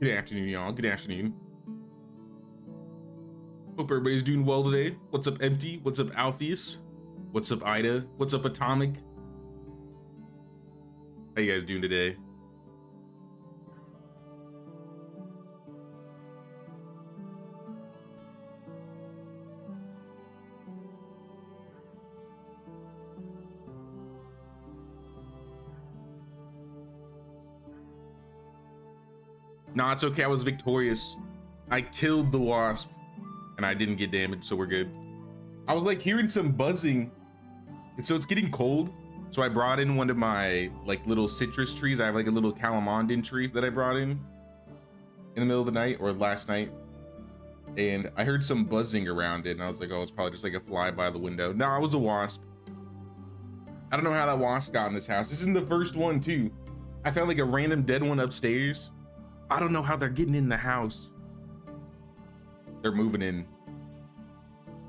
Good afternoon, y'all. Good afternoon. Hope everybody's doing well today. What's up, Empty? What's up, Alpheus? What's up, Ida? What's up, Atomic? How you guys doing today? Nah, it's okay. I was victorious. I killed the wasp and I didn't get damaged, so we're good. I was like hearing some buzzing, and so it's getting cold. So I brought in one of my like little citrus trees. I have like a little calamondin trees that I brought in the middle of the night or last night. And I heard some buzzing around it and I was like, oh, it's probably just like a fly by the window. No, it was a wasp. I don't know how that wasp got in this house. This isn't the first one too. I found like a random dead one upstairs. I don't know how they're getting in the house. They're moving in.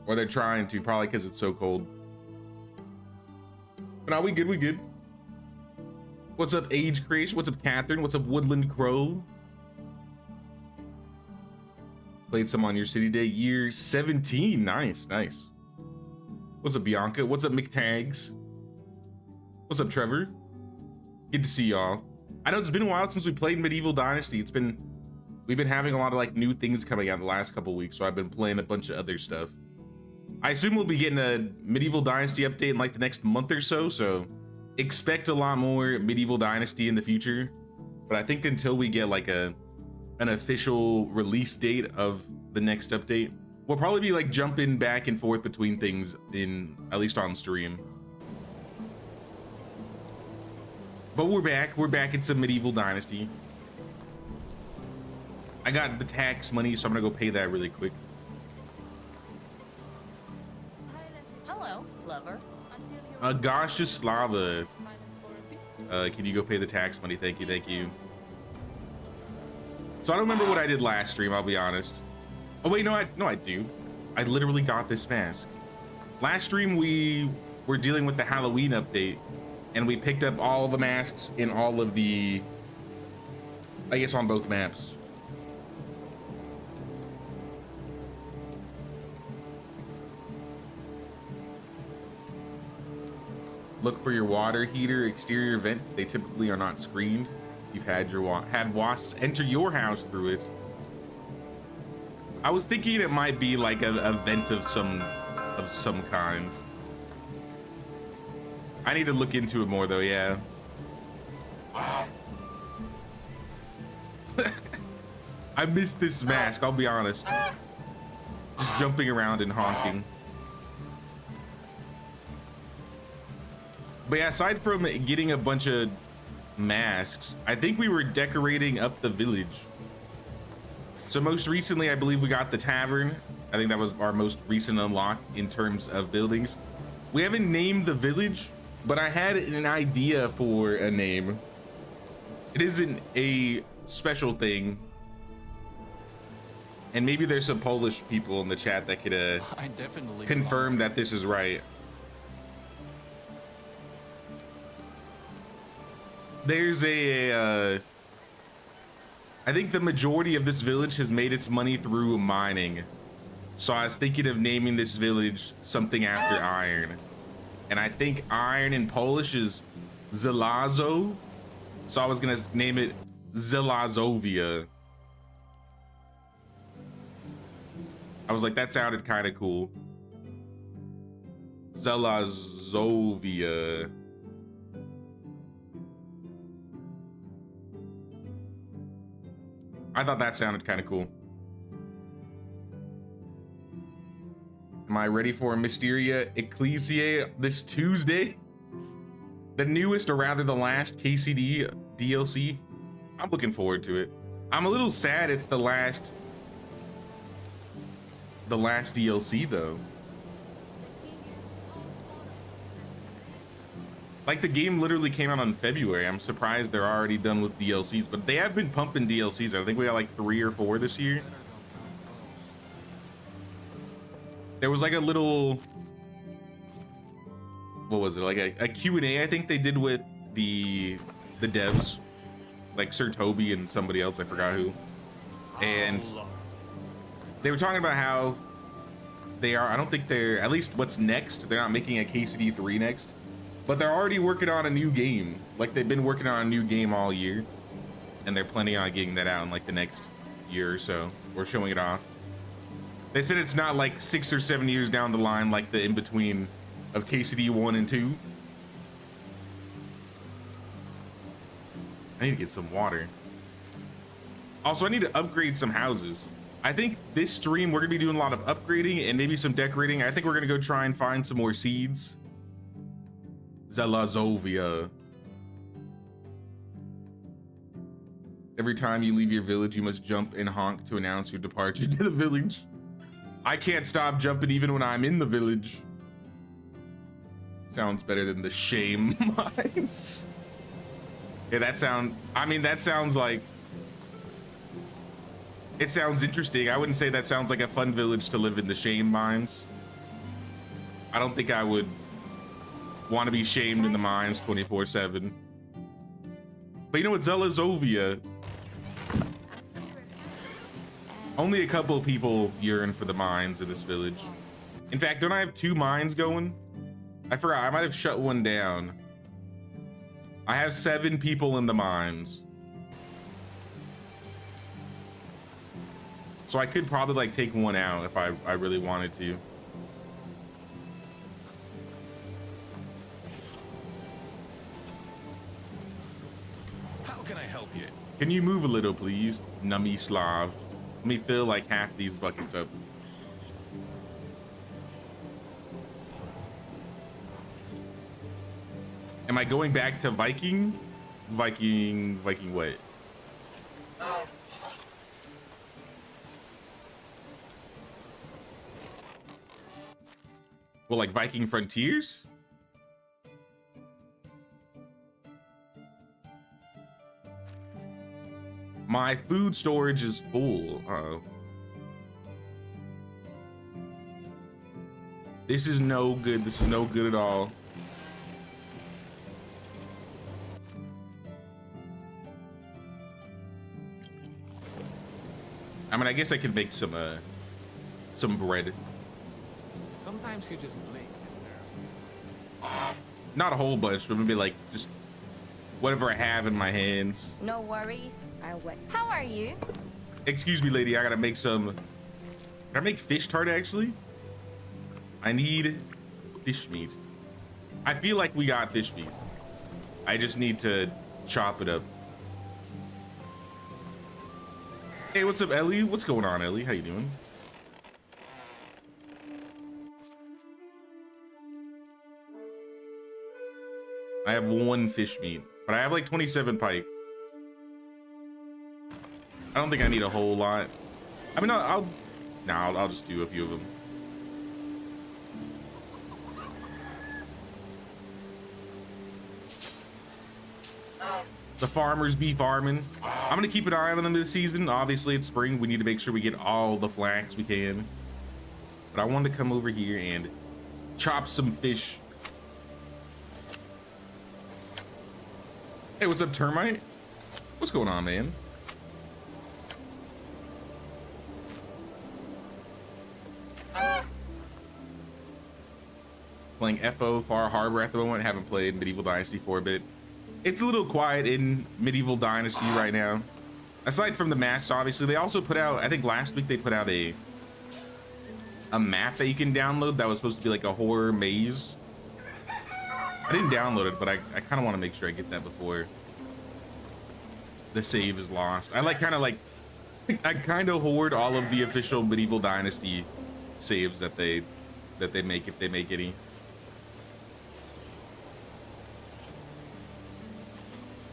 Or they're trying to, probably because it's so cold. But now we good, we good. What's up, Age Creation? What's up, Catherine? What's up, Woodland Crow? Played some on your city day, year 17. Nice, nice. What's up, Bianca? What's up, McTags? What's up, Trevor? Good to see y'all. I know it's been a while since we played Medieval Dynasty. We've been having a lot of like new things coming out the last couple weeks, so I've been playing a bunch of other stuff. I assume we'll be getting a Medieval Dynasty update in like the next month or so, so expect a lot more Medieval Dynasty in the future. But I think until we get like an official release date of the next update, we'll probably be like jumping back and forth between things at least on stream. But we're back in some Medieval Dynasty. I got the tax money, so I'm gonna go pay that really quick. Hello, lover. Gasha Slava. Can you go pay the tax money? Thank you, thank you. So I don't remember what I did last stream, I'll be honest. Oh wait, no, I do. I literally got this mask. Last stream we were dealing with the Halloween update, and we picked up all the masks in all of the, I guess on both maps. Look for your water heater exterior vent. They typically are not screened. You've had wasps enter your house through it. I was thinking it might be like a vent of some kind. I need to look into it more though, yeah. I missed this mask, I'll be honest. Just jumping around and honking. But yeah, aside from getting a bunch of masks, I think we were decorating up the village. So most recently, I believe we got the tavern. I think that was our most recent unlock in terms of buildings. We haven't named the village, but I had an idea for a name. It isn't a special thing. And maybe there's some Polish people in the chat that could confirm that this is right. There's I think the majority of this village has made its money through mining. So I was thinking of naming this village something after iron. And I think iron in Polish is Żelazo. So I was gonna name it Żelazowia. I was like, that sounded kind of cool. Żelazowia. I thought that sounded kind of cool. Am I ready for Mysteria Ecclesiae this Tuesday? The newest, or rather the last KCD DLC. I'm looking forward to it. I'm a little sad it's the last DLC though. Like the game literally came out in February. I'm surprised they're already done with DLCs, but they have been pumping DLCs. I think we got like 3 or 4 this year. There was like a little, what was it? Like a Q&A I think they did with the devs, like Sir Toby and somebody else, I forgot who. and they were talking about how they are, I don't think they're, at least what's next, they're not making a KCD 3 next, but they're already working on a new game. Like they've been working on a new game all year, and they're planning on getting that out in like the next year or so, or showing it off. They said it's not like 6 or 7 years down the line like the in-between of KCD 1 and 2. I need to get some water. Also, I need to upgrade some houses. I think this stream we're gonna be doing a lot of upgrading and maybe some decorating. I think we're gonna go try and find some more seeds. Zelazovia. Every time you leave your village, you must jump and honk to announce your departure to the village. I can't stop jumping even when I'm in the village. Sounds better than the shame mines. Yeah, that sounds like, it sounds interesting. I wouldn't say that sounds like a fun village to live in, the shame mines. I don't think I would want to be shamed in the mines 24/7. But you know what, Zelazovia, only a couple of people yearn for the mines in this village. In fact, don't I have 2 mines going? I forgot, I might have shut one down. I have 7 people in the mines. So I could probably like take one out if I really wanted to. How can I help you? Can you move a little, please, nummy Slav? Let me fill like half these buckets up. Am I going back to Viking? Viking what? Well, like Viking Frontiers? My food storage is full. Uh-oh. This is no good. This is no good at all. I mean, I guess I could make some bread. Sometimes you just blink. Not a whole bunch, but maybe like just whatever I have in my hands. No worries. I'll wait. How are you? Excuse me, lady. I gotta make some. Can I make fish tart actually? I need fish meat. I feel like we got fish meat. I just need to chop it up. Hey, what's up, Ellie? What's going on, Ellie? How you doing? I have 1 fish meat, but I have like 27 pike. I don't think I need a whole lot. I mean, I'll just do a few of them. The farmers be farming. I'm gonna keep an eye on them this season. Obviously, it's spring. We need to make sure we get all the flax we can. But I wanted to come over here and chop some fish. Hey, what's up, termite? What's going on, man? Playing FO Far Harbor at the moment. Haven't played Medieval Dynasty for a bit. It's a little quiet in Medieval Dynasty right now. Aside from the masks, obviously, they also put out, I think last week they put out a map that you can download that was supposed to be like a horror maze. I didn't download it, but I kind of want to make sure I get that before the save is lost. I kind of hoard all of the official Medieval Dynasty saves that they make, if they make any.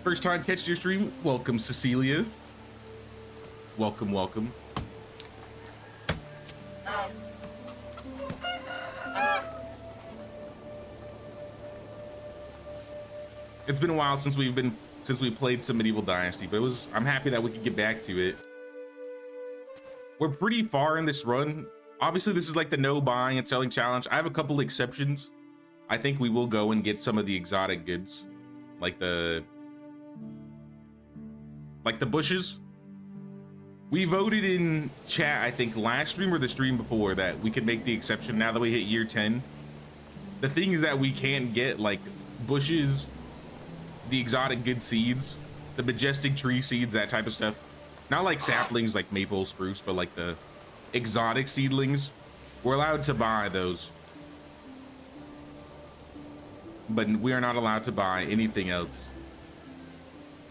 First time catching your stream? Welcome, Cecilia. Welcome, welcome. It's been a while since we played some Medieval Dynasty, but I'm happy that we could get back to it. We're pretty far in this run. Obviously, this is like the no buying and selling challenge. I have a couple exceptions. I think we will go and get some of the exotic goods, like the bushes. We voted in chat, I think last stream or the stream before, that we could make the exception now that we hit year 10. The thing is that we can't get like bushes, the exotic good seeds, the majestic tree seeds, that type of stuff. Not like saplings like maple, spruce, but like the exotic seedlings. We're allowed to buy those, but we are not allowed to buy anything else.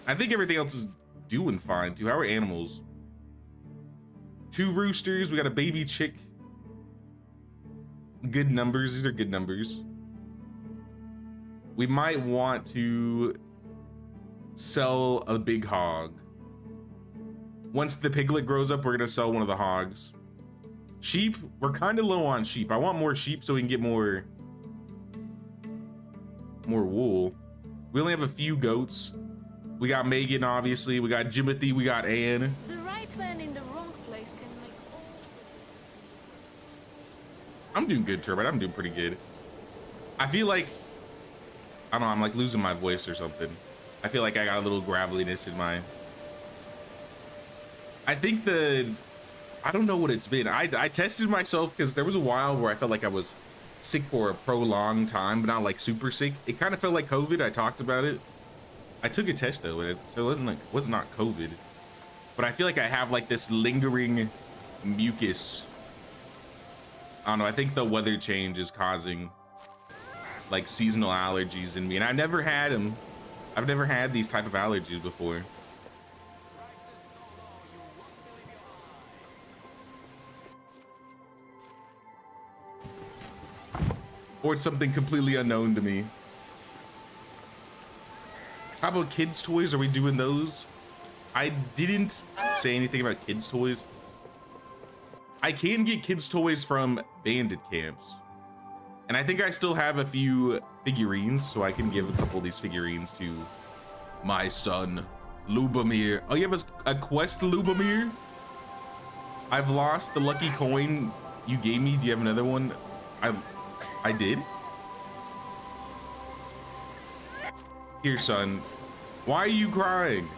I think everything else is doing fine too. How are animals? 2 roosters, we got a baby chick. Good numbers, these are good numbers. We might want to sell a big hog. Once the piglet grows up, we're gonna sell one of the hogs. Sheep, we're kind of low on sheep. I want more sheep so we can get more wool. We only have a few goats. We got Megan, obviously. We got Jimothy, we got Anne. The right man in the wrong place can make all. I'm doing good, Turbine. I'm doing pretty good. I feel like, I don't know, I'm like losing my voice or something. I feel like I got a little graveliness in my, I think I don't know what it's been. I tested myself because there was a while where I felt like I was sick for a prolonged time, but not like super sick. It kind of felt like COVID. I talked about it. I took a test though, and so it was not COVID. But I feel like I have like this lingering mucus. I don't know. I think the weather change is causing like seasonal allergies in me, and I've never had them. I've never had these type of allergies before. Or it's something completely unknown to me. How about kids' toys? Are we doing those? I didn't say anything about kids' toys. I can get kids' toys from Bandit camps. And I think I still have a few figurines, so I can give a couple of these figurines to my son, Lubomir. Oh, you have a quest, Lubomir? I've lost the lucky coin you gave me. Do you have another one? I did. Here, son. Why are you crying?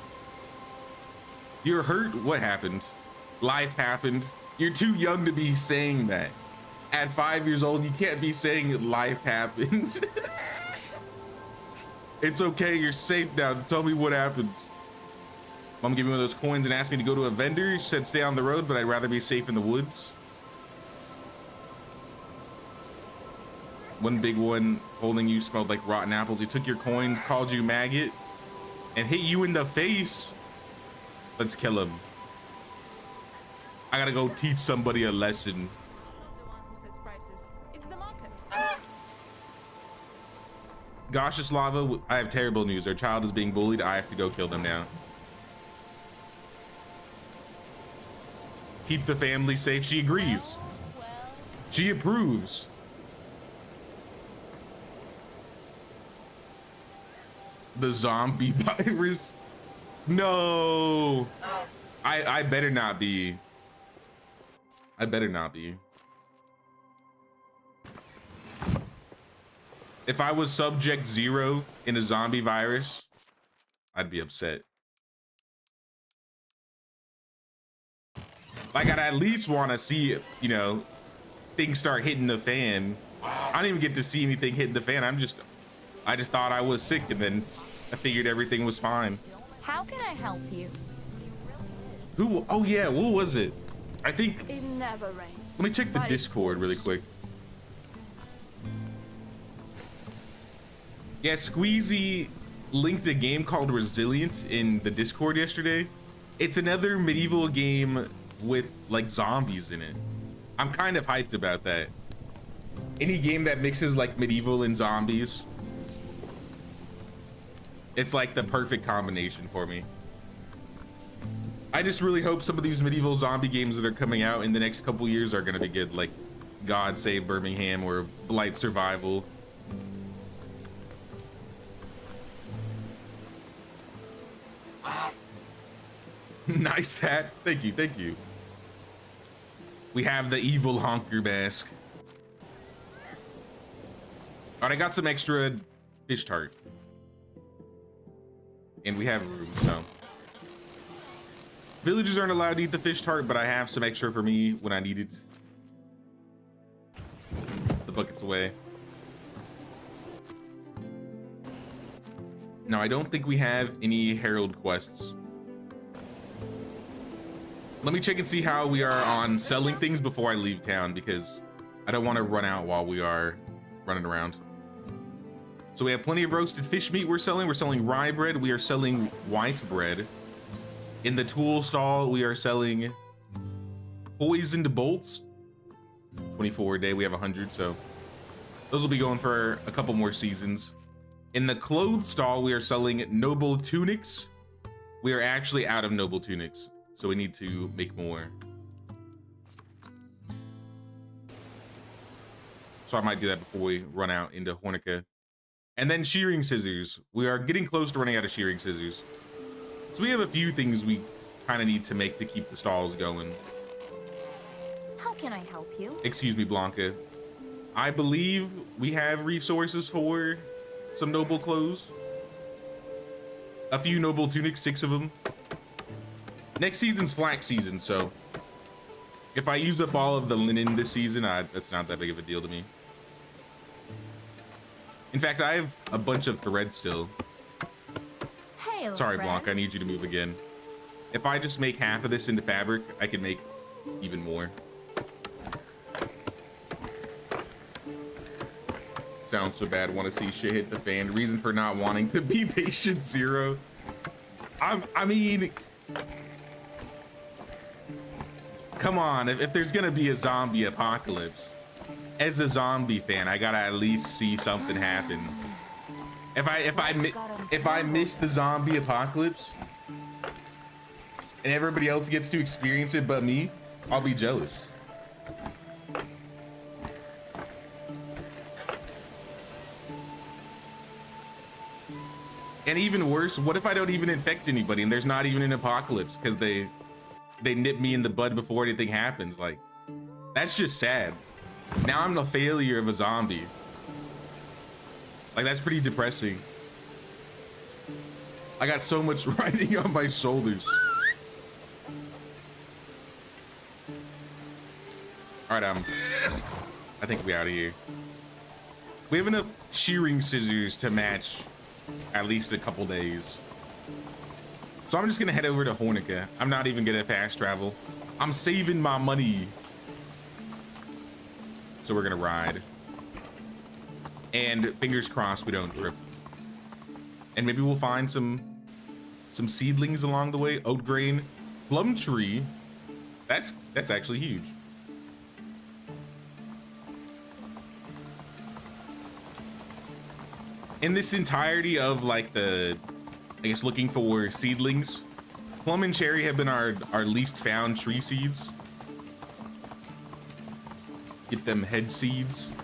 You're hurt? What happened? Life happened. You're too young to be saying that. At 5 years old, you can't be saying life happened. It's okay. You're safe now. Tell me what happened. Mom gave me one of those coins and asked me to go to a vendor. She said stay on the road, but I'd rather be safe in the woods. One big one holding you smelled like rotten apples. He took your coins, called you maggot, and hit you in the face. Let's kill him. I gotta go teach somebody a lesson. Not the one who sets prices. It's the market. Goshislava, I have terrible news. Our child is being bullied. I have to go kill them now. Keep the family safe. She agrees. Well. She approves. The zombie virus. No. I better not be. I better not be. If I was subject 0 in a zombie virus, I'd be upset. Like, I'd at least want to see, you know, things start hitting the fan. I don't even get to see anything hitting the fan. I just thought I was sick, and then I figured everything was fine. How can I help you? Who? Oh yeah, what was it? I think. It never rains. Let me check the Discord really quick. Yeah, Squeezy linked a game called Resilient in the Discord yesterday. It's another medieval game with like zombies in it. I'm kind of hyped about that. Any game that mixes like medieval and zombies, it's like the perfect combination for me. I just really hope some of these medieval zombie games that are coming out in the next couple years are gonna be good, like God Save Birmingham or Blight Survival. Nice hat. Thank you, thank you. We have the evil honker mask. All right, I got some extra fish tart. And we have room, so. Villagers aren't allowed to eat the fish tart, but I have some extra for me when I need it. The bucket's away. Now, I don't think we have any Herald quests. Let me check and see how we are on selling things before I leave town, because I don't want to run out while we are running around. So we have plenty of roasted fish meat we're selling. We're selling rye bread. We are selling white bread. In the tool stall, we are selling poisoned bolts. 24 a day. We have 100, so those will be going for a couple more seasons. In the clothes stall, we are selling noble tunics. We are actually out of noble tunics, so we need to make more. So I might do that before we run out into Hornica. And then shearing scissors. We are getting close to running out of shearing scissors. So we have a few things we kind of need to make to keep the stalls going. How can I help you? Excuse me, Blanca. I believe we have resources for some noble clothes. A few noble tunics, 6 of them. Next season's flax season, so if I use up all of the linen this season, that's not that big of a deal to me. In fact, I have a bunch of thread still. Hail, Sorry, friend. Blanca, I need you to move again. If I just make half of this into fabric, I can make even more. Sounds so bad. Want to see shit hit the fan. Reason for not wanting to be patient 0. I mean, come on. If there's gonna be a zombie apocalypse, as a zombie fan, I gotta at least see something happen. If I miss the zombie apocalypse and everybody else gets to experience it but me, I'll be jealous. And even worse, what if I don't even infect anybody and there's not even an apocalypse because they nip me in the bud before anything happens? Like, that's just sad. Now I'm the failure of a zombie. Like, that's pretty depressing. I got so much riding on my shoulders. All right, I think we out of here. We have enough shearing scissors to match at least a couple days. So I'm just gonna head over to Hornica. I'm not even gonna fast travel. I'm saving my money. So we're gonna ride. And fingers crossed we don't trip. And maybe we'll find some seedlings along the way. Oat grain, plum tree. That's actually huge. In this entirety of like I guess looking for seedlings, plum and cherry have been our least found tree seeds. Get them head seeds.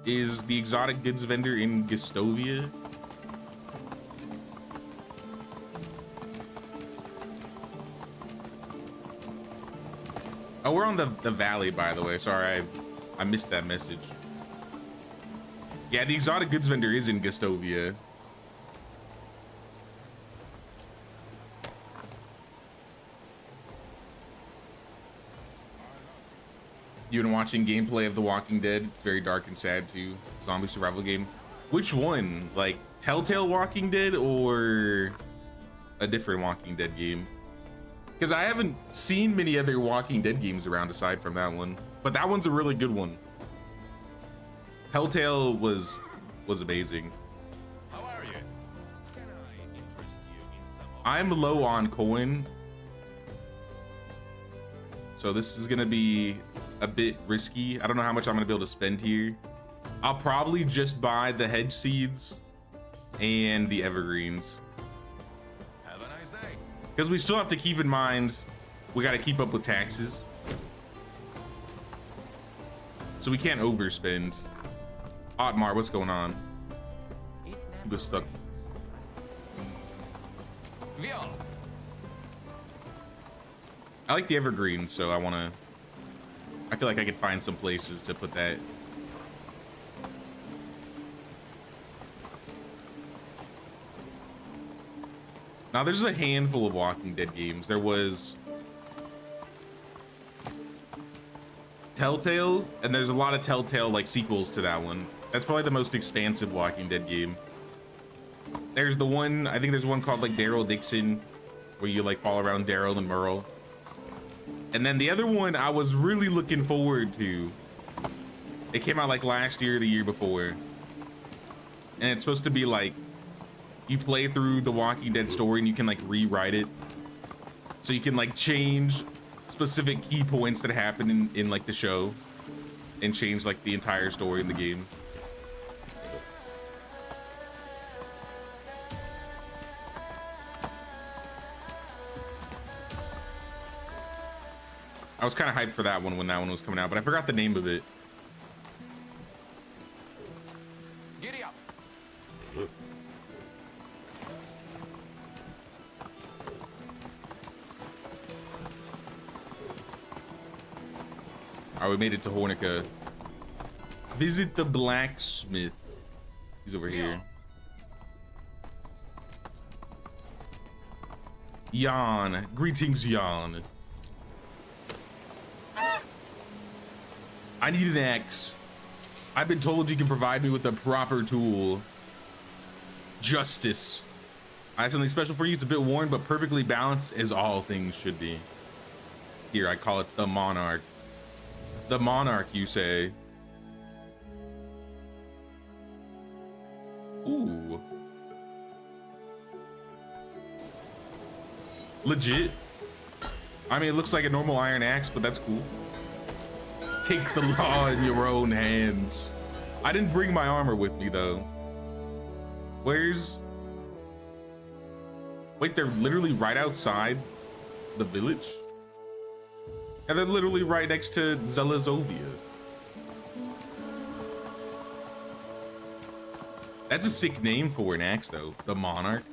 Is the exotic goods vendor in Gustovia? Oh, we're on the valley, by the way. Sorry, I missed that message. Yeah, the exotic goods vendor is in Gustovia. You been watching gameplay of The Walking Dead? It's very dark and sad too. Zombie survival game. Which one? Like Telltale Walking Dead or a different Walking Dead game? Because I haven't seen many other Walking Dead games around aside from that one. But that one's a really good one. Telltale was amazing. How are you? Can I interest you in some of I'm low on coin, so this is gonna be a bit risky. I don't know how much I'm gonna be able to spend here. I'll probably just buy the hedge seeds and the evergreens, Have a nice day. because we still have to keep in mind we got to keep up with taxes, so we can't overspend. Otmar, what's going on? I'm just stuck. Viol. I like the evergreen, so I feel like I could find some places to put that. Now there's a handful of Walking Dead games. There was Telltale, and there's a lot of Telltale like sequels to that one. That's probably the most expansive Walking Dead game. There's the one, I think there's one called like Daryl Dixon, where you like follow around Daryl and Merle. And then the other one I was really looking forward to. It came out like last year or the year before. And it's supposed to be like, you play through the Walking Dead story and you can like rewrite it. So you can like change specific key points that happen in like the show and change like the entire story in the game. I was kind of hyped for that one when that one was coming out, but I forgot the name of it. Giddy up. All right, we made it to Hornica. Visit the blacksmith. He's over here. Jan. Greetings, Jan. I need an axe. I've been told you can provide me with the proper tool. Justice. I have something special for you. It's a bit worn, but perfectly balanced as all things should be. Here, I call it the monarch. The monarch, you say? Ooh. Legit. I mean, it looks like a normal iron axe, but that's cool. Take the law in your own hands. I didn't bring my armor with me, though. Where's... Wait, they're literally right outside the village? And they're literally right next to Zelazovia. That's a sick name for an axe, though. The Monarch.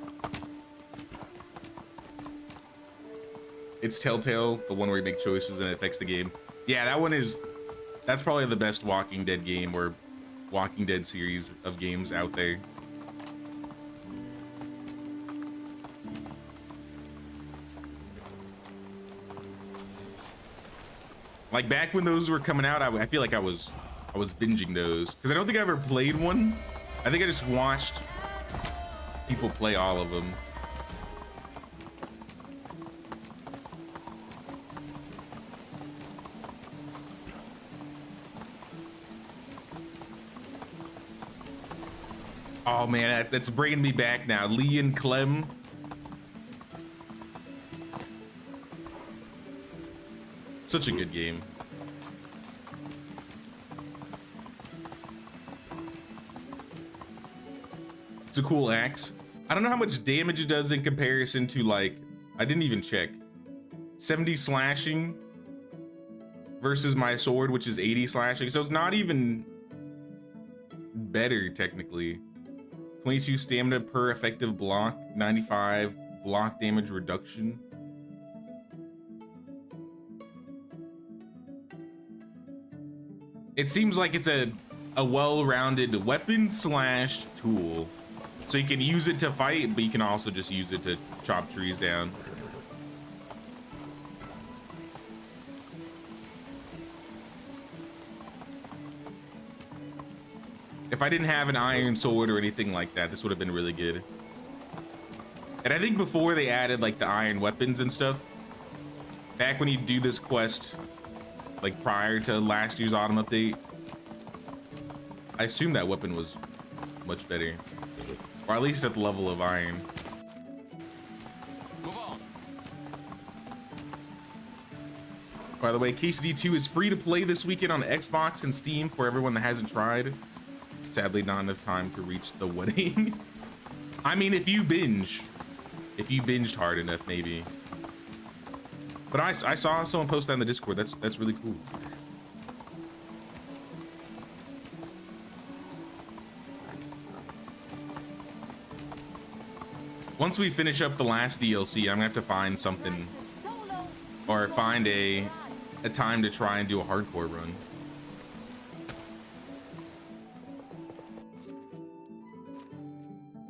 It's Telltale, the one where you make choices and it affects the game. Yeah, that one is... That's probably the best Walking Dead game or Walking Dead series of games out there. Like back when those were coming out, I feel like I was binging those because I don't think I ever played one. I think I just watched people play all of them. Oh man, that's bringing me back now. Lee and Clem. Such a good game. It's a cool axe. I don't know how much damage it does in comparison to like, I didn't even check. 70 slashing versus my sword, which is 80 slashing. So it's not even better technically. 22 stamina per effective block, 95 block damage reduction. It seems like it's a well-rounded weapon slash tool. So you can use it to fight, but you can also just use it to chop trees down. If I didn't have an iron sword or anything like that, this would have been really good. And I think before they added like the iron weapons and stuff, back when you do this quest, like prior to last year's autumn update, I assume that weapon was much better. Or at least at the level of iron. Move on. By the way, KCD2 is free to play this weekend on Xbox and Steam for everyone that hasn't tried. Sadly, not enough time to reach the wedding. I mean, if you binged hard enough, maybe. But I saw someone post that in the Discord. That's really cool. Once we finish up the last DLC, I'm gonna have to find something, or find a time to try and do a hardcore run.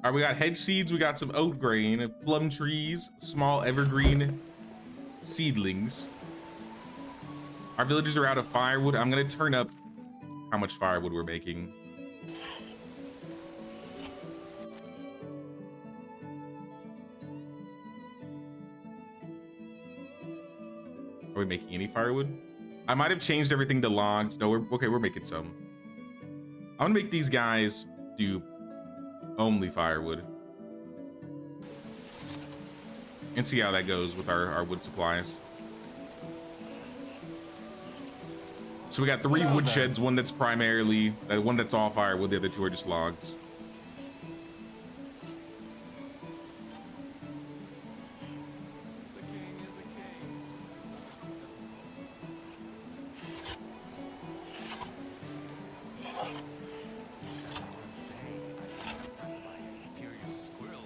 All right, we got hedge seeds, we got some oat grain, plum trees, small evergreen seedlings. Our villagers are out of firewood. I'm gonna turn up how much firewood we're making. Are we making any firewood? I might have changed everything to logs. No, we're making some. I'm gonna make these guys do only firewood and see how that goes with our wood supplies. So we got 3 wood sheds, one that's primarily, one that's all firewood, the other 2 are just logs. The king is a king. Furious squirrel.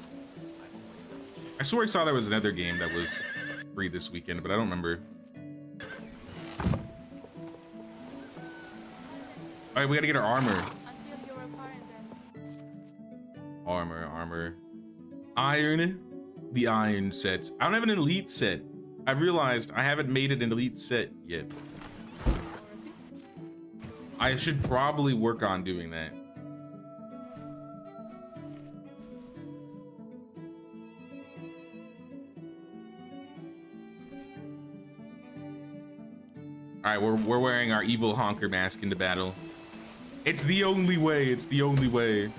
I swear I saw there was another game that was free this weekend, but I don't remember. All right, we gotta get our armor. Until you're a parent then. Armor. Iron. The iron set. I don't have an elite set. I've realized I haven't made it an elite set yet. I should probably work on doing that. All right, we're wearing our evil honker mask into battle. It's the only way. It's the only way.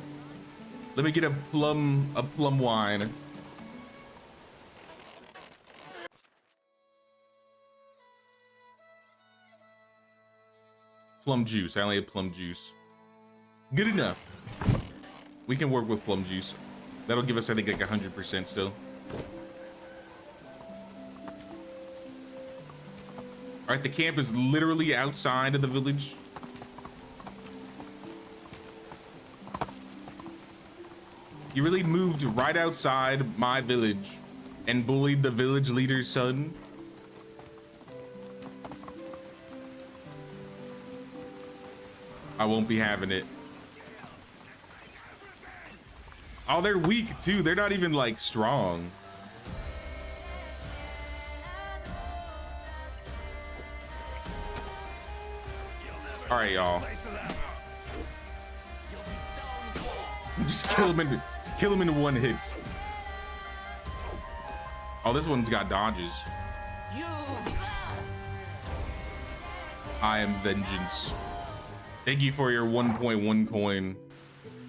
Let me get a plum wine. Plum juice. I only have plum juice. Good enough. We can work with plum juice. That'll give us, I think, like 100% still. All right, the camp is literally outside of the village. You really moved right outside my village and bullied the village leader's son. I won't be having it. Oh, they're weak too. They're not even like strong. All right, y'all. Just kill him in 1 hit. Oh, this one's got dodges. I am vengeance. Thank you for your 1.1 coin.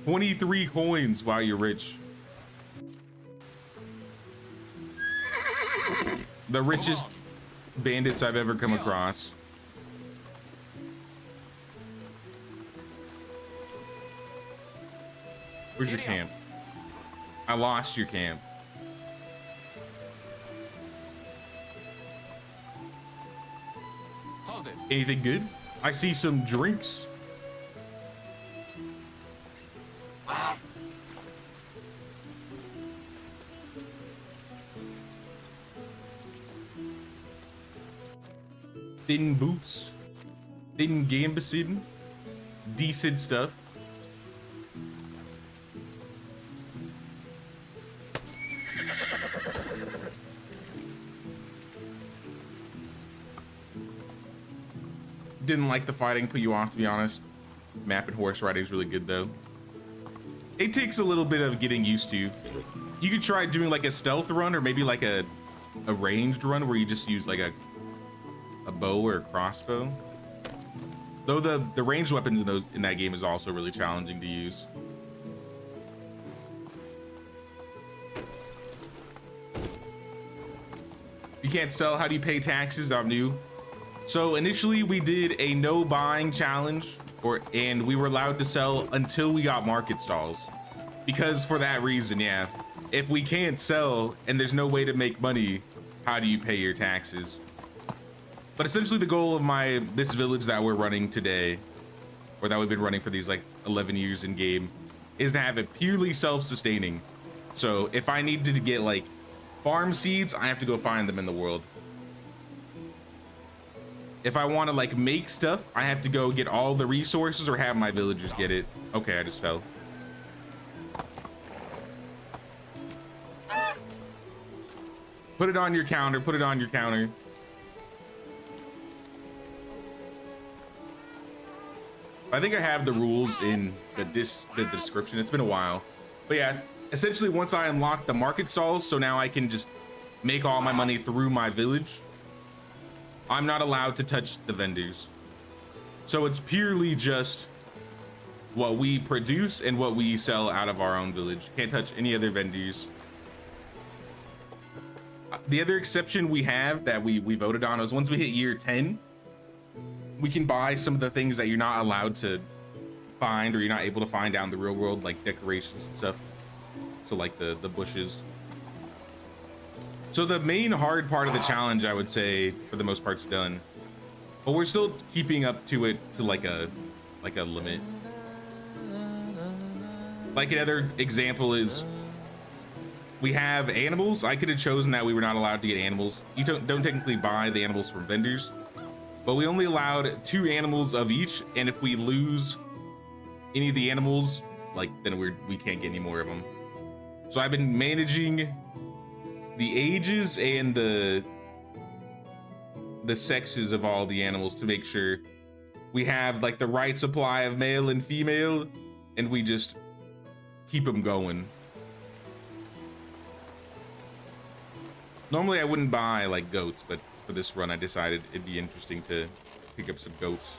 23 coins. Wow, you're rich. The richest bandits I've ever come across. Where's your camp? I lost your camp. Hold it. Anything good? I see some drinks. Thin boots. Thin gambeson. Decent stuff. Didn't like the fighting, put you off, to be honest. Map and horse riding is really good though. It takes a little bit of getting used to. You could try doing like a stealth run or maybe like a ranged run where you just use like a bow or a crossbow. Though the ranged weapons in that game is also really challenging to use. You can't sell, how do you pay taxes? I'm new. So initially we did a no buying challenge, and we were allowed to sell until we got market stalls. Because for that reason, yeah. If we can't sell and there's no way to make money, how do you pay your taxes? But essentially the goal of this village that we're running today, or that we've been running for these like 11 years in game, is to have it purely self-sustaining. So if I need to get like farm seeds, I have to go find them in the world. If I want to like make stuff, I have to go get all the resources or have my villagers get it. Okay, I just fell. Put it on your counter. Put it on your counter. I think I have the rules in the description. It's been a while. But yeah, essentially once I unlock the market stalls, so now I can just make all my money through my village, I'm not allowed to touch the vendors. So it's purely just what we produce and what we sell out of our own village. Can't touch any other vendors. The other exception we have that we voted on is once we hit year 10, we can buy some of the things that you're not allowed to find or you're not able to find out in the real world, like decorations and stuff. So like the bushes. So the main hard part of the challenge, I would say, for the most part's done. But we're still keeping up to it to like a limit. Like another example is we have animals. I could have chosen that we were not allowed to get animals. You don't technically buy the animals from vendors, but we only allowed 2 animals of each. And if we lose any of the animals, like then we can't get any more of them. So I've been managing the ages and the sexes of all the animals to make sure we have like the right supply of male and female, and we just keep them going. Normally I wouldn't buy like goats, but for this run I decided it'd be interesting to pick up some goats.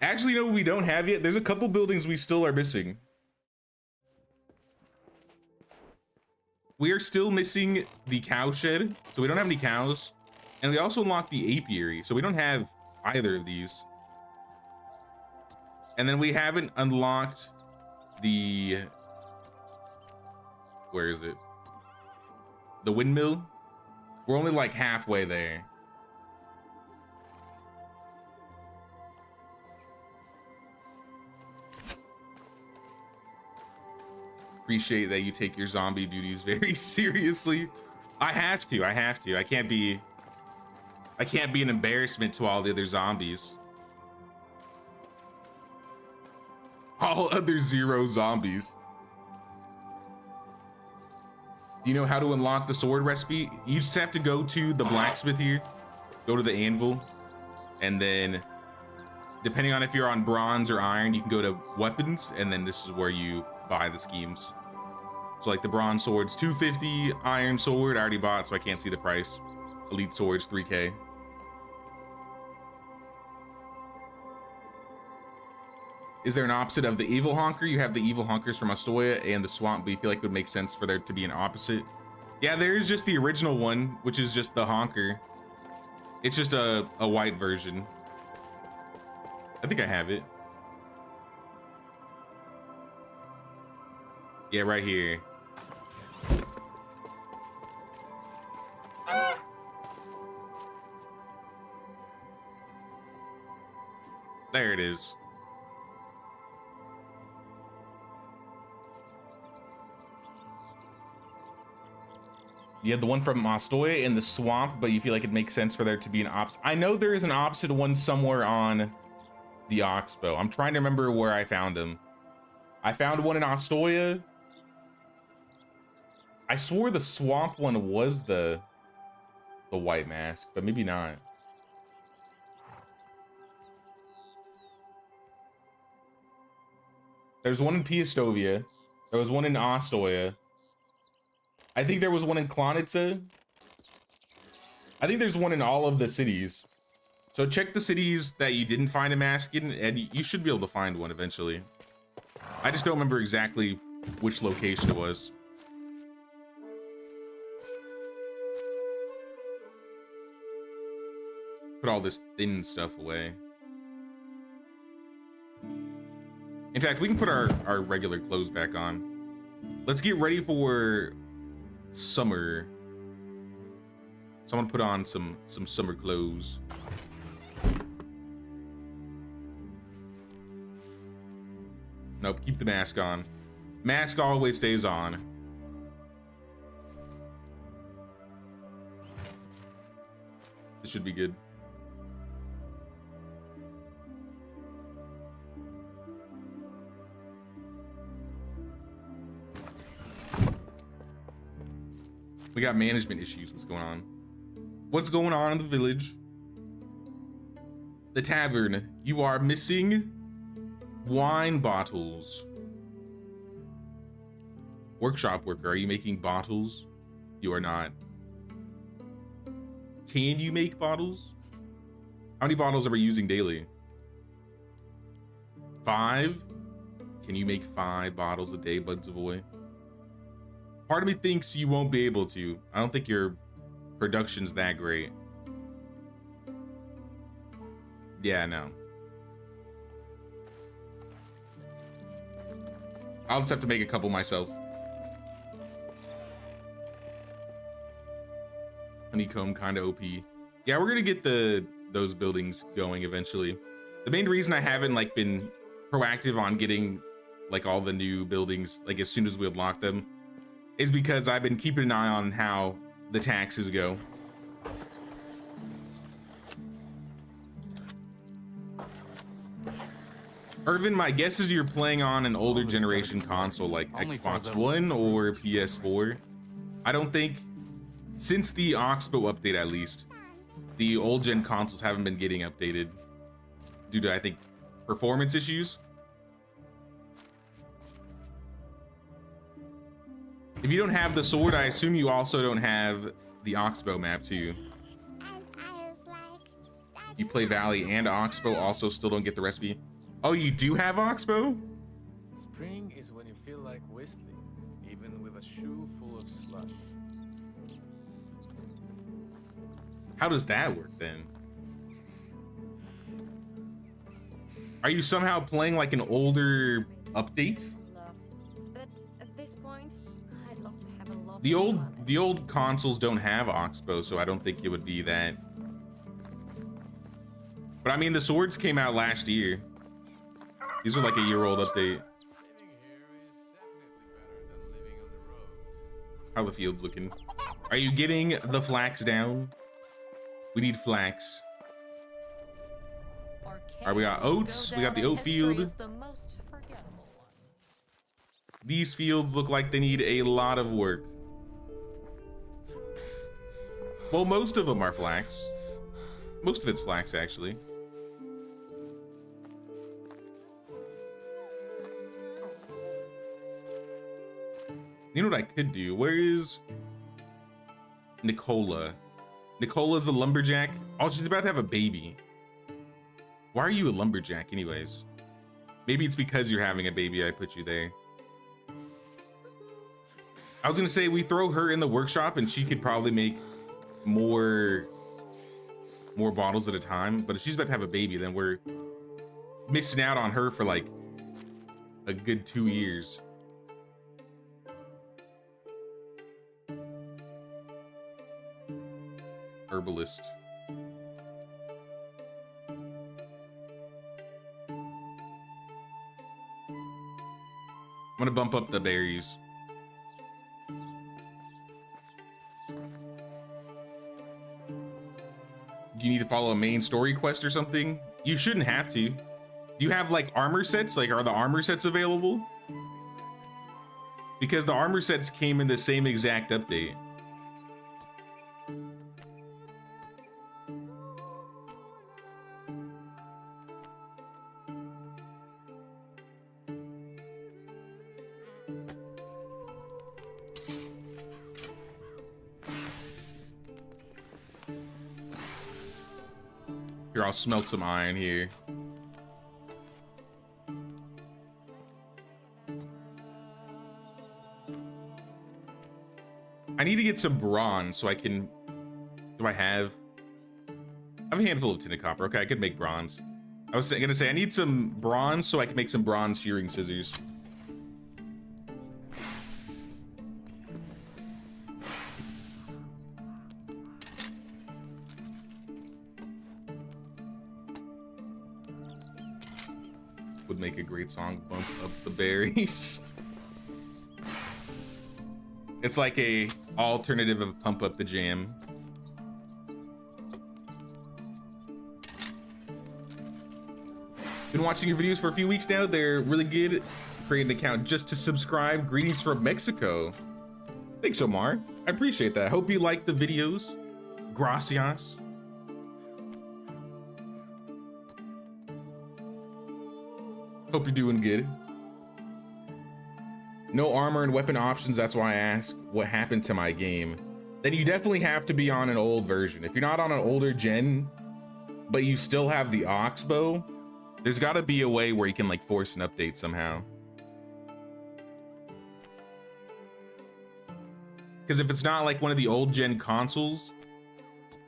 Actually, no, we don't have yet. There's a couple buildings we still are missing. We are still missing the cow shed, so we don't have any cows. And we also unlocked the apiary, so we don't have either of these. And then we haven't unlocked the... Where is it? The windmill. We're only like halfway there. Appreciate that you take your zombie duties very seriously. I have to. I can't be an embarrassment to all the other zombies. All other 0 zombies. Do you know how to unlock the sword recipe? You just have to go to the blacksmith here, go to the anvil, and then depending on if you're on bronze or iron, you can go to weapons, and then this is where you buy the schemes. So like the bronze sword's 250, iron sword I already bought, so I can't see the price. Elite sword's 3K. Is there an opposite of the evil honker? You have the evil honkers from Astoria and the swamp, but you feel like it would make sense for there to be an opposite? Yeah, there is just the original one, which is just the honker. It's just a white version. I think I have it. Yeah, right here. There it is. You had the one from Astoria in the swamp, but you feel like it makes sense for there to be an opposite. I know there is an opposite one somewhere on the Oxbow. I'm trying to remember where I found them. I found one in Astoria. I swore the swamp one was the white mask, but maybe not. There's one in Piastovia. There was one in Astoria. I think there was one in Klonitsa. I think there's one in all of the cities. So check the cities that you didn't find a mask in, and you should be able to find one eventually. I just don't remember exactly which location it was. Put all this thin stuff away. In fact, we can put our regular clothes back on. Let's get ready for summer. So I'm gonna put on some summer clothes. Nope, keep the mask on. Mask always stays on. This should be good. We got management issues. What's going on? What's going on in the village? The tavern. You are missing wine bottles. Workshop worker, are you making bottles? You are not. Can you make bottles? How many bottles are we using daily? 5? Can you make 5 bottles a day, Buds Avoy? Part of me thinks you won't be able to. I don't think your production's that great. Yeah, no. I'll just have to make a couple myself. Honeycomb kind of OP. Yeah, we're gonna get those buildings going eventually. The main reason I haven't like been proactive on getting like all the new buildings like as soon as we unlock them is because I've been keeping an eye on how the taxes go. Irvin, my guess is you're playing on an older generation console like Xbox One or PS4. I don't think, since the Oxbow update at least, the old gen consoles haven't been getting updated due to, I think, performance issues. If you don't have the sword, I assume you also don't have the Oxbow map too. You play Valley and Oxbow, also still don't get the recipe. Oh, you do have Oxbow? Spring is when you feel like whistling, even with a shoe full of slush. How does that work then? Are you somehow playing like an older update? Love. But at this point, I'd love to have a love. The old consoles don't have Oxbow, so I don't think it would be that. But I mean, the swords came out last year. These are like a year-old update. Living here is definitely better than living on the road. How the field's looking? Are you getting the flax down? We need flax. Alright, we got oats. We got the oat field. These fields look like they need a lot of work. Well, most of them are flax. Most of it's flax, actually. You know what I could do? Where is Nicola? Nicola's a lumberjack. Oh, she's about to have a baby. Why are you a lumberjack anyways? Maybe it's because you're having a baby I put you there. I was gonna say we throw her in the workshop and she could probably make more bottles at a time, but if she's about to have a baby, then we're missing out on her for like a good 2 years. Herbalist. I'm gonna bump up the berries. Do you need to follow a main story quest or something? You shouldn't have to. Do you have like armor sets? Like, are the armor sets available? Because the armor sets came in the same exact update. Here, I'll smelt some iron here. I need to get some bronze so I can... Do I have a handful of tinted copper. Okay, I could make bronze. I was gonna say I need some bronze so I can make some bronze shearing scissors. Would make a great song, bump up the berries. It's like a alternative of pump up the jam. Been watching your videos for a few weeks now. They're really good. Create an account just to subscribe. Greetings from Mexico. Thanks, Omar. I appreciate that. Hope you like the videos. Gracias. Hope you're doing good. No armor and weapon options. That's why I ask what happened to my game. Then you definitely have to be on an old version. If you're not on an older gen, but you still have the ox bow, there's got to be a way where you can like force an update somehow. Because if it's not like one of the old gen consoles,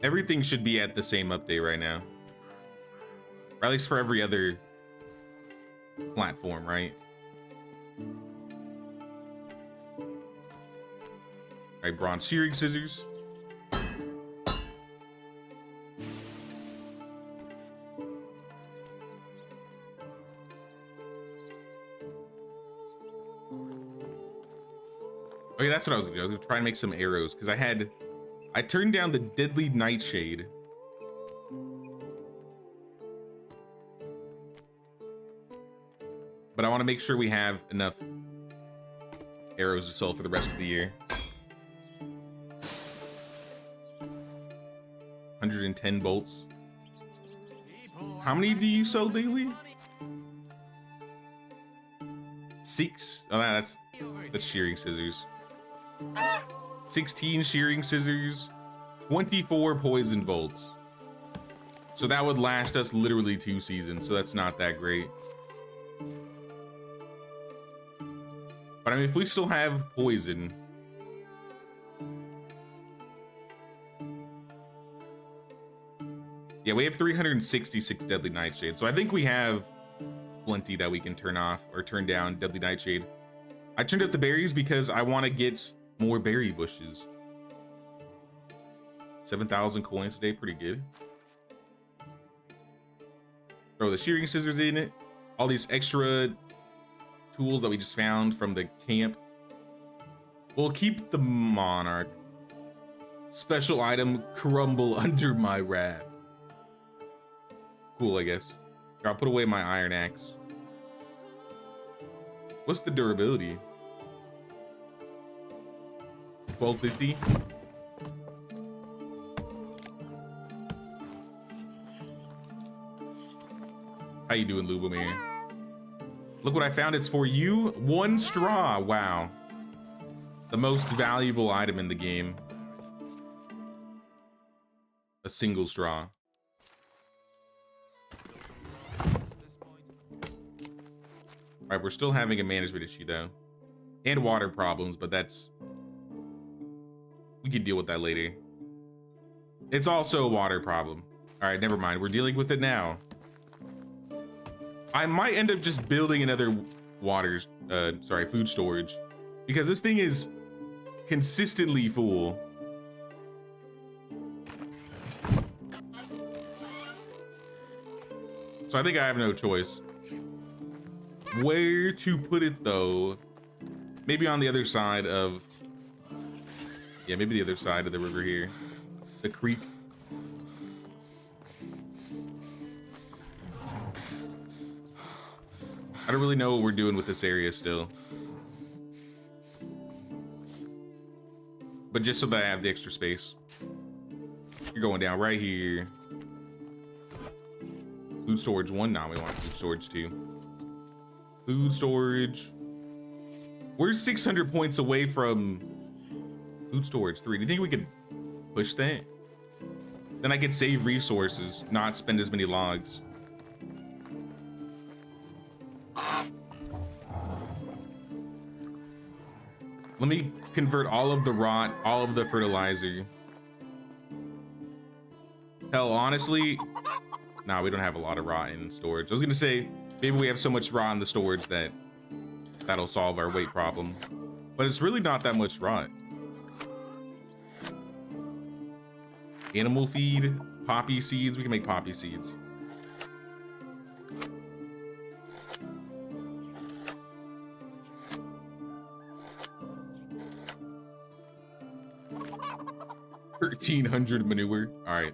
everything should be at the same update right now. Or at least for every other platform, right? All right, bronze shearing scissors. Okay, that's what I was gonna do. I was gonna try and make some arrows because I turned down the deadly nightshade. But I want to make sure we have enough arrows to sell for the rest of the year. 110 bolts. How many do you sell daily? 6. Oh, that's shearing scissors. 16 shearing scissors, 24 poison bolts. So that would last us literally 2 seasons. So that's not that great. But I mean, if we still have poison, yeah, we have 366 deadly nightshade. So I think we have plenty that we can turn off or turn down deadly nightshade. I turned up the berries because I want to get more berry bushes. 7,000 coins a day, pretty good. Throw the shearing scissors in it. All these extra tools that we just found from the camp. We'll keep the monarch. Special item, crumble under my wrath. Cool, I guess. I'll put away my iron axe. What's the durability? 1250. How you doing, Lubomir? Look what I found. It's for you. 1 straw. Wow. The most valuable item in the game. A single straw. All right, we're still having a management issue though. And water problems, but we can deal with that later. It's also a water problem. All right, never mind. We're dealing with it now. I might end up just building another food storage, because this thing is consistently full. So I think I have no choice. Where to put it though? Maybe on the other side of, yeah, maybe the other side of the river here, the creek. I don't really know what we're doing with this area still. But just so that I have the extra space. You're going down right here. Food storage 1, now we want food storage 2. Food storage. We're 600 points away from food storage 3. Do you think we could push that? Then I could save resources, not spend as many logs. Let me convert all of the rot, all of the fertilizer. Hell, honestly, nah, we don't have a lot of rot in storage. I was gonna say, maybe we have so much rot in the storage that that'll solve our weight problem. But it's really not that much rot. Animal feed, poppy seeds. We can make poppy seeds. $1,300 manure. All right.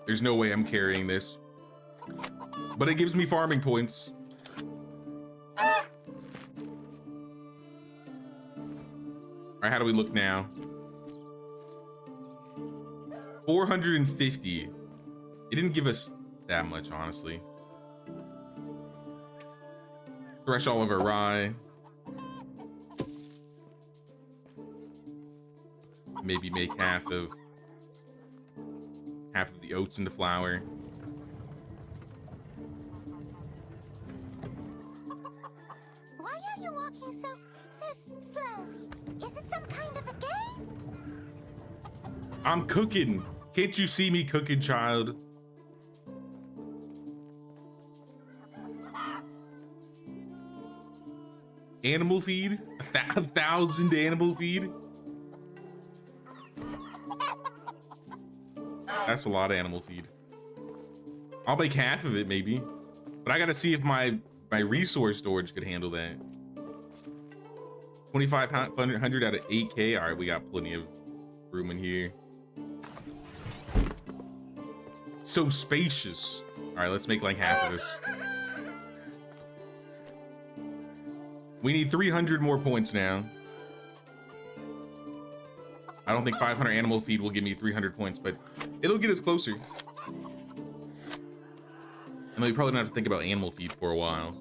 There's no way I'm carrying this. But it gives me farming points. right, how do we look now? 450. It didn't give us that much, honestly. Thresh all of our rye. Maybe make half of the oats into flour. Why are you walking so slowly? Is it some kind of a game? I'm cooking. Can't you see me cooking, child? Animal feed? 1,000 animal feed? That's a lot of animal feed. I'll make half of it maybe, but I gotta see if my resource storage could handle that. 2,500 out of 8K. All right, we got plenty of room in here. So spacious. All right, let's make like half of this. We need 300 more points now. I don't think 500 animal feed will give me 300 points, but it'll get us closer. And we probably don't have to think about animal feed for a while.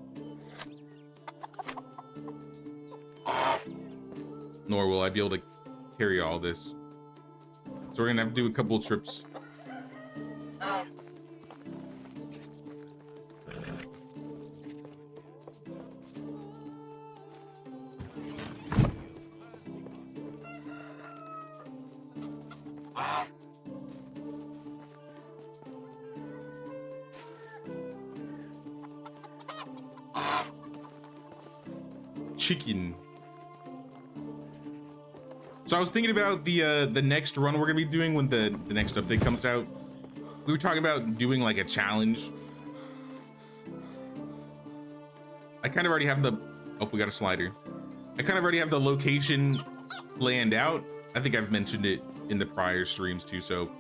Nor will I be able to carry all this. So we're gonna have to do a couple of trips. Chicken. So I was thinking about the next run we're gonna be doing when the next update comes out. We were talking about doing like a challenge. I kind of already have the, oh, we got a slider. I kind of already have the location planned out. I think I've mentioned it in the prior streams too, so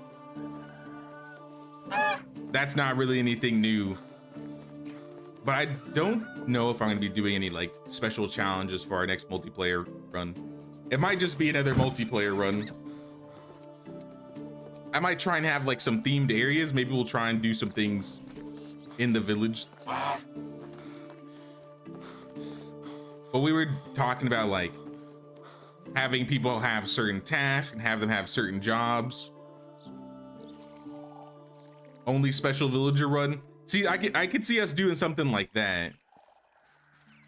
that's not really anything new. But I don't know if I'm gonna be doing any like special challenges for our next multiplayer run. It might just be another multiplayer run. I might try and have like some themed areas. Maybe we'll try and do some things in the village. But we were talking about like having people have certain tasks and have them have certain jobs. Only special villager run. See, I could see us doing something like that.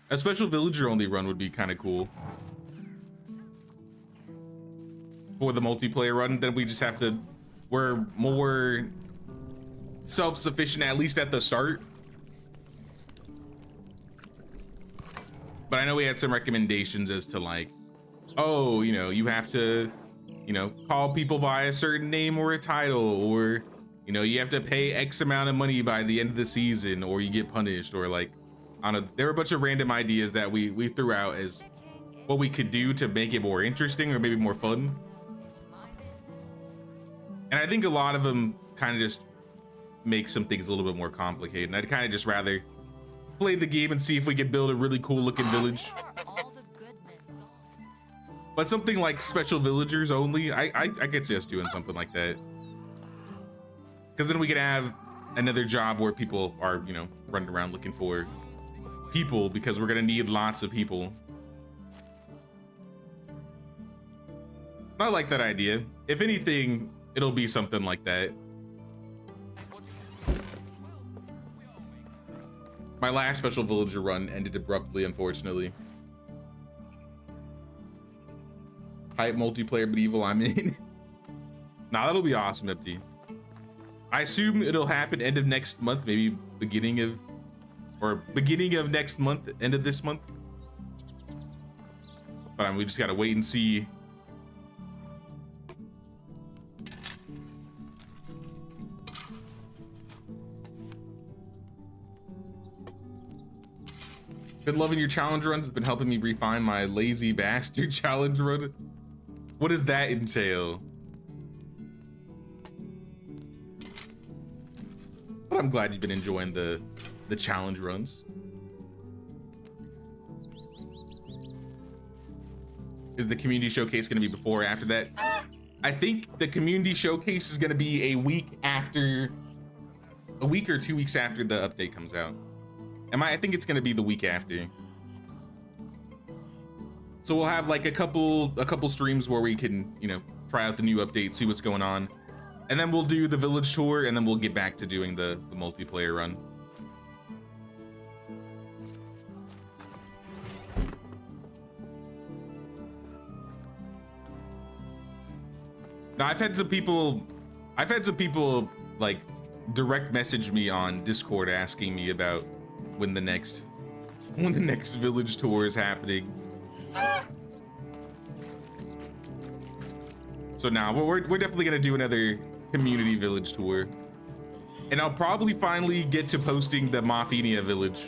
A special villager only run would be kind of cool. For the multiplayer run, then we just have to, we're more self-sufficient, at least at the start. But I know we had some recommendations as to like, oh, you know, you have to, you know, call people by a certain name or a title, or, you know, you have to pay X amount of money by the end of the season, or you get punished, or like, on a, there were a bunch of random ideas that we threw out as what we could do to make it more interesting or maybe more fun. And I think a lot of them kind of just make some things a little bit more complicated. And I'd kind of just rather play the game and see if we could build a really cool looking village. But something like special villagers only, I could see us doing something like that. Because then we could have another job where people are, you know, running around looking for people, because we're gonna need lots of people. I like that idea. If anything, it'll be something like that. My last special villager run ended abruptly, unfortunately. Hype multiplayer medieval I'm in. Nah, that'll be awesome, FT. I assume it'll happen end of next month, maybe beginning of next month, end of this month. But we just gotta wait and see. Been loving your challenge runs. It's been helping me refine my lazy bastard challenge run. What does that entail? But I'm glad you've been enjoying the challenge runs. Is the community showcase going to be before or after that? I think the community showcase is going to be a week or 2 weeks after the update comes out. I think it's going to be the week after. So we'll have like a couple streams where we can, you know, try out the new update, see what's going on. And then we'll do the village tour, and then we'll get back to doing the multiplayer run. Now, I've had some people like direct message me on Discord asking me about when the next village tour is happening. So now we're definitely gonna do another community village tour, and I'll probably finally get to posting the Maffinia village,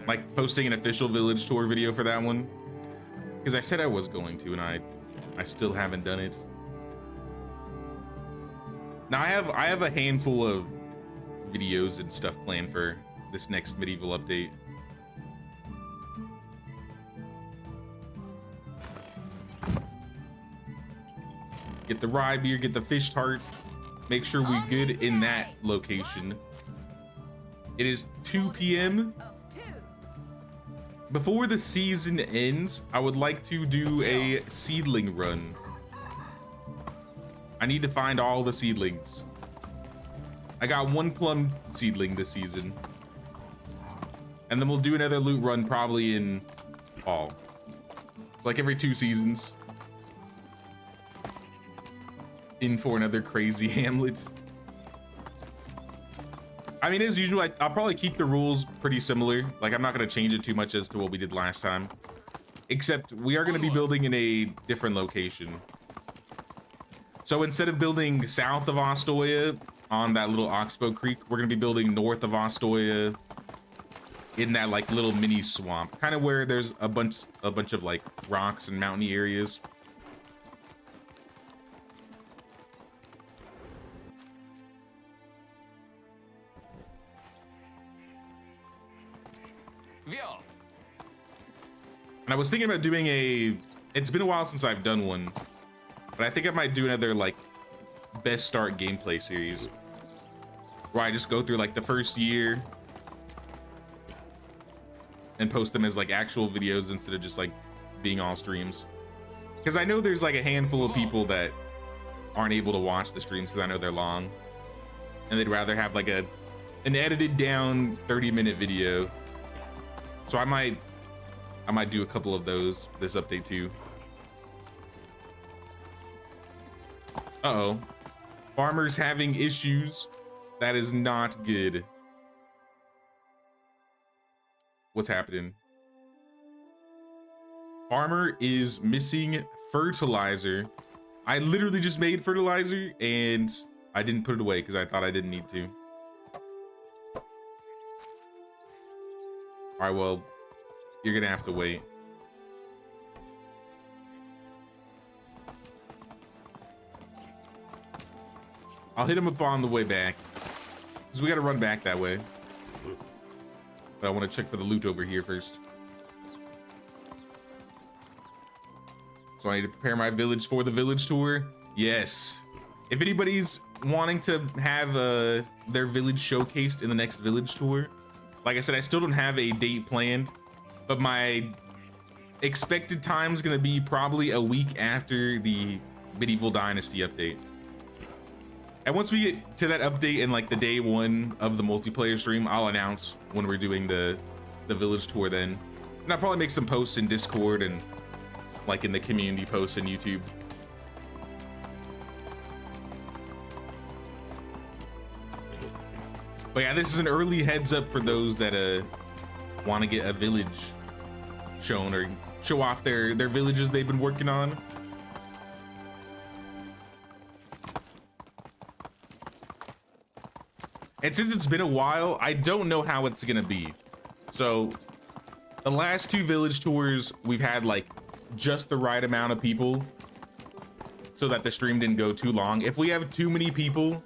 like posting an official village tour video for that one, because I said I was going to, and I still haven't done it. Now I have a handful of videos and stuff planned for this next medieval update. Get the rye beer, get the fish tart. Make sure we good in that location. It is 2 p.m. Before the season ends, I would like to do a seedling run. I need to find all the seedlings. I got 1 plum seedling this season. And then we'll do another loot run probably in fall. Like every 2 seasons. In for another crazy hamlet. I mean, as usual, I'll probably keep the rules pretty similar. Like, I'm not going to change it too much as to what we did last time. Except we are going to be building in a different location. So instead of building south of Ostoya on that little Oxbow Creek, we're going to be building north of Ostoya in that like little mini swamp, kind of where there's a bunch of like rocks and mountainy areas. And I was thinking about doing it's been a while since I've done one, but I think I might do another like best start gameplay series where I just go through like the first year and post them as like actual videos instead of just like being all streams. Because I know there's like a handful of people that aren't able to watch the streams because I know they're long and they'd rather have like an edited down 30-minute video. So I might do a couple of those this update too. Uh-oh. Farmer's having issues. That is not good. What's happening? Farmer is missing fertilizer. I literally just made fertilizer and I didn't put it away because I thought I didn't need to. All right, well, you're gonna have to wait. I'll hit him up on the way back because we gotta run back that way. But I want to check for the loot over here first. So I need to prepare my village for the village tour. Yes. If anybody's wanting to have their village showcased in the next village tour, like I said, I still don't have a date planned, but my expected time is going to be probably a week after the medieval dynasty update. And once we get to that update and like the day 1 of the multiplayer stream, I'll announce when we're doing the village tour then. And I'll probably make some posts in Discord and like in the community posts in YouTube. But yeah, this is an early heads up for those that want to get a village shown or show off their villages they've been working on. And since it's been a while, I don't know how it's gonna be. So the last 2 village tours, we've had like just the right amount of people so that the stream didn't go too long. If we have too many people,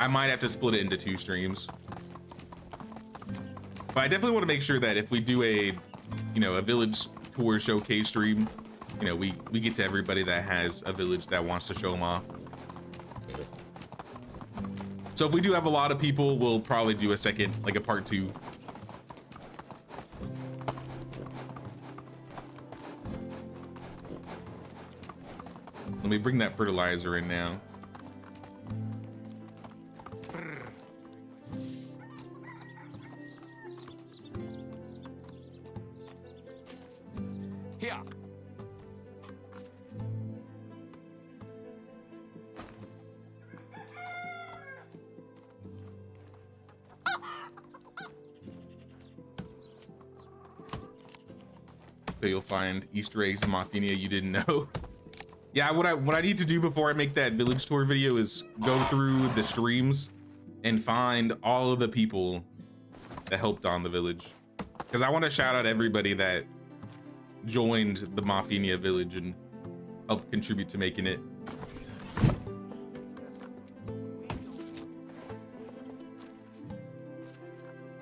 I might have to split it into 2 streams. But I definitely want to make sure that if we do a you know, a village tour showcase stream. You know, we get to everybody that has a village that wants to show them off. So if we do have a lot of people, we'll probably do a second, like a part 2. Let me bring that fertilizer in now. Here. So you'll find Easter eggs in Maffinia you didn't know. Yeah, what I need to do before I make that village tour video is go through the streams and find all of the people that helped on the village. Because I want to shout out everybody that joined the Maffinia village and helped contribute to making it.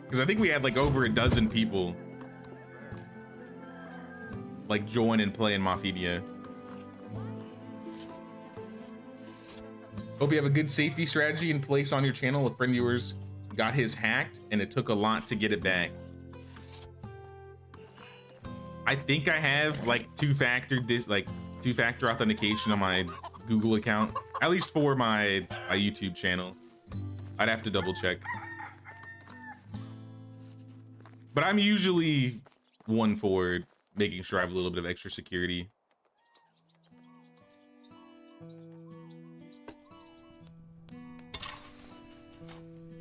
Because I think we had like over a dozen people like join and play in Maffinia. Hope you have a good safety strategy in place on your channel. A friend of yours got his hacked and it took a lot to get it back. I think I have like two-factor authentication on my Google account, at least for my YouTube channel. I'd have to double check. But I'm usually one for making sure I have a little bit of extra security.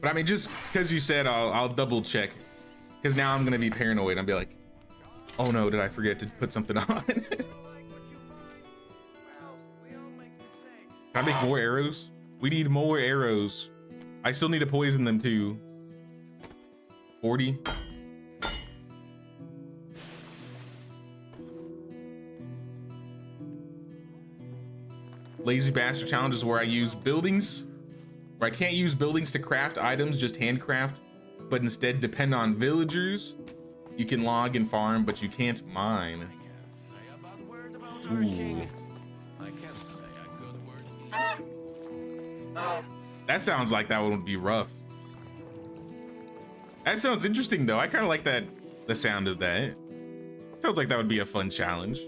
But I mean, just because you said, I'll double check. Because now I'm gonna be paranoid. I'll be like, oh no, did I forget to put something on? Can I make more arrows? We need more arrows. I still need to poison them too. 40. Lazy bastard challenge is where I use buildings. Where I can't use buildings to craft items, just handcraft, but instead depend on villagers. You can log and farm, but you can't mine. Ooh. That sounds like that would be rough. That sounds interesting though. I kind of like the sound of that. Sounds like that would be a fun challenge.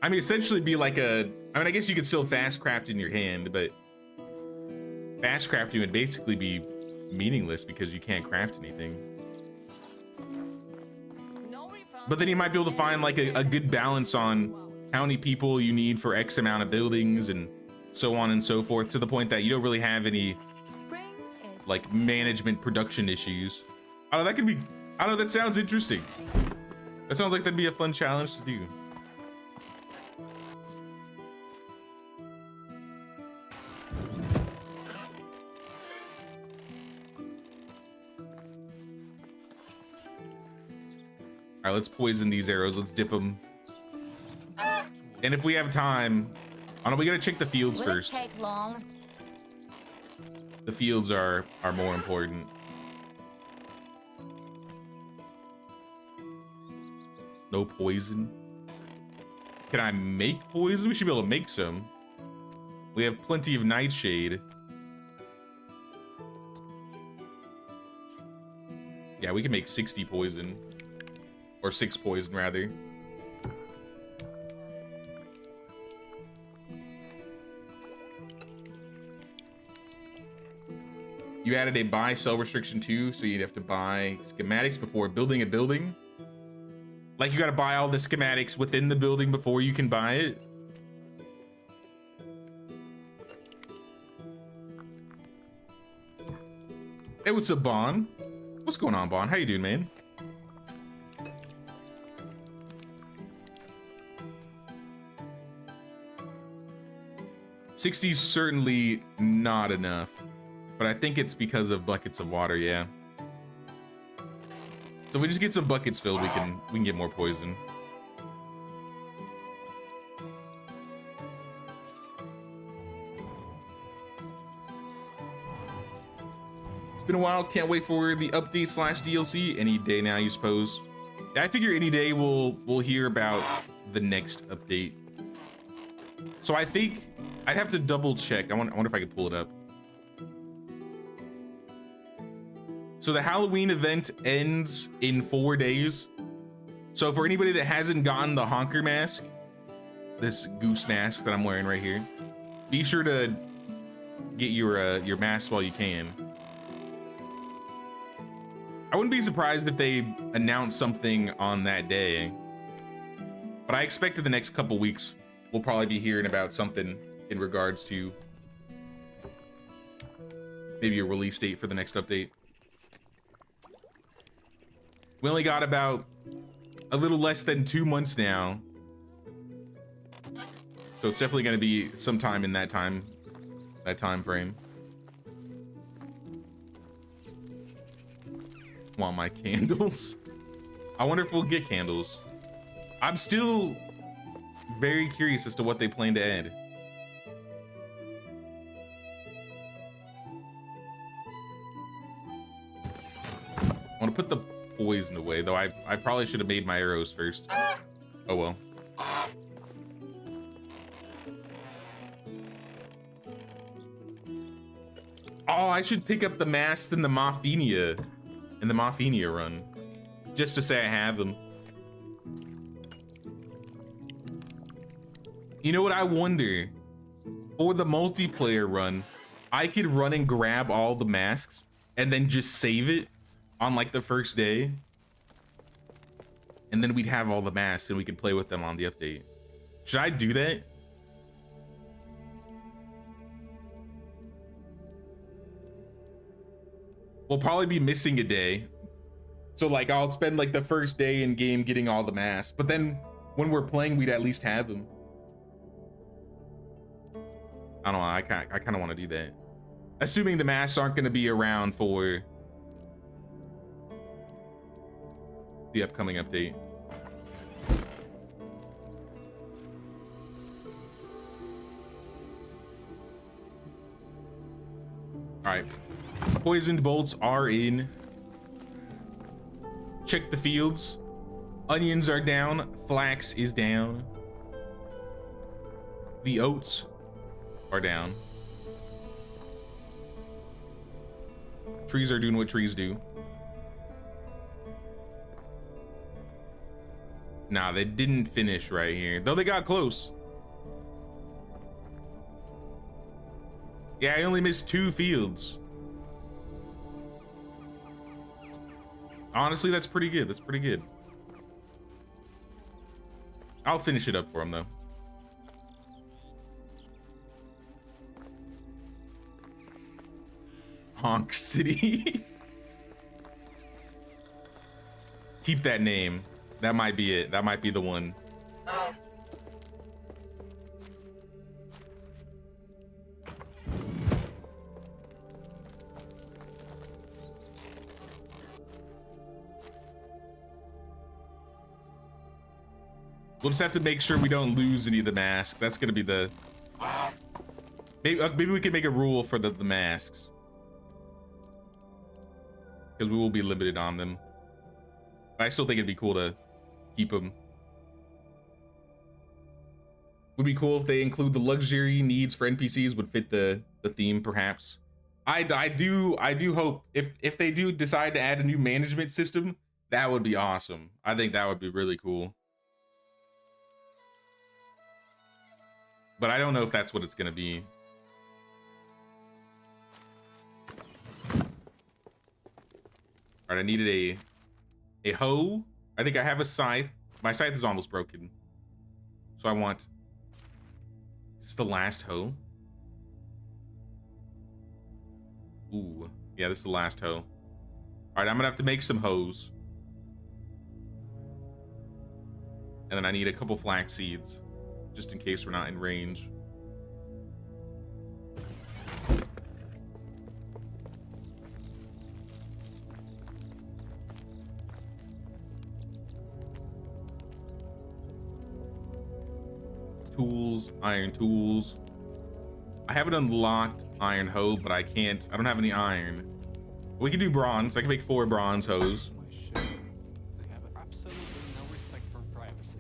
I mean, essentially be like I mean, I guess you could still fast craft in your hand, but fast crafting would basically be meaningless because you can't craft anything. But then you might be able to find like a good balance on how many people you need for X amount of buildings and so on and so forth, to the point that you don't really have any like management production issues. I don't know, that could be, I don't know, that sounds interesting. That sounds like that'd be a fun challenge to do. All right, let's poison these arrows. Let's dip them. And if we have time, I don't know, we gotta check the fields first. Will it take long? The fields are more important. No poison. Can I make poison? We should be able to make some. We have plenty of nightshade. Yeah, we can make 60 poison. Or 6 poison, rather. You added a buy sell restriction too, so you'd have to buy schematics before building a building. Like you gotta buy all the schematics within the building before you can buy it. Hey, what's up, Bon? What's going on, Bon? How you doing, man? $60's certainly not enough, but I think it's because of buckets of water, yeah. So if we just get some buckets filled, we can get more poison. It's been a while. Can't wait for the update slash DLC. Any day now, you suppose. Yeah, I figure any day we'll hear about the next update. So I think I'd have to double check. I wonder if I could pull it up. So the Halloween event ends in 4 days. So for anybody that hasn't gotten the honker mask, this goose mask that I'm wearing right here, be sure to get your mask while you can. I wouldn't be surprised if they announce something on that day, but I expect in the next couple weeks we'll probably be hearing about something in regards to maybe a release date for the next update. We only got about a little less than 2 months now, so it's definitely going to be sometime in that time frame. Want my candles? I wonder if we'll get candles. I'm still very curious as to what they plan to add. I want to put the poison away, though I probably should have made my arrows first. Oh well. Oh, I should pick up the masks in the Mothenia run, just to say I have them. You know what, I wonder, for the multiplayer run, I could run and grab all the masks and then just save it on like the first day, and then we'd have all the masks and we could play with them on the update. Should I do that? We'll probably be missing a day, so like I'll spend like the first day in game getting all the masks, but then when we're playing we'd at least have them. I don't know, I kind of want to do that, assuming the masks aren't going to be around for the upcoming update. All right, poisoned bolts are in. Check the fields. Onions are down. Flax is down. The oats are down. Trees are doing what trees do. Nah, they didn't finish right here, though they got close. Yeah, I only missed 2 fields. Honestly, that's pretty good. That's pretty good. I'll finish it up for him, though. Honk City. Keep that name. That might be it. That might be the one. We'll just have to make sure we don't lose any of the masks. That's gonna be the... Maybe we can make a rule for the masks, because we will be limited on them. But I still think it'd be cool to keep them. Would be cool if they include the luxury needs for NPCs would fit the theme, perhaps. I do hope if they do decide to add a new management system, that would be awesome. I think that would be really cool. But I don't know if that's what it's gonna be. All right, I needed a hoe. I think I have a scythe. My scythe is almost broken, so I want... Is this the last hoe? Ooh, yeah, this is the last hoe. All right, I'm gonna have to make some hoes, and then I need a couple flax seeds, just in case we're not in range. Tools, iron tools. I haven't unlocked iron hoe, but I don't have any iron. We can do bronze. I can make 4 bronze hose. My ship. They have absolutely no respect for privacy.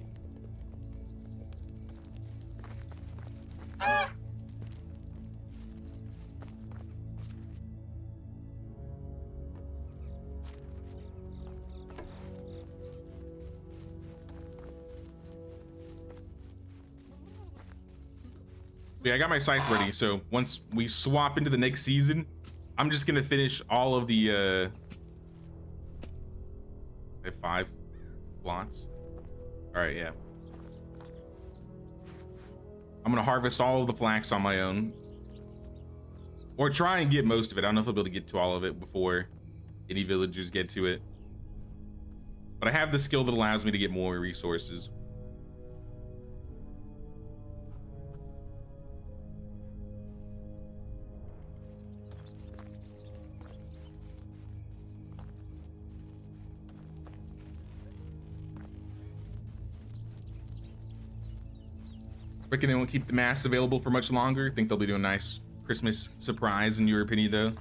Yeah, I got my scythe ready, so once we swap into the next season, I'm just gonna finish all of the I have 5 plots. All right, yeah. I'm gonna harvest all of the flax on my own, or try and get most of it. I don't know if I'll be able to get to all of it before any villagers get to it, but I have the skill that allows me to get more resources. Reckon they won't keep the mask available for much longer. Think they'll be doing a nice Christmas surprise in your opinion, though?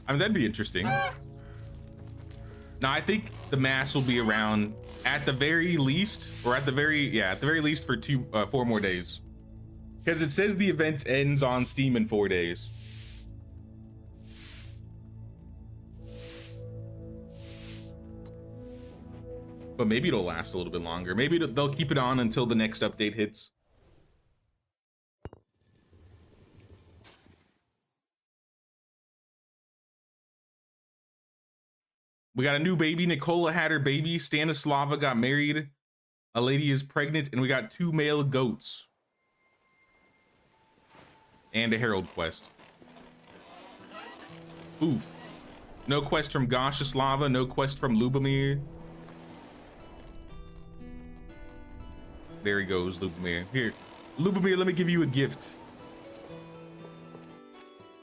I mean, that'd be interesting. Now, I think the mask will be around at the very least, or at the very least for 4 more days. Because it says the event ends on Steam in 4 days. But maybe it'll last a little bit longer. Maybe they'll keep it on until the next update hits. We got a new baby. Nicola had her baby. Stanislava got married. A lady is pregnant, and we got 2 male goats. And a herald quest. Oof. No quest from Goshislava. No quest from Lubomir. There he goes, Lubomir. Here, Lubomir, let me give you a gift.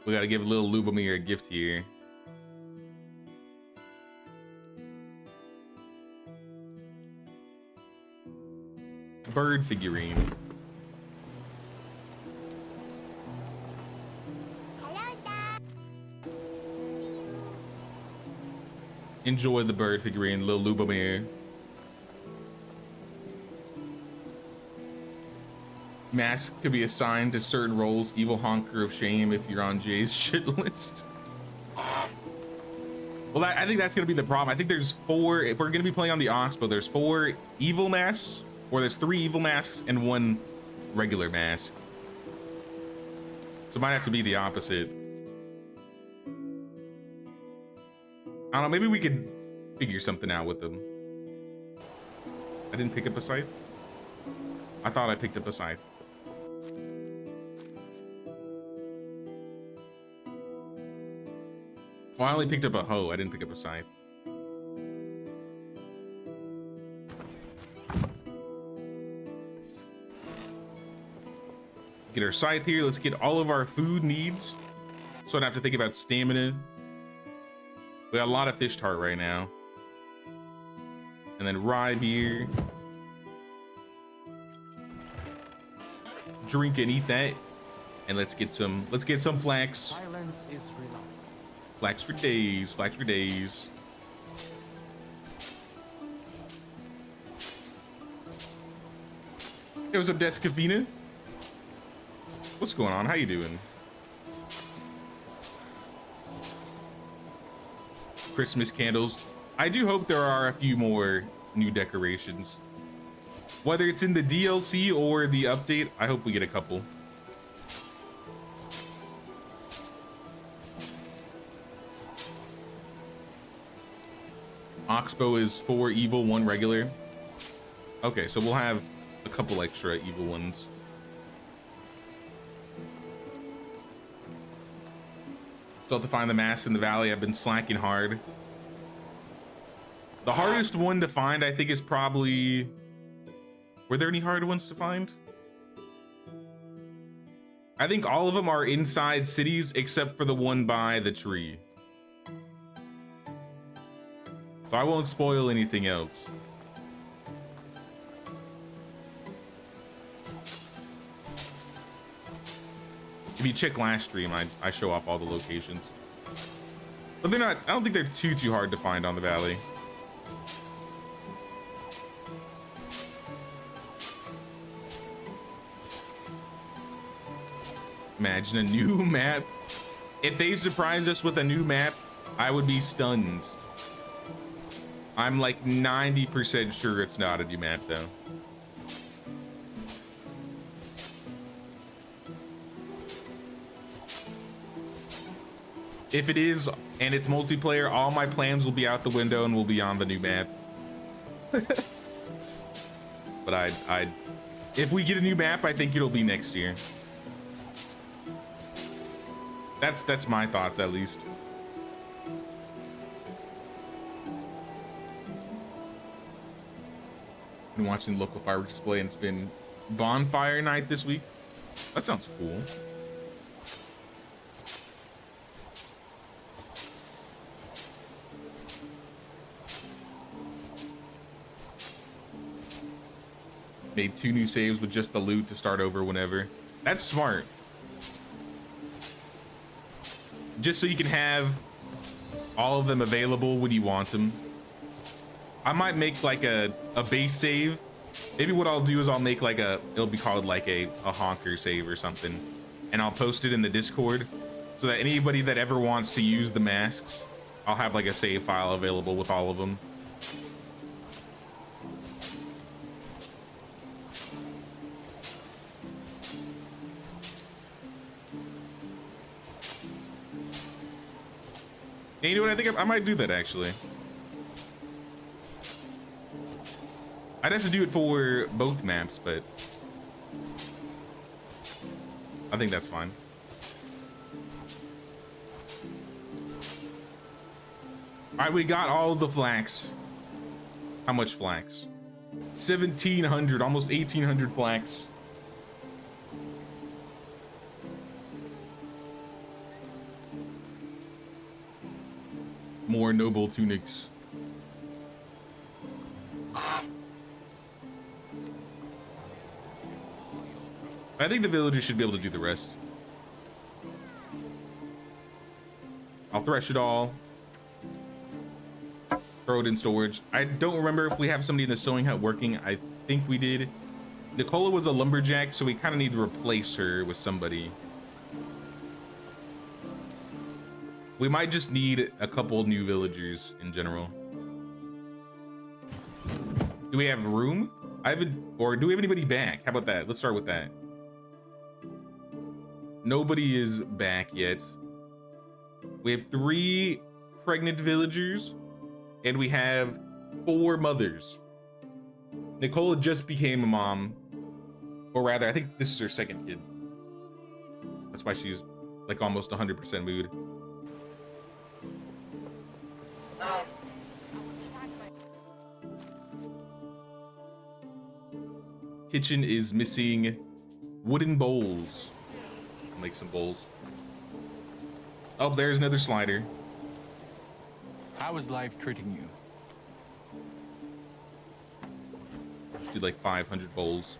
We gotta give little Lubomir a gift here. Bird figurine. Hello, Dad. Enjoy the bird figurine, little Lubomir. Mask could be assigned to certain roles. Evil honker of shame if you're on Jay's shit list. Well, I think that's gonna be the problem. I think there's 4. If we're gonna be playing on the Oxbow, there's 4 evil masks, or there's 3 evil masks and 1 regular mask. So it might have to be the opposite. I don't know. Maybe we could figure something out with them. I didn't pick up a scythe. I thought I picked up a scythe. Well, I only picked up a hoe. I didn't pick up a scythe. Get our scythe here. Let's get all of our food needs, so I don't have to think about stamina. We got a lot of fish tart right now. And then rye beer. Drink and eat that. And let's get some flax. Silence is relaxing. Flax for days, flax for days. Hey, what's up, Descavina? What's going on? How you doing? Christmas candles. I do hope there are a few more new decorations. Whether it's in the DLC or the update, I hope we get a couple. Oxbow is 4 evil, 1 regular. Okay, so we'll have a couple extra evil ones. Still have to find the mass in the valley. I've been slacking hard. The hardest one to find, I think, is probably... Were there any hard ones to find? I think all of them are inside cities except for the one by the tree. So I won't spoil anything else. If you check last stream, I show off all the locations. But they're not, I don't think they're too hard to find on the valley. Imagine a new map. If they surprise us with a new map, I would be stunned. I'm like 90% sure it's not a new map though. If it is, and it's multiplayer, all my plans will be out the window and will be on the new map. But if we get a new map, I think it'll be next year. That's my thoughts, at least. Been watching the local fireworks display, and it's been bonfire night this week. That sounds cool. Made 2 new saves with just the loot to start over whenever. That's smart. Just so you can have all of them available when you want them. I might make like a base save. Maybe what I'll do is I'll make like it'll be called like a honker save or something. And I'll post it in the Discord so that anybody that ever wants to use the masks, I'll have like a save file available with all of them. And you know what? I think I might do that actually. I'd have to do it for both maps, but I think that's fine. All right, we got all of the flax. How much flax? 1,700, almost 1,800 flax. More noble tunics. I think the villagers should be able to do the rest. I'll thresh it all. Throw it in storage. I don't remember if we have somebody in the sewing hut working. I think we did. Nicola was a lumberjack, so we kind of need to replace her with somebody. We might just need a couple new villagers in general. Do we have room? Or do we have anybody back? How about that? Let's start with that. Nobody is back yet. We have 3 pregnant villagers, and we have 4 mothers. Nicola just became a mom, or rather, I think this is her 2nd kid. That's why she's like almost 100% mood. Kitchen is missing wooden bowls. I'll make some bowls. Oh, there's another slider. How is life treating you? Do like 500 bowls.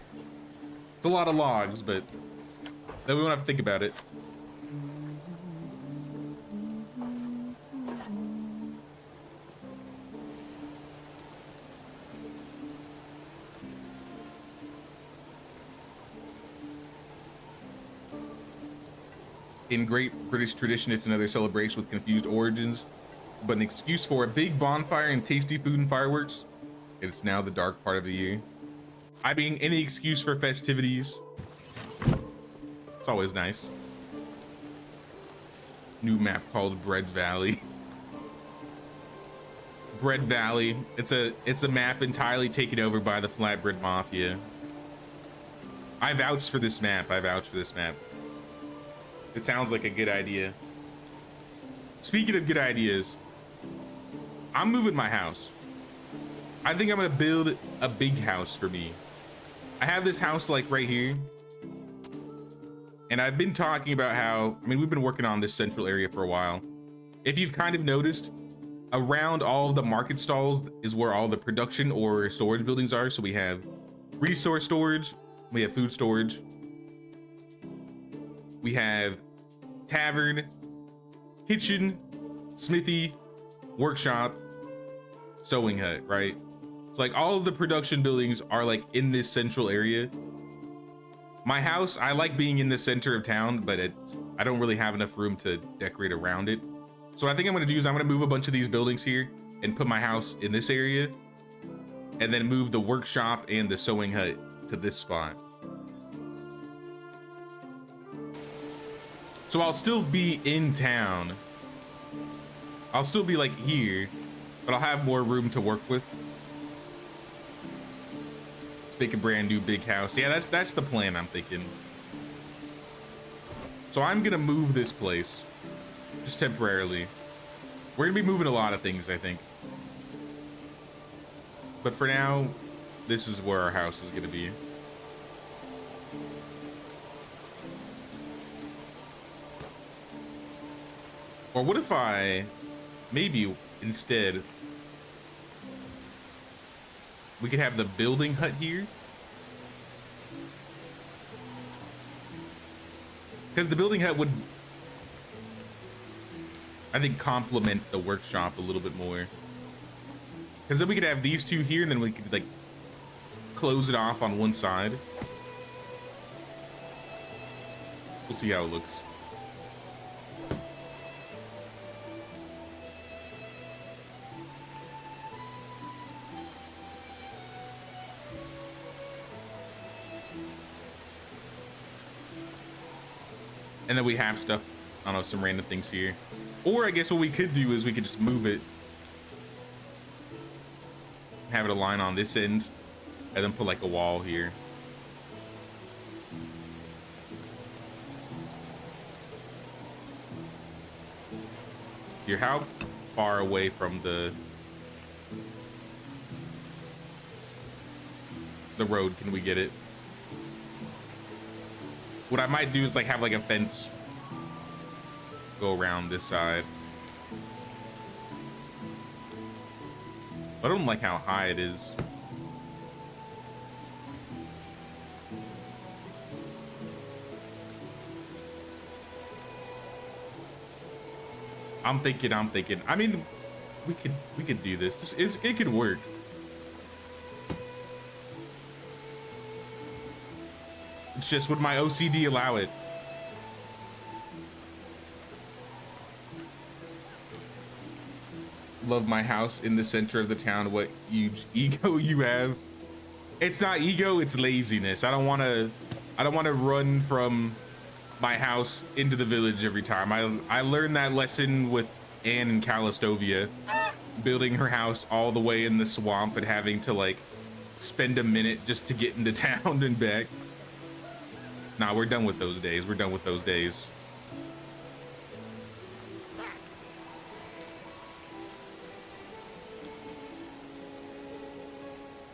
It's a lot of logs, but then we won't have to think about it. In great British tradition, it's another celebration with confused origins, but an excuse for a big bonfire and tasty food and fireworks. It's now the dark part of the year. I mean, any excuse for festivities. It's always nice. New map called Bread Valley. Bread Valley. It's a map entirely taken over by the Flatbread Mafia. I vouch for this map. I vouch for this map. It sounds like a good idea. Speaking of good ideas, I'm moving my house. I think I'm gonna build a big house for me. I have this house like right here. And I've been talking about how, I mean, we've been working on this central area for a while. If you've kind of noticed, around all of the market stalls is where all the production or storage buildings are. So we have resource storage, we have food storage, we have tavern, kitchen, smithy, workshop, sewing hut, right? So like all of the production buildings are like in this central area. My house, I like being in the center of town, but I don't really have enough room to decorate around it. So what I think I'm gonna do is I'm gonna move a bunch of these buildings here and put my house in this area, and then move the workshop and the sewing hut to this spot. So I'll still be in town. I'll still be like here, but I'll have more room to work with. Let's make a brand new big house. Yeah, that's the plan I'm thinking. So I'm gonna move this place just temporarily. We're gonna be moving a lot of things, I think. But for now, this is where our house is gonna be. Or what if maybe instead, we could have the building hut here? Because the building hut would, I think, complement the workshop a little bit more. Because then we could have these two here, and then we could like close it off on one side. We'll see how it looks. And then we have stuff, I don't know, some random things here. Or I guess what we could do is we could just move it. Have it align on this end. And then put like a wall here. Here, how far away from the road can we get it? What I might do is like have like a fence go around this side. I don't like how high it is. I'm thinking. I mean, we could do this. It could work. It's just, would my OCD allow it? Love my house in the center of the town. What huge ego you have. It's not ego, it's laziness. I don't want to run from my house into the village every time. I learned that lesson with Anne in Calastovia, building her house all the way in the swamp and having to like spend a minute just to get into town and back. Nah, we're done with those days. We're done with those days.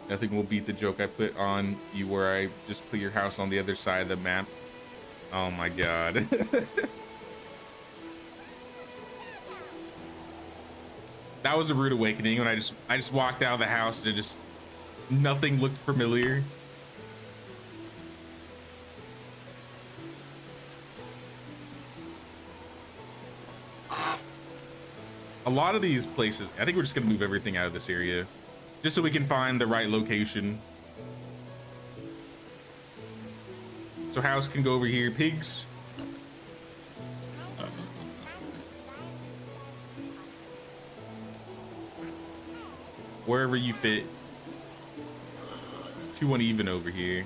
Nothing will beat the joke I put on you where I just put your house on the other side of the map. Oh my god. That was a rude awakening when I just walked out of the house and nothing looked familiar. A lot of these places, I think we're just gonna move everything out of this area just so we can find the right location. So house can go over here. Pigs. Wherever you fit. It's too uneven over here.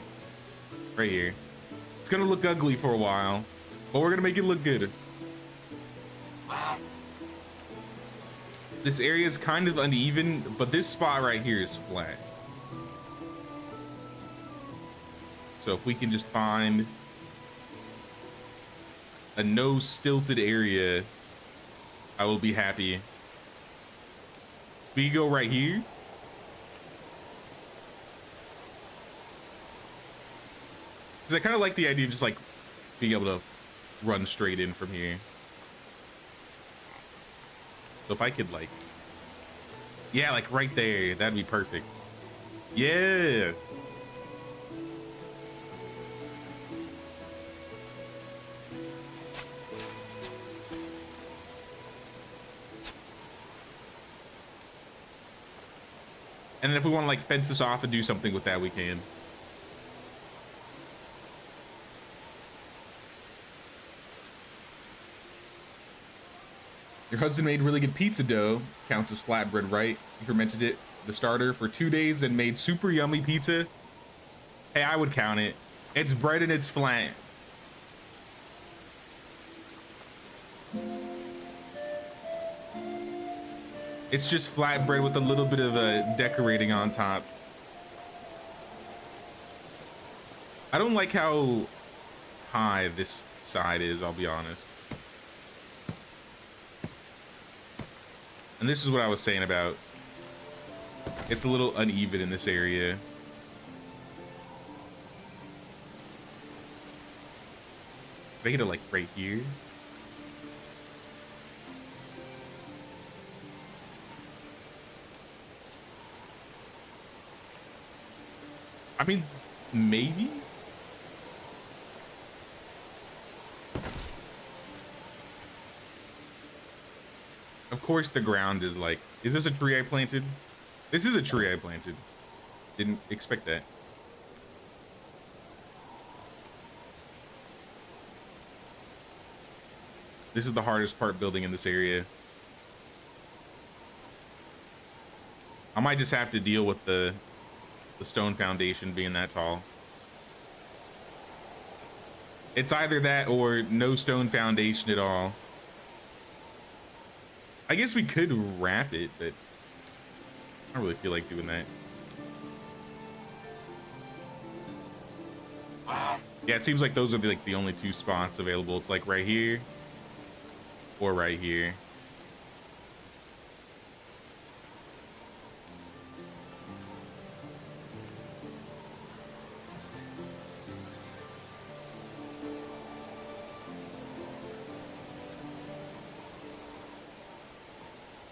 Right here. It's gonna look ugly for a while, but we're gonna make it look good. This area is kind of uneven, but this spot right here is flat. So if we can just find a no stilted area, I will be happy. We go right here. Because I kind of like the idea of just like being able to run straight in from here. So if I could like, yeah, like right there, that'd be perfect. Yeah. And then if we want to like fence this off and do something with that, we can. Your husband made really good pizza dough. Counts as flatbread, right? You fermented it, the starter, for 2 days and made super yummy pizza. Hey, I would count it. It's bread and it's flat. It's just flatbread with a little bit of decorating on top. I don't like how high this side is, I'll be honest. And this is what I was saying about, it's a little uneven in this area. Can I get it like right here? I mean, maybe? Of course the ground is like, is this a tree I planted? This is a tree I planted. Didn't expect that. This is the hardest part building in this area. I might just have to deal with the stone foundation being that tall. It's either that or no stone foundation at all. I guess we could wrap it, but I don't really feel like doing that. Yeah, it seems like those are like the only two spots available. It's like right here or right here.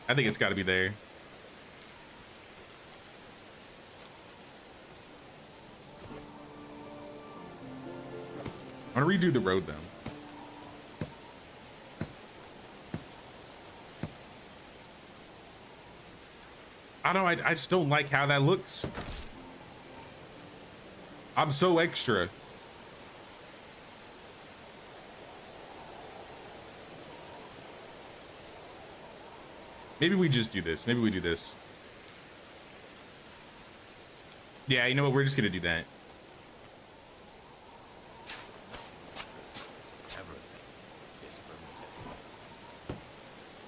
I think it's got to be there. I want to redo the road though. I don't know, I just don't like how that looks. I'm so extra. Maybe we just do this. Maybe we do this. Yeah, you know what? We're just gonna do that.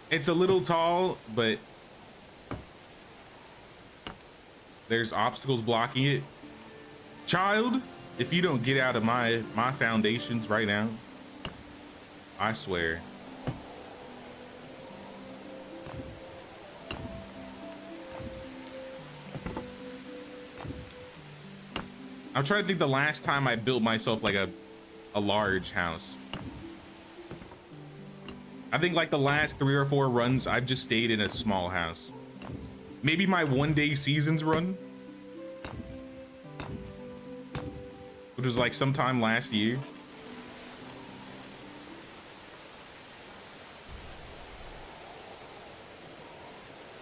It's a little tall, but there's obstacles blocking it. Child, if you don't get out of my foundations right now, I swear. I'm trying to think the last time I built myself like a large house. I think like the last 3 or 4 runs, I've just stayed in a small house. Maybe my 1-day seasons run, which was like sometime last year.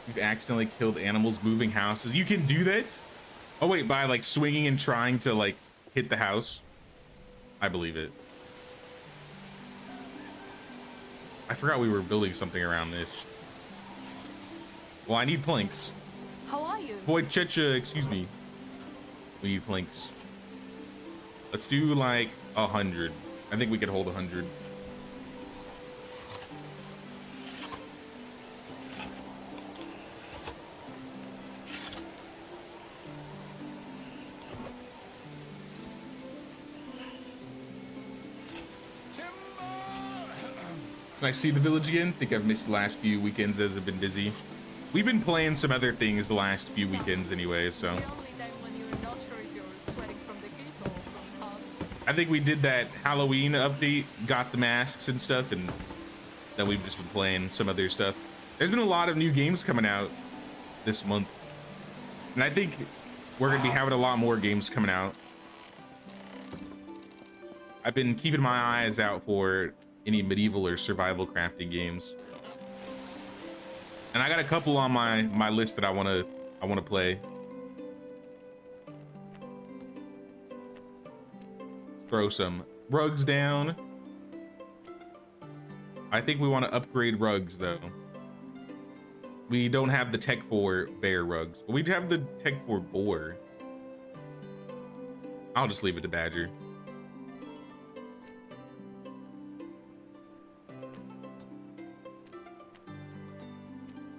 You've accidentally killed animals moving houses. You can do that? Oh wait, by like swinging and trying to like hit the house. I believe it. I forgot we were building something around this. Well, I need planks. How are you? Boy, Checha, excuse me. We need planks. Let's do like 100. I think we could hold 100. It's nice to see the village again. Think I've missed the last few weekends as I've been busy. We've been playing some other things the last few weekends anyway, so. The only time when you're not sure if you're sweating from the heat or from hot. I think we did that Halloween update, got the masks and stuff, and then we've just been playing some other stuff. There's been a lot of new games coming out this month, and I think we're gonna be having a lot more games coming out. I've been keeping my eyes out for any medieval or survival crafting games, and I got a couple on my list that I want to play. throw some rugs down. I think we want to upgrade rugs though. We don't have the tech for bear rugs, but we have the tech for boar. I'll just leave it to badger.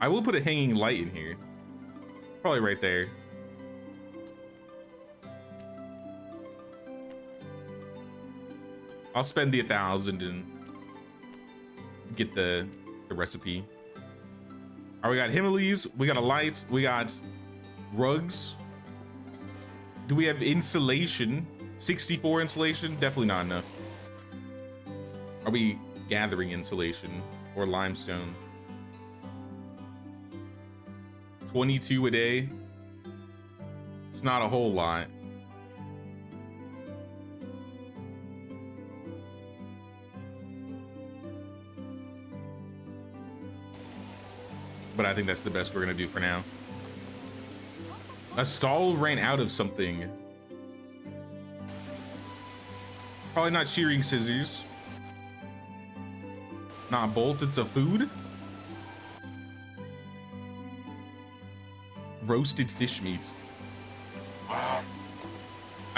I will put a hanging light in here. Probably right there. I'll spend the 1,000 and get the recipe. All right, we got Himalays, we got a light, we got rugs. Do we have insulation? 64 insulation? Definitely not enough. Are we gathering insulation or limestone? 22 a day. It's not a whole lot. But I think that's the best we're gonna do for now. A stall ran out of something. Probably not shearing scissors. Not bolts, it's a food. Roasted fish meat. I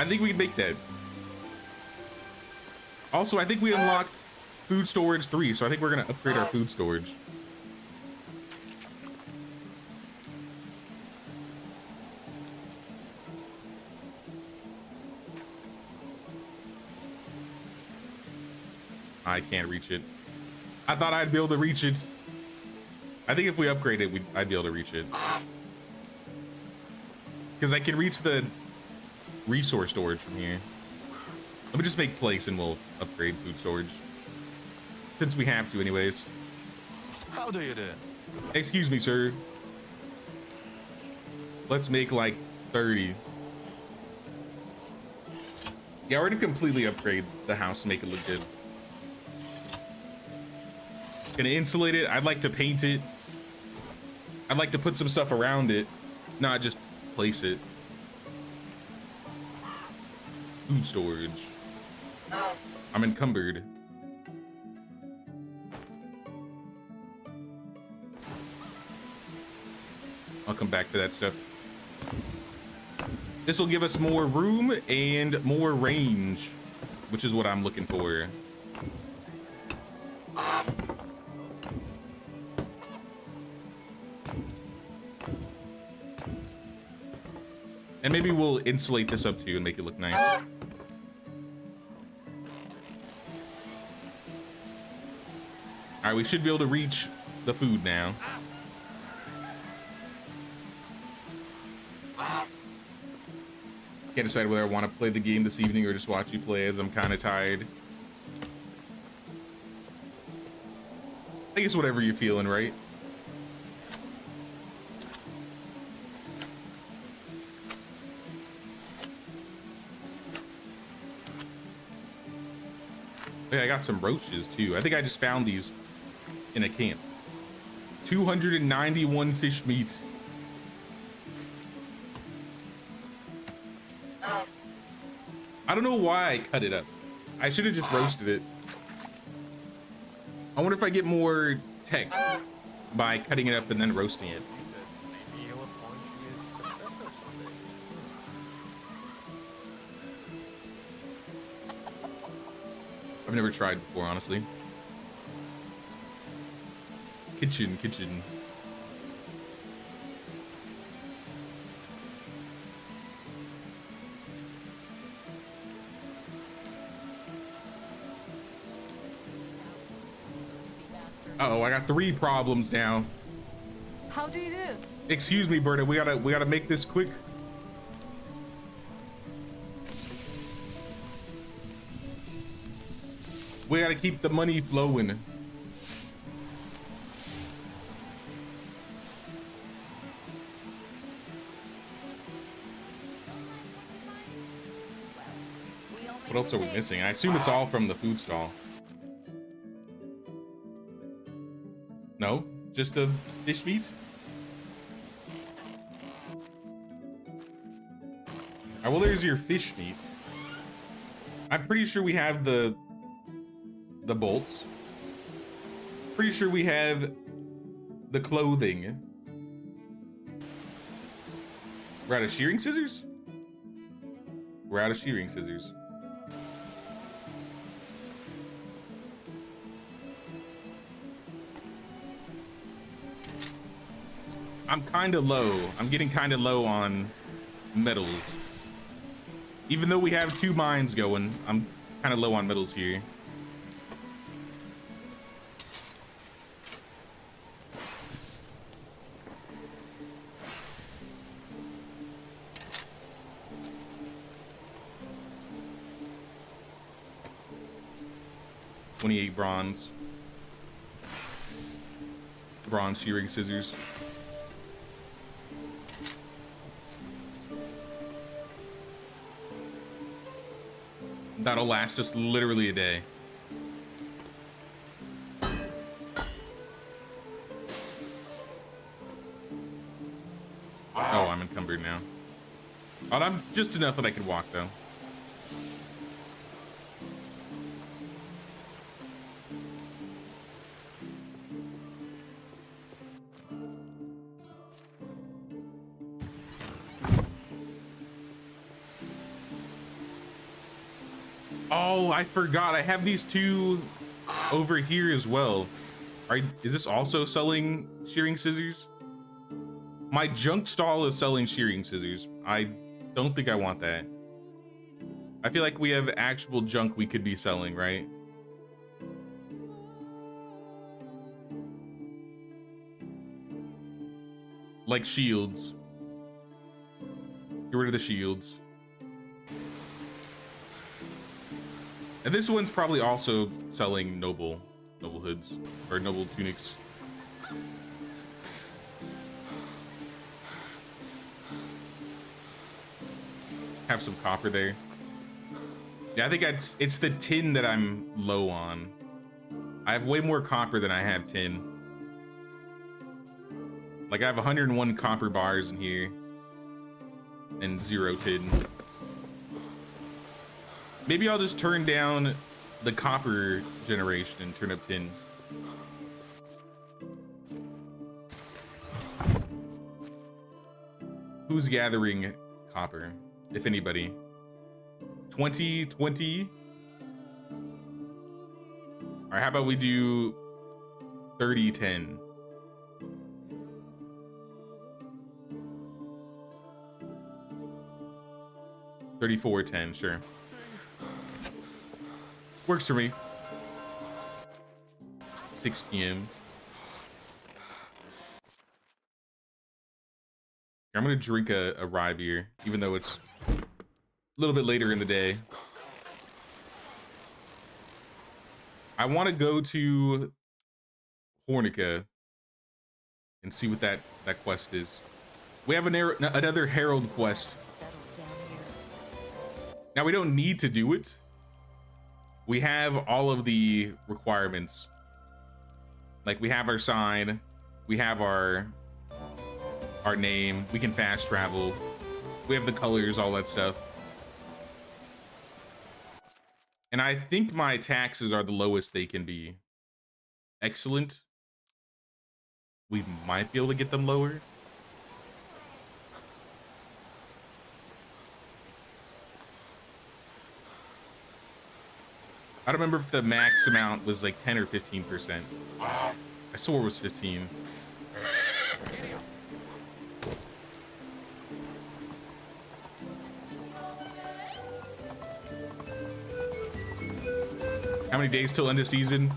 think we can make that. Also, I think we unlocked food storage 3, so I think we're gonna upgrade our food storage. I can't reach it. I thought I'd be able to reach it. I think if we upgrade it, I'd be able to reach it. Because I can reach the resource storage from here. Let me just make place and we'll upgrade food storage. Since we have to anyways. How do you do? Excuse me, sir. Let's make like 30. Yeah, we're gonna completely upgrade the house to make it look good. Gonna insulate it. I'd like to paint it. I'd like to put some stuff around it, not just place it. Food storage. I'm encumbered. I'll come back to that stuff. This will give us more room and more range, which is what I'm looking for. And maybe we'll insulate this up too and make it look nice. All right, we should be able to reach the food now. Can't decide whether I want to play the game this evening or just watch you play, as I'm kind of tired. I guess whatever you're feeling, right? Yeah, I got some roaches too. I think I just found these in a camp. 291 fish meat. I don't know why I cut it up. I should have just roasted it. I wonder if I get more tech by cutting it up and then roasting it. Maybe your poetry is successful someday. I've never tried before, honestly. Kitchen. Uh-oh, I got 3 problems now. How do you do? Excuse me, Berta, we gotta make this quick. We gotta keep the money flowing. What else are we missing? I assume it's all from the food stall. No? Just the fish meat? Alright, well, there's your fish meat. I'm pretty sure we have the bolts. Pretty sure we have the clothing. We're out of shearing scissors? We're out of shearing scissors. I'm kind of low. I'm getting kind of low on metals. Even though we have 2 mines going, I'm kind of low on metals here. $28 bronze. Bronze shearing scissors. That'll last us literally a day. Oh, I'm encumbered now. Oh, I'm just enough that I can walk though. Oh, I forgot. I have these 2 over here as well. Is this also selling shearing scissors? My junk stall is selling shearing scissors. I don't think I want that. I feel like we have actual junk we could be selling, right? Like shields. Get rid of the shields. And this one's probably also selling noble hoods or noble tunics. Have some copper there. Yeah, I think it's the tin that I'm low on. I have way more copper than I have tin. Like I have 101 copper bars in here and 0 tin. Maybe I'll just turn down the copper generation and turn up tin. Who's gathering copper, if anybody? 20, 20? All right, how about we do 30, 10? $34.10, sure. Works for me. 6 p.m. I'm gonna drink a rye beer, even though it's a little bit later in the day. I want to go to Hornica and see what that quest is. We have another Herald quest. Now we don't need to do it. We have all of the requirements. Like we have our sign, we have our name, we can fast travel, we have the colors, all that stuff. And I think my taxes are the lowest they can be. Excellent. We might be able to get them lower. I don't remember if the max amount was like 10 or 15%. I swore it was 15. How many days till end of season?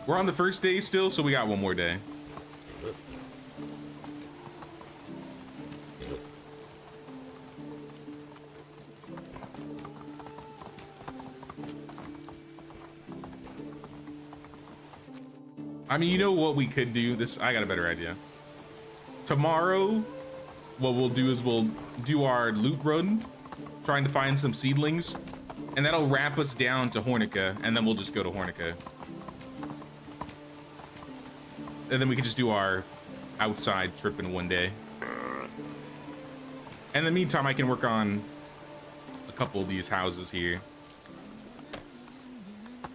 We're on the first day still, so we got 1 more day. I mean, you know what we could do? I got a better idea. Tomorrow, what we'll do is we'll do our loot run, trying to find some seedlings, and that'll wrap us down to Hornica, and then we'll just go to Hornica. And then we can just do our outside trip in 1 day. And in the meantime, I can work on a couple of these houses here.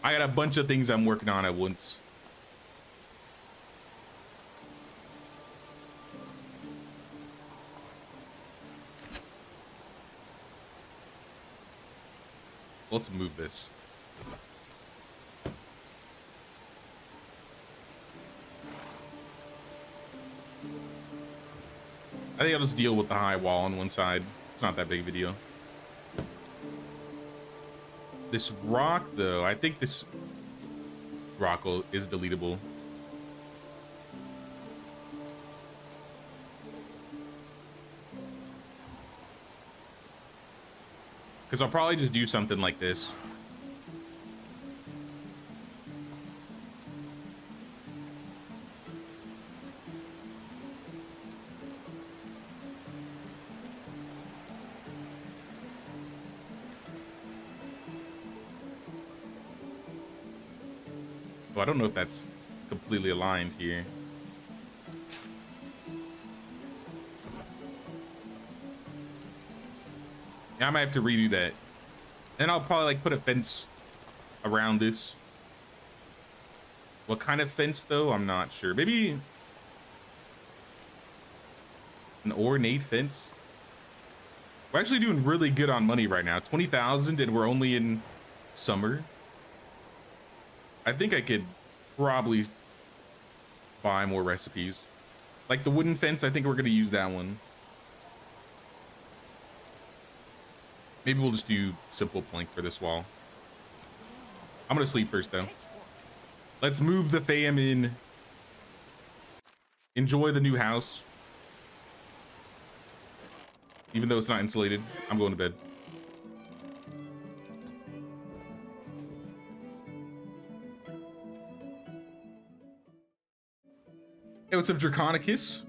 I got a bunch of things I'm working on at once. Let's move this. I think I'll just deal with the high wall on one side. It's not that big of a deal. This rock, though, I think this rock is deletable. Because I'll probably just do something like this. Oh, I don't know if that's completely aligned here. Yeah, I might have to redo that. And I'll probably like put a fence around this. What kind of fence though? I'm not sure. Maybe an ornate fence. We're actually doing really good on money right now. 20,000 and we're only in summer. I think I could probably buy more recipes. Like the wooden fence, I think we're gonna use that one. Maybe we'll just do simple plank for this wall. I'm gonna sleep first though. Let's move the fam in. Enjoy the new house. Even though it's not insulated, I'm going to bed. Hey, what's up, Draconicus?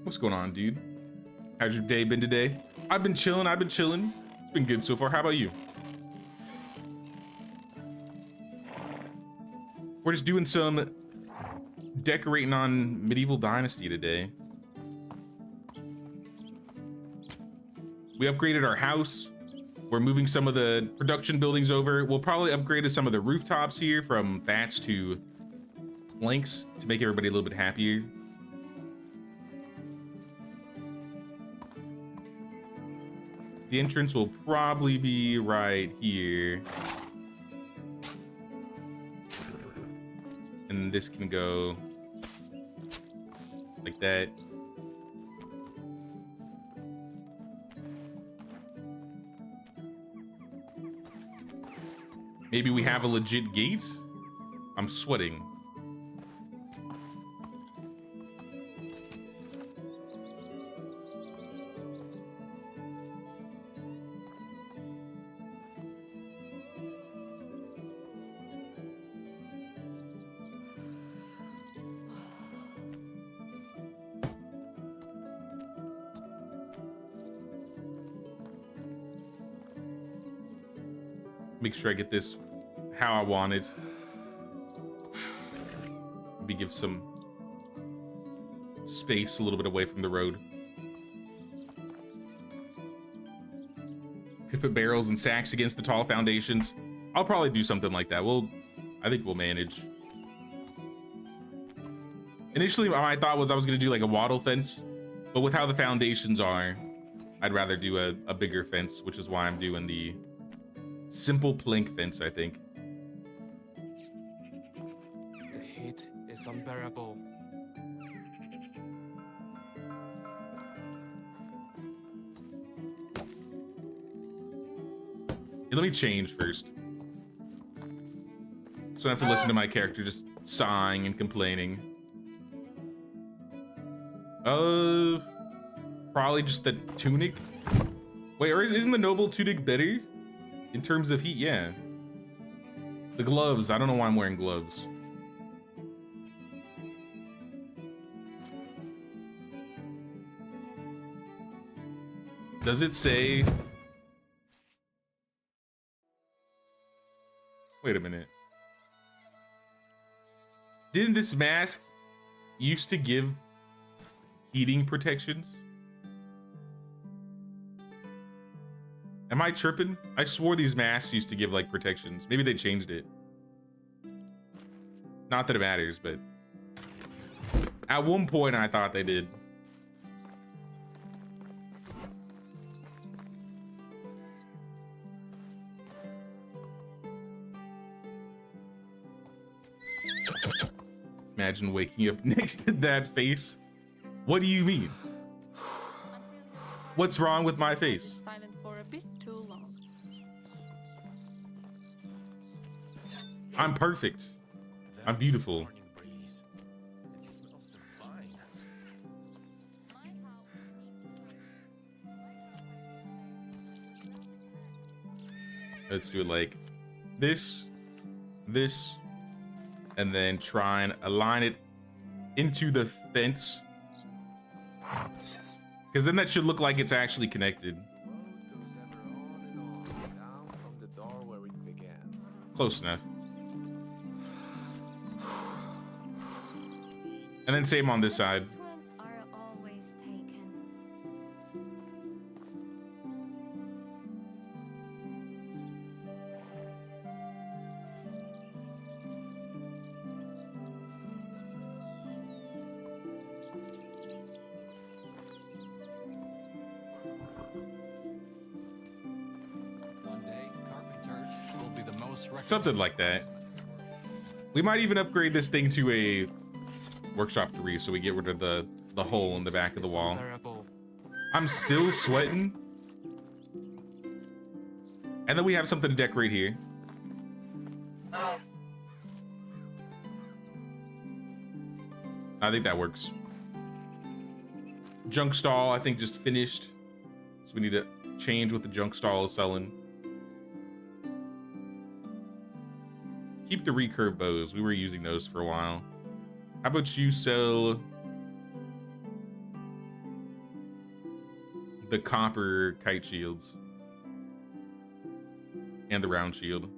What's going on, dude? How's your day been today? I've been chilling. It's been good so far. How about you? We're just doing some decorating on Medieval Dynasty today. We upgraded our house. We're moving some of the production buildings over. We'll probably upgrade some of the rooftops here from thatch to planks to make everybody a little bit happier. The entrance will probably be right here. And this can go like that. Maybe we have a legit gate? I'm sweating. Make sure I get this how I want it. Maybe give some space a little bit away from the road. Could put barrels and sacks against the tall foundations. I'll probably do something like that. I think we'll manage. Initially, my thought was I was gonna do like a wattle fence, but with how the foundations are, I'd rather do a bigger fence, which is why I'm doing the simple plank fence, I think. The heat is unbearable. Hey, let me change first. So I don't have to listen to my character just sighing and complaining. Probably just the tunic. Wait, or isn't the noble tunic better? In terms of heat, yeah. The gloves, I don't know why I'm wearing gloves. Does it say? Wait a minute. Didn't this mask used to give heating protections? Am I tripping? I swore these masks used to give like protections. Maybe they changed it. Not that it matters, but at one point I thought they did. Imagine waking up next to that face. What do you mean? What's wrong with my face? Silent for a bit too long. I'm perfect. I'm beautiful. Morning breeze. It smells divine. My house needs Let's do it like this, this, and then try and align it into the fence. Because then that should look like it's actually connected. Road goes ever on and on, down from the door where it began. Close enough. And then same on this side. First ones are always taken. One day, carpenters will be the most Something like that. We might even upgrade this thing to a workshop 3 so we get rid of the hole in the back of the wall. I'm still sweating. And then we have something to decorate here. I think that works. Junk stall, I think, just finished. So we need to change what the junk stall is selling. Keep the recurve bows. We were using those for a while. How about you sell the copper kite shields and the round shield?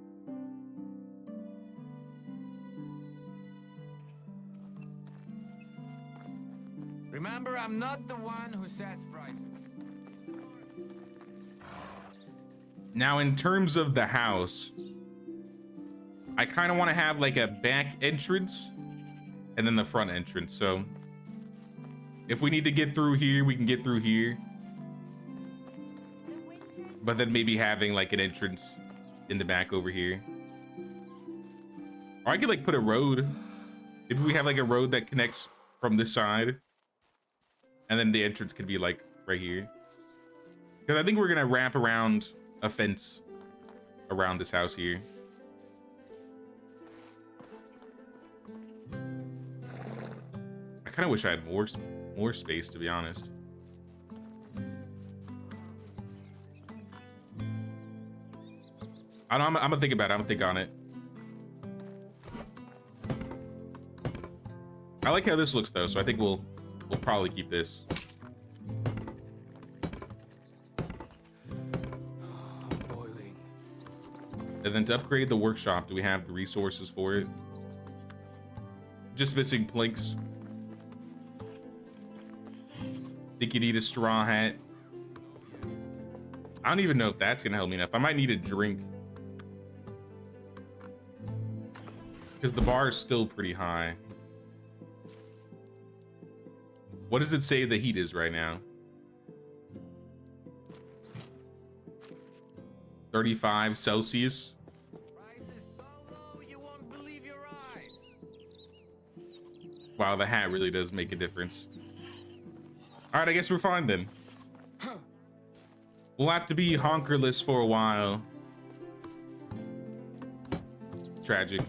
Remember, I'm not the one who sets prices. Now, in terms of the house, I kind of want to have like a back entrance and then the front entrance. So if we need to get through here, we can get through here. But then maybe having like an entrance in the back over here. Or I could like put a road. Maybe we have like a road that connects from this side. And then the entrance could be like right here. Because I think we're going to wrap around a fence around this house here. I kind of wish I had more space, to be honest. I don't, I'm gonna think about it. I'm gonna think on it. I like how this looks though, so I think we'll probably keep this. Boiling. And then to upgrade the workshop, do we have the resources for it? Just missing planks. Think you need a straw hat. I don't even know if that's gonna help me enough. I might need a drink. Because the bar is still pretty high. What does it say the heat is right now? 35 Celsius. Price is so low you won't believe your eyes. Wow, the hat really does make a difference. All right, I guess we're fine then. We'll have to be honkerless for a while. Tragic.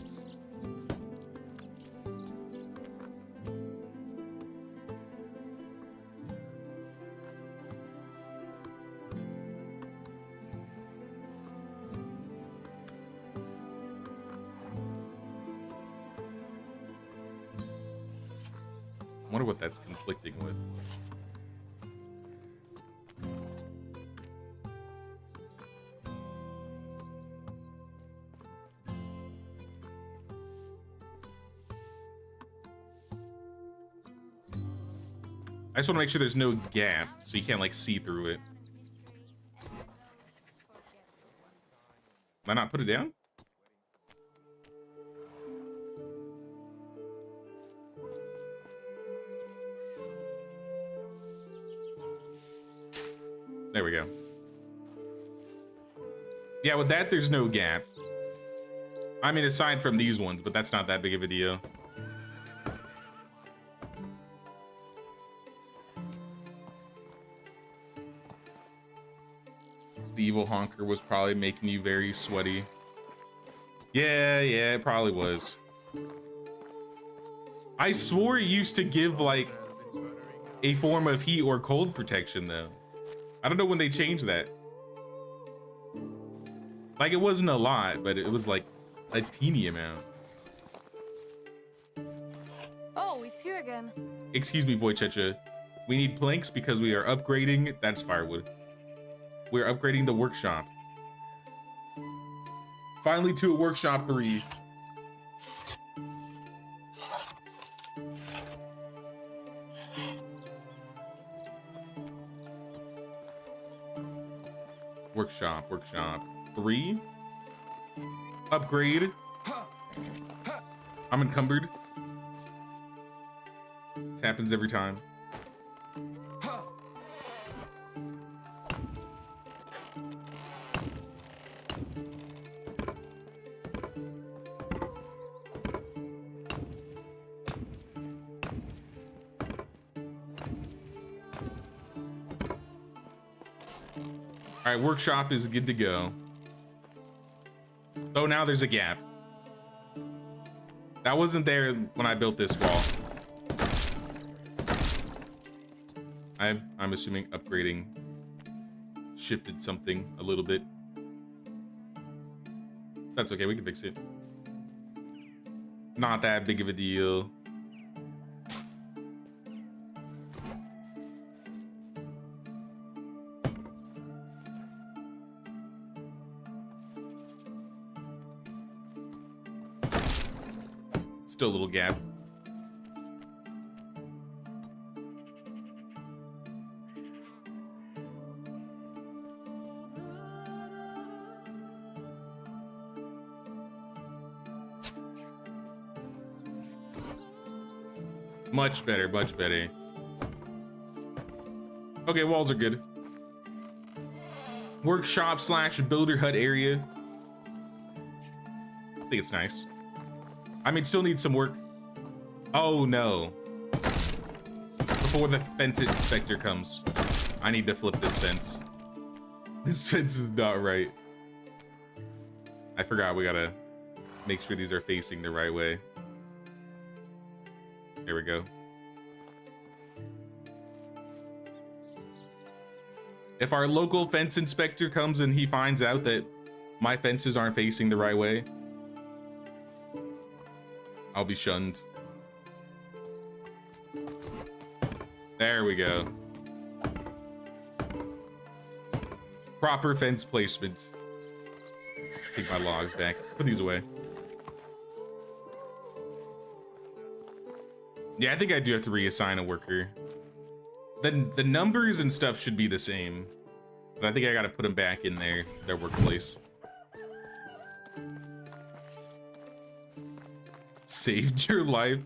I wonder what that's conflicting with. I just want to make sure there's no gap so you can't like see through it. I not put it down? There we go. Yeah, with that, there's no gap. I mean, aside from these ones, but that's not that big of a deal. The evil honker was probably making you very sweaty. Yeah, it probably was. I swore it used to give like a form of heat or cold protection though. I don't know when they changed that. Like it wasn't a lot, but it was like a teeny amount. Oh, it's here again. Excuse me, Wojciecha. We need planks because we are upgrading. That's firewood. We're upgrading the workshop. Finally to a workshop 3. Workshop 3. Upgrade. I'm encumbered. This happens every time. All right, workshop is good to go. Oh, now there's a gap. That wasn't there when I built this wall. I'm assuming upgrading shifted something a little bit. That's okay, we can fix it. Not that big of a deal. Still a little gap. Much better, much better. Okay, walls are good. Workshop slash builder hut area. I think it's nice. I mean, still needs some work. Oh no. Before the fence inspector comes, I need to flip this fence. This fence is not right. I forgot we gotta make sure these are facing the right way. There we go. If our local fence inspector comes and he finds out that my fences aren't facing the right way, I'll be shunned. There we go. Proper fence placement. Take my logs back. Put these away. Yeah, I think I do have to reassign a worker. Then the numbers and stuff should be the same, but I think I gotta put them back in their workplace. Saved your life.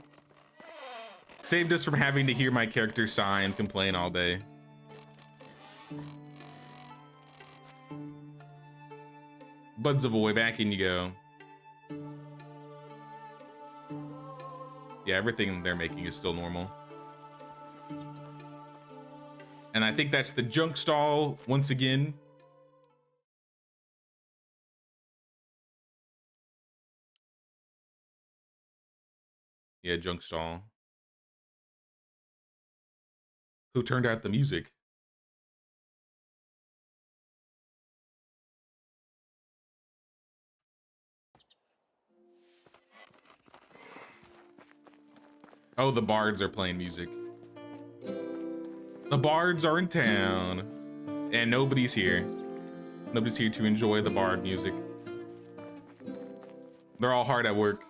Saved us from having to hear my character sigh and complain all day. Buds of Avoy, back in you go. Yeah, everything they're making is still normal. And I think that's the junk stall once again. Yeah, junk stall. Who turned out the music? Oh, the bards are playing music. The bards are in town, and nobody's here. Nobody's here to enjoy the bard music. They're all hard at work.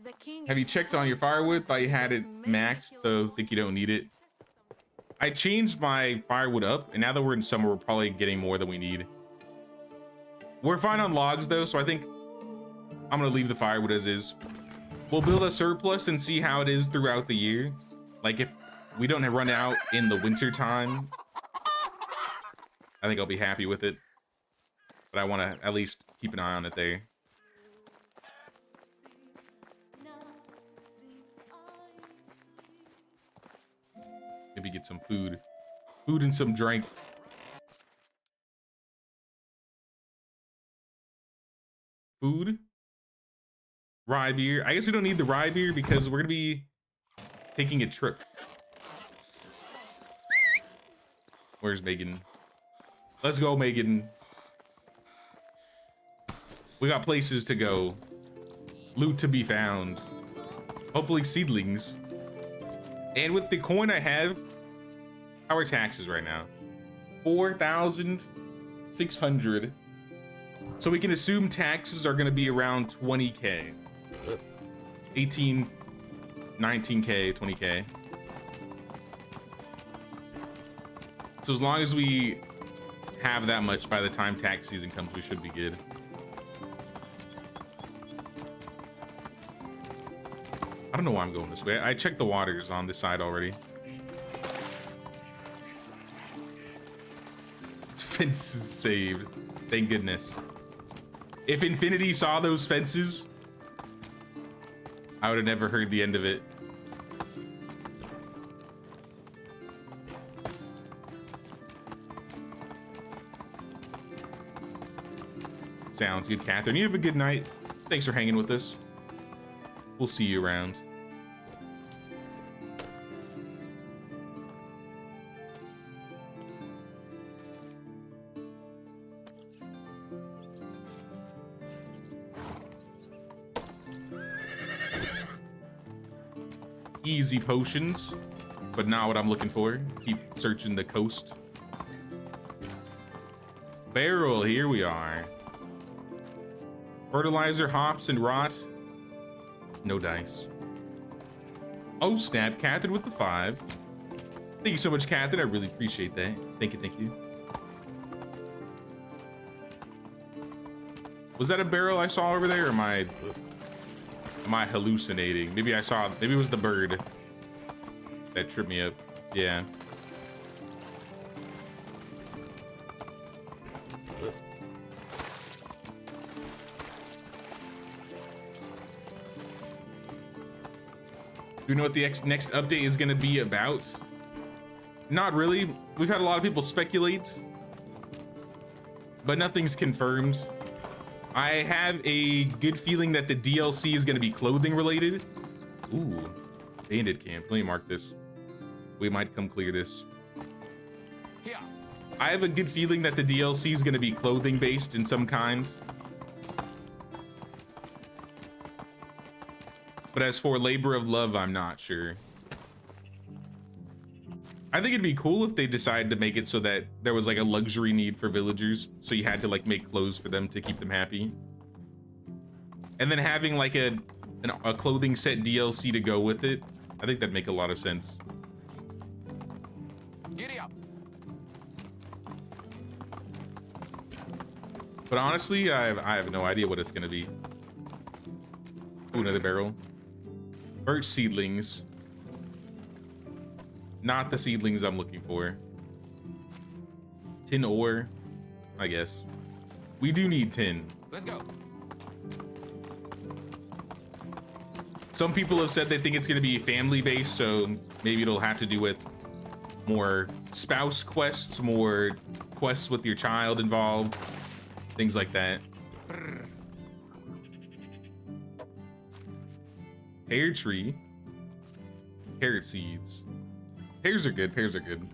The king Have you is checked so on your firewood? Thought you had it fond of maxed, though think you don't need it. I changed my firewood up, and now that we're in summer, we're probably getting more than we need. We're fine on logs though, so I think I'm gonna leave the firewood as is. We'll build a surplus and see how it is throughout the year. Like if we don't run out in the winter time, I think I'll be happy with it. But I want to at least keep an eye on it there. Maybe get some food. Food and some drink. Food. Rye beer. I guess we don't need the rye beer because we're going to be taking a trip. Where's Megan? Let's go, Megan. We got places to go. Loot to be found. Hopefully seedlings. And with the coin I have, how are taxes right now? 4,600. So we can assume taxes are gonna be around 20K. 18, 19K, 20K. So as long as we have that much by the time tax season comes, we should be good. I don't know why I'm going this way. I checked the waters on this side already. Fences saved. Thank goodness. If Infinity saw those fences, I would have never heard the end of it. Sounds good, Catherine. You have a good night. Thanks for hanging with us. We'll see you around. Easy potions, but not what I'm looking for. Keep searching the coast. Barrel, here we are. Fertilizer, hops, and rot. No dice. Oh snap, Catherine with the 5. Thank you so much, Catherine. I really appreciate that. Thank you, thank you. Was that a barrel I saw over there, or am I hallucinating? Maybe it was the bird that tripped me up. Yeah. Do you know what the next update is going to be about? Not really. We've had a lot of people speculate, but nothing's confirmed. I have a good feeling that the DLC is going to be clothing related. Ooh, Bandit camp. Let me mark this. We might come clear this. Yeah. I have a good feeling that the DLC is going to be clothing based in some kind. But as for Labor of Love, I'm not sure. I think it'd be cool if they decided to make it so that there was like a luxury need for villagers. So you had to like make clothes for them to keep them happy. And then having like a clothing set DLC to go with it. I think that'd make a lot of sense. Giddy up. But honestly, I have no idea what it's gonna be. Ooh, another barrel. Birch seedlings. Not the seedlings I'm looking for. Tin ore, I guess. We do need tin. Let's go. Some people have said they think it's going to be family based, so maybe it'll have to do with more spouse quests, more quests with your child involved, things like that. Pear tree. Carrot seeds. Pears are good. Pears are good.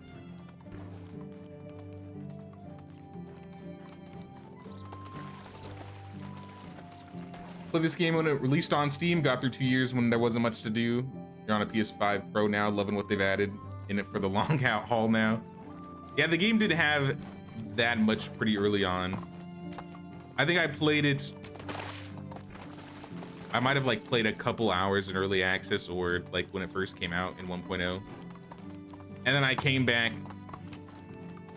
Played this game when it released on Steam. Got through 2 years when there wasn't much to do. You're on a PS5 Pro now. Loving what they've added in it for the long out haul now. Yeah, the game did have that much pretty early on. I think I played it. I might have like played a couple hours in early access or like when it first came out in 1.0. And then I came back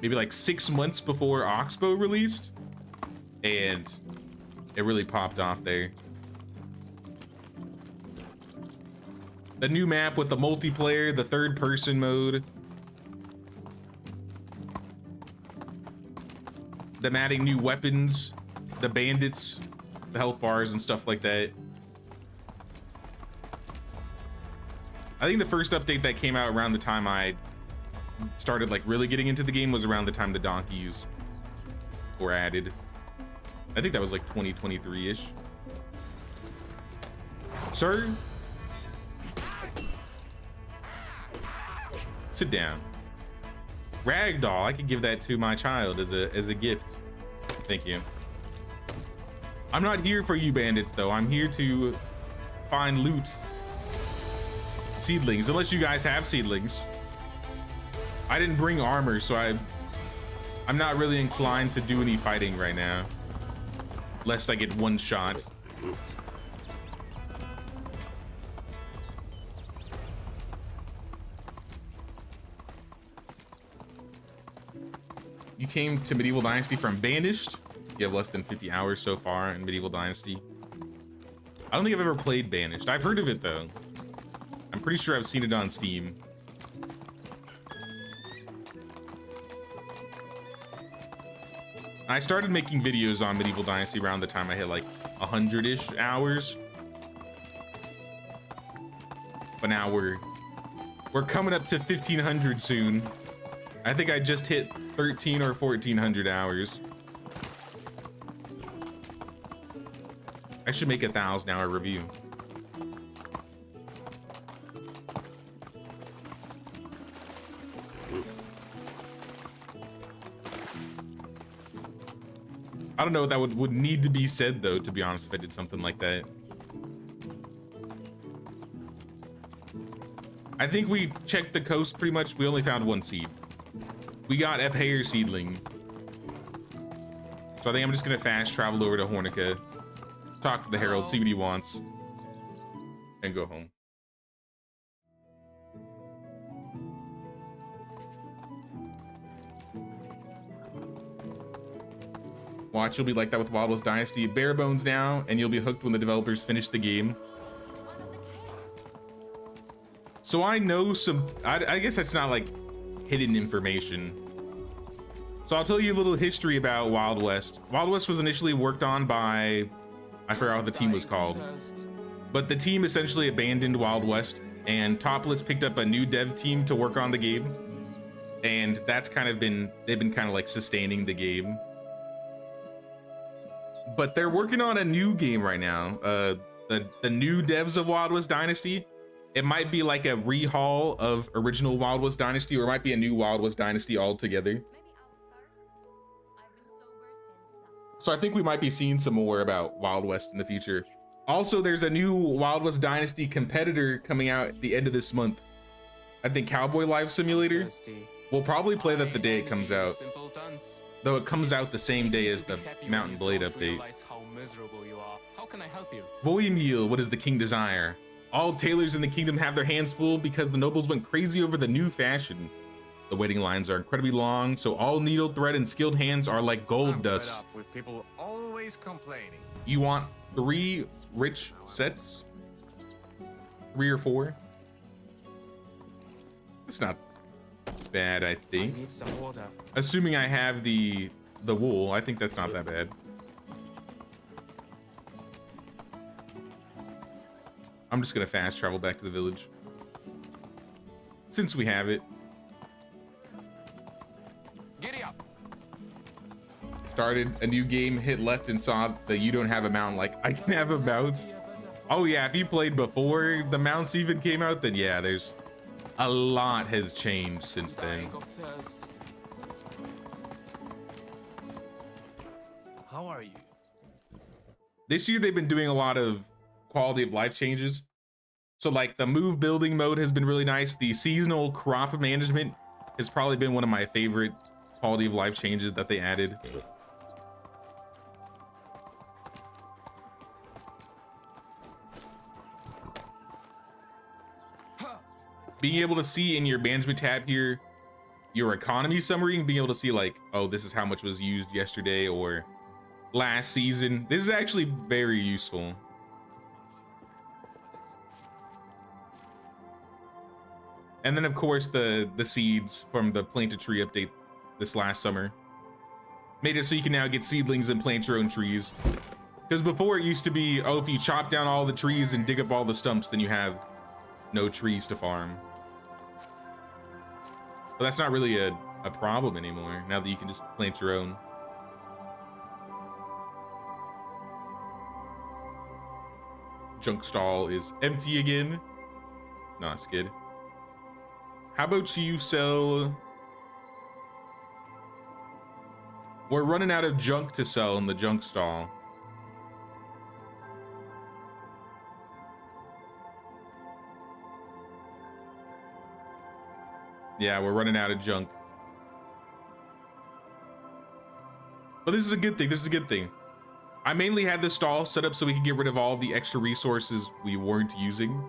maybe like 6 months before Oxbow released, and it really popped off there. The new map with the multiplayer, the third person mode, them adding new weapons, the bandits, the health bars and stuff like that. I think the first update that came out around the time I started like really getting into the game was around the time the donkeys were added. I think that was like 2023-ish. Sir? Sit down. Ragdoll, I could give that to my child as a gift. Thank you. I'm not here for you bandits though. I'm here to find loot. Seedlings, unless you guys have seedlings. I didn't bring armor, so I'm not really inclined to do any fighting right now, lest I get one shot. You came to Medieval Dynasty from Banished. You have less than 50 hours so far in Medieval Dynasty. I don't think I've ever played Banished. I've heard of it though. I'm pretty sure I've seen it on Steam. I started making videos on Medieval Dynasty around the time I hit like 100-ish hours. But now we're coming up to 1500 soon. I think I just hit 13 or 1400 hours. I should make a 1,000-hour review. I don't know if that would need to be said though, to be honest, if I did something like that. I think we checked the coast pretty much. We only found one seed. We got a Ephayer seedling. So I think I'm just gonna fast travel over to Hornica, talk to the Herald, see what he wants, and go home. Watch, you'll be like that with Wild West Dynasty. Bare bones now, and you'll be hooked when the developers finish the game. So I know some, I guess that's not like hidden information. So I'll tell you a little history about Wild West. Wild West was initially worked on by, I forgot what the team was called, but the team essentially abandoned Wild West, and Topless picked up a new dev team to work on the game. And that's kind of been, they've been kind of like sustaining the game. But they're working on a new game right now. The new devs of Wild West Dynasty. It might be like a rehaul of original Wild West Dynasty, or it might be a new Wild West Dynasty altogether. Maybe I'll start. I've been sober since last. So I think we might be seeing some more about Wild West in the future. Also, there's a new Wild West Dynasty competitor coming out at the end of this month. I think Cowboy Life Simulator. We'll probably play that the day it comes out. Though it comes out the same day as the Mountain Blade update. How can I help you? Voimil, what does the king desire? All tailors in the kingdom have their hands full because the nobles went crazy over the new fashion. The waiting lines are incredibly long, so all needle, thread, and skilled hands are like gold dust. Fed up with people always complaining. You want 3 rich sets? 3 or 4? It's not bad, I think. Need some water. Assuming I have the wool, I think that's not that bad. I'm just gonna fast travel back to the village, since we have it. Giddy up. Started a new game, hit left and saw that you don't have a mount. Like, I can have a mount. Oh yeah, if you played before the mounts even came out, then yeah, there's a lot has changed since then. Dying of thirst. How are you? This year they've been doing a lot of quality of life changes. So like the move building mode has been really nice. The seasonal crop management has probably been one of my favorite quality of life changes that they added. being able to see in your management tab here, your economy summary, and being able to see like, oh, this is how much was used yesterday or last season. This is actually very useful. And then of course the seeds from the planted tree update this last summer made it so you can now get seedlings and plant your own trees. Because before it used to be, oh, if you chop down all the trees and dig up all the stumps, then you have no trees to farm. But that's not really a problem anymore, now that you can just plant your own. Junk stall is empty again. No, that's good. How about you sell... We're running out of junk to sell in the junk stall. Yeah, we're running out of junk. But this is a good thing. This is a good thing. I mainly had this stall set up so we could get rid of all the extra resources we weren't using.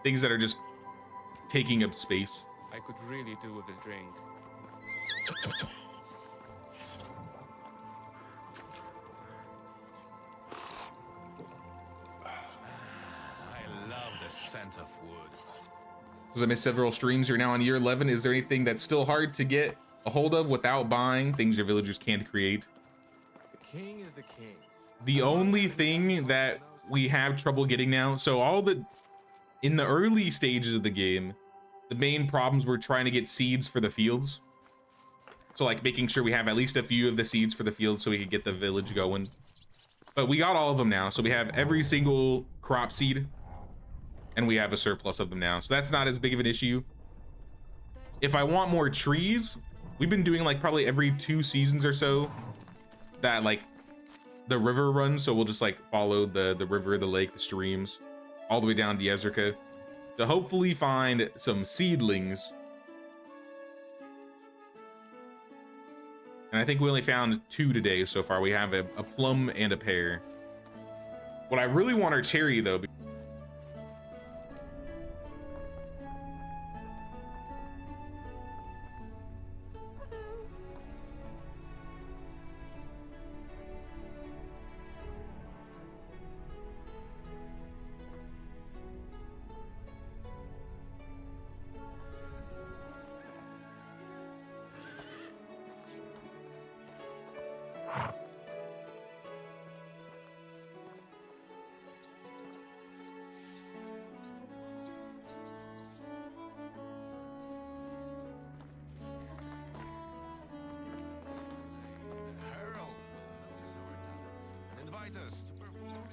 Things that are just taking up space. I could really do with a drink. I love the scent of wood. Because I missed several streams. You're now on year 11. Is there anything that's still hard to get a hold of without buying? Things your villagers can't create? The king is the king. The only thing that we have trouble getting now, so all the, in the early stages of the game, the main problems were trying to get seeds for the fields. So like making sure we have at least a few of the seeds for the field so we could get the village going. But we got all of them now. So we have every single crop seed and we have a surplus of them now. So that's not as big of an issue. If I want more trees, we've been doing like probably every 2 seasons or so that like the river runs. So we'll just like follow the river, the lake, the streams all the way down to Yezrika to hopefully find some seedlings. And I think we only found 2 today so far. We have a plum and a pear. What I really want are cherry though. Herald will notice our talent and invite us to perform.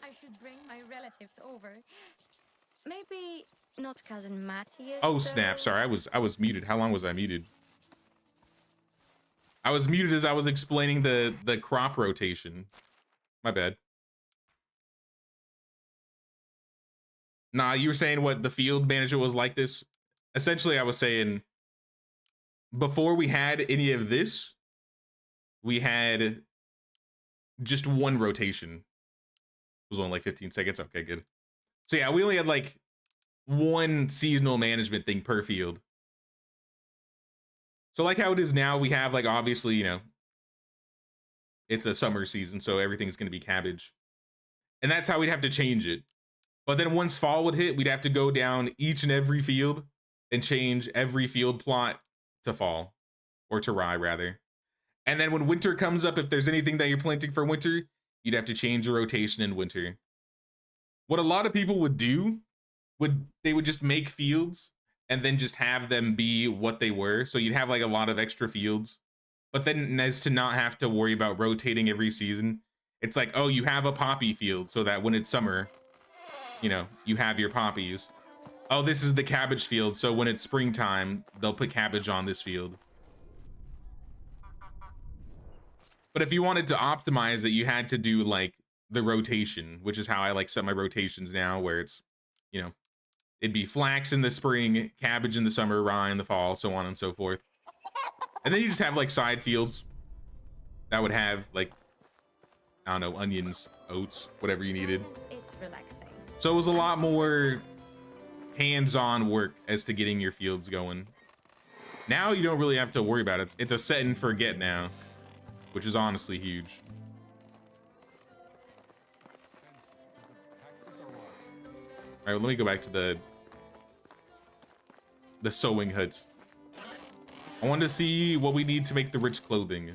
I should bring my relatives over. Maybe not cousin Matthias. Oh snap, sorry, I was muted. How long was I muted? I was muted as I was explaining the crop rotation. My bad. Nah, you were saying what the field manager was like this? Essentially, I was saying before we had any of this, we had just 1 rotation. It was only like 15 seconds. Okay, good. So yeah, we only had like 1 seasonal management thing per field. So like how it is now, we have like obviously, you know, it's a summer season, so everything's going to be cabbage. And that's how we'd have to change it. But then once fall would hit, we'd have to go down each and every field and change every field plot to fall, or to rye rather. And then when winter comes up, if there's anything that you're planting for winter, you'd have to change your rotation in winter. What a lot of people would do, they would just make fields and then just have them be what they were. So you'd have like a lot of extra fields, but then as to not have to worry about rotating every season, it's like, oh, you have a poppy field so that when it's summer, you know, you have your poppies. Oh, this is the cabbage field, so when it's springtime, they'll put cabbage on this field. But if you wanted to optimize it, you had to do like the rotation, which is how I like set my rotations now, where it's, you know, it'd be flax in the spring, cabbage in the summer, rye in the fall, so on and so forth. And then you just have like side fields that would have like, I don't know, onions, oats, whatever you needed. It's relaxing. So it was a lot more hands-on work as to getting your fields going. Now you don't really have to worry about it. It's a set and forget now, which is honestly huge. All right, let me go back to the sewing hut. I wanted to see what we need to make the rich clothing.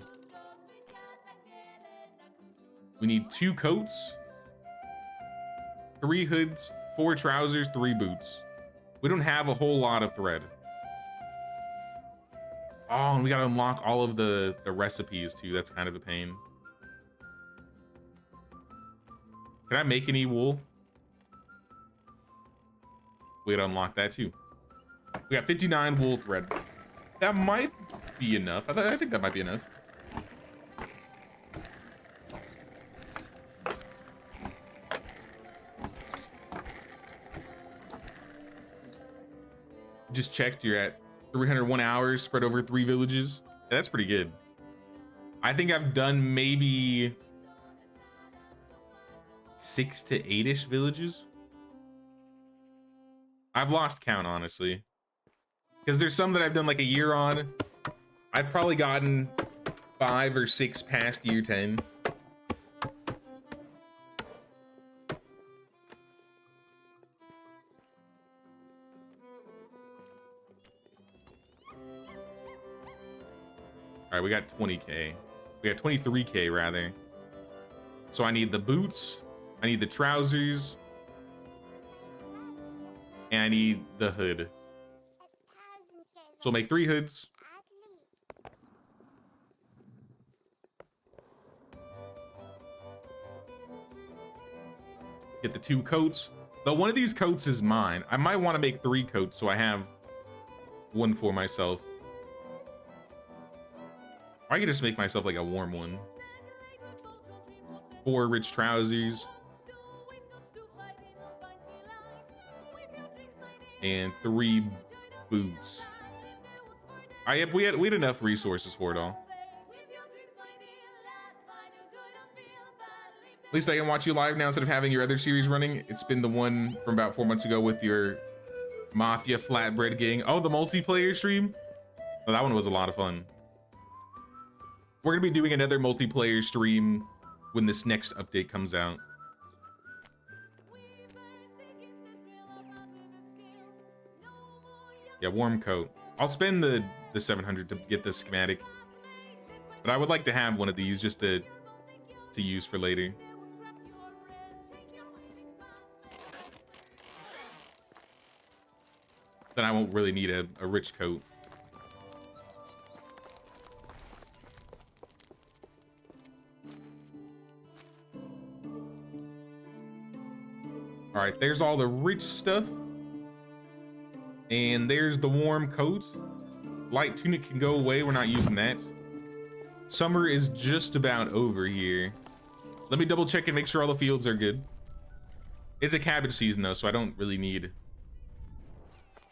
We need 2 coats, 3 hoods, 4 trousers, 3 boots. We don't have a whole lot of thread. Oh, and we gotta unlock all of the recipes too. That's kind of a pain. Can I make any wool? We gotta unlock that too. We got 59 wool thread. That might be enough. I think that might be enough. Just checked, you're at 301 hours spread over 3 villages. Yeah, that's pretty good. I think I've done maybe 6 to 8-ish villages. I've lost count, honestly, because there's some that I've done like a year on. I've probably gotten 5 or 6 past year 10. All right, we got 20K. We got 23K rather. So I need the boots, I need the trousers, and I need the hood. So we'll make 3 hoods. Get the 2 coats. Though one of these coats is mine. I might want to make 3 coats so I have one for myself. Or I could just make myself like a warm one. 4 rich trousers. And 3 boots. We had enough resources for it all. At least I can watch you live now instead of having your other series running. It's been the one from about 4 months ago with your Mafia Flatbread Gang. Oh, the multiplayer stream? Oh, that one was a lot of fun. We're gonna be doing another multiplayer stream when this next update comes out. Yeah, warm coat. I'll spend the 700 to get the schematic, but I would like to have one of these just to use for later. Then I won't really need a rich coat. All right, there's all the rich stuff. And there's the warm coat. Light tunic can go away, we're not using that. Summer is just about over here. Let me double check and make sure all the fields are good. It's a cabbage season though, so I don't really need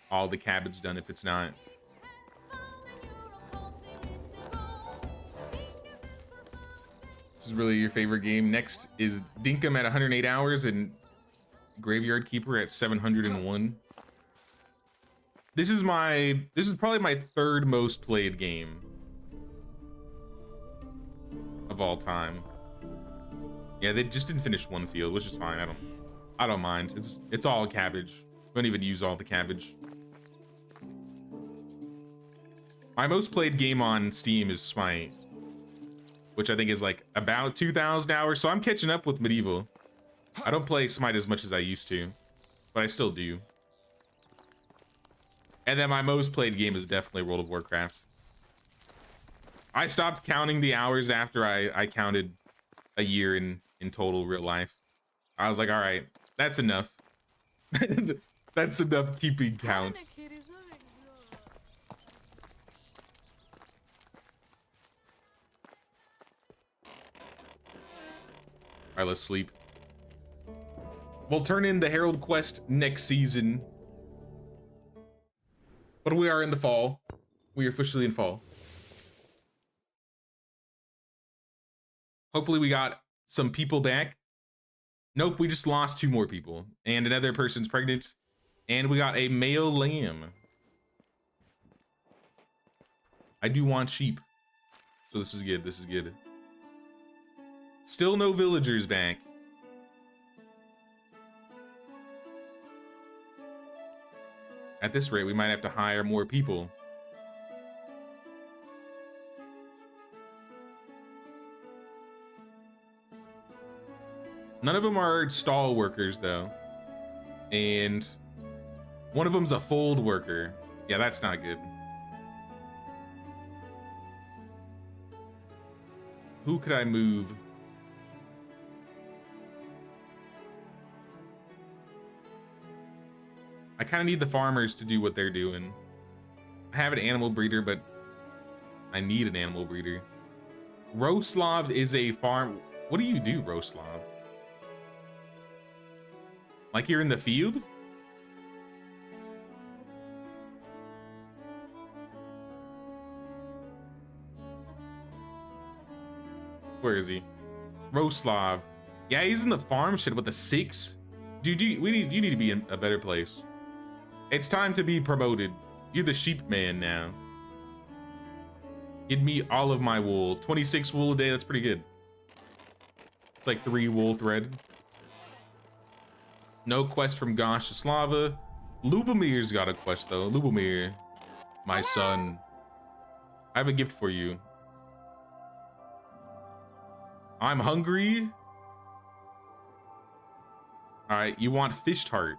all the cabbage done if it's not. This is really your favorite game. Next is Dinkum at 108 hours and Graveyard Keeper at 701. This is probably my 3rd most played game of all time. Yeah, they just didn't finish one field, which is fine. I don't mind. It's all cabbage. Don't even use all the cabbage. My most played game on Steam is Smite, which I think is like about 2,000 hours. So I'm catching up with Medieval. I don't play Smite as much as I used to, but I still do. And then my most played game is definitely World of Warcraft. I stopped counting the hours after I counted a year in total real life. I was like, all right, that's enough. That's enough keeping counts. All right, let's sleep. We'll turn in the Herald quest next season. But we are in the fall. We are officially in fall. Hopefully we got some people back. Nope, we just lost 2 more people. And another person's pregnant. And we got a male lamb. I do want sheep. So this is good, this is good. Still no villagers back. At this rate, we might have to hire more people. None of them are stall workers, though. And one of them's a fold worker. Yeah, that's not good. Who could I move? I kind of need the farmers to do what they're doing. I have an animal breeder, but I need an animal breeder. Roslav is a farm. What do you do, Roslav? Like you're in the field? Where is he? Roslav. Yeah, he's in the farm shit with the 6. Dude, you need to be in a better place. It's time to be promoted. You're the sheep man now. Give me all of my wool. 26 wool a day, that's pretty good. It's like 3 wool thread. No quest from Gosh to Slava. Lubomir's got a quest though. Lubomir, my son. I have a gift for you. I'm hungry. All right, you want fish tart.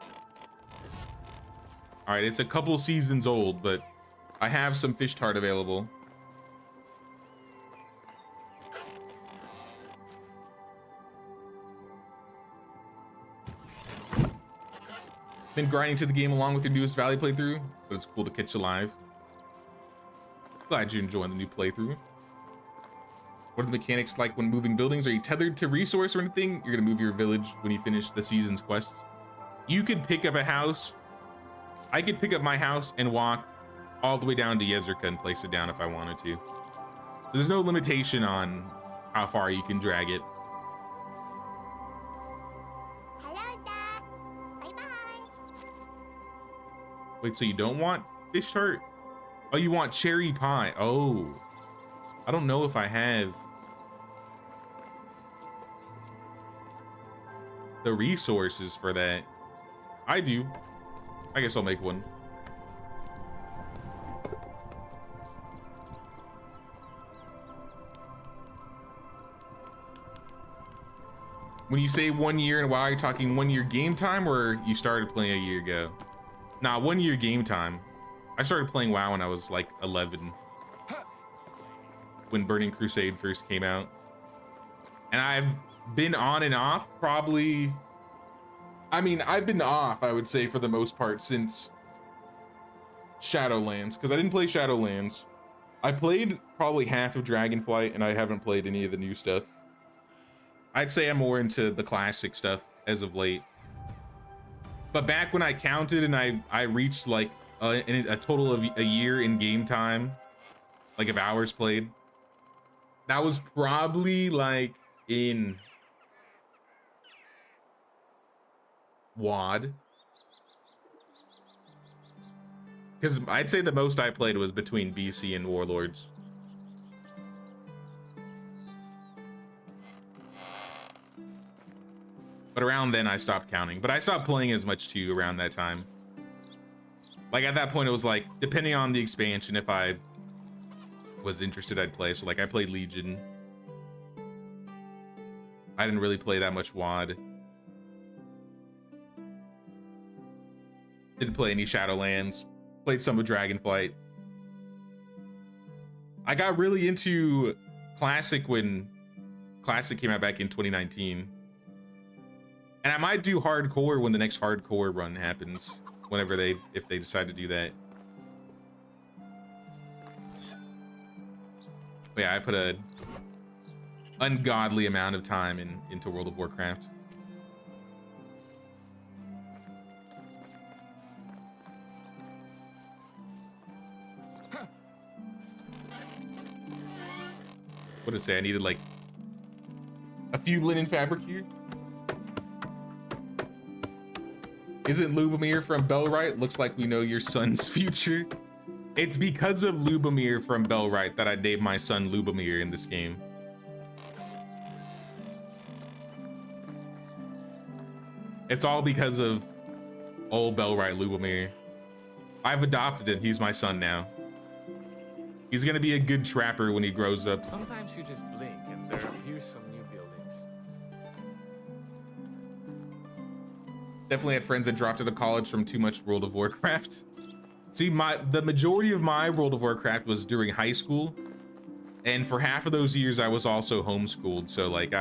All right, it's a couple seasons old, but I have some fish tart available. Been grinding to the game along with your newest Valley playthrough, but it's cool to catch you live. Glad you're enjoying the new playthrough. What are the mechanics like when moving buildings? Are you tethered to resource or anything? You're gonna move your village when you finish the season's quest. You could pick up a house. I could pick up my house and walk all the way down to Yezerka and place it down if I wanted to. So there's no limitation on how far you can drag it. Hello, Dad. Bye-bye. Wait, so you don't want fish tart? Oh, you want cherry pie. Oh, I don't know if I have the resources for that. I do. I guess I'll make one. When you say 1 year and WoW, are you talking 1 year game time or you started playing a year ago? Nah, 1 year game time. I started playing WoW when I was like 11. When Burning Crusade first came out. And I've been on and off probably... I mean, I've been off, I would say, for the most part since Shadowlands, because I didn't play Shadowlands. I played probably half of Dragonflight, and I haven't played any of the new stuff. I'd say I'm more into the classic stuff as of late. But back when I counted and I reached like a total of a year in game time, like of hours played, that was probably like in WoD. Because I'd say the most I played was between BC and Warlords. But around then I stopped counting. But I stopped playing as much too around that time. Like at that point it was like, depending on the expansion, if I was interested, I'd play. So like I played Legion. I didn't really play that much WoD. Didn't play any Shadowlands. Played some of Dragonflight. I got really into Classic when Classic came out back in 2019. And I might do Hardcore when the next Hardcore run happens. If they decide to do that. But yeah, I put a ungodly amount of time into World of Warcraft. What did it say? I needed like a few linen fabric here. Isn't Lubomir from Bellwright? Looks like we know your son's future. It's because of Lubomir from Bellwright that I named my son Lubomir in this game. It's all because of old Bellwright Lubomir. I've adopted him. He's my son now. He's gonna be a good trapper when he grows up. Sometimes you just blink and there appears some new buildings. Definitely had friends that dropped out of college from too much World of Warcraft. See, the majority of my World of Warcraft was during high school. And for half of those years, I was also homeschooled. So like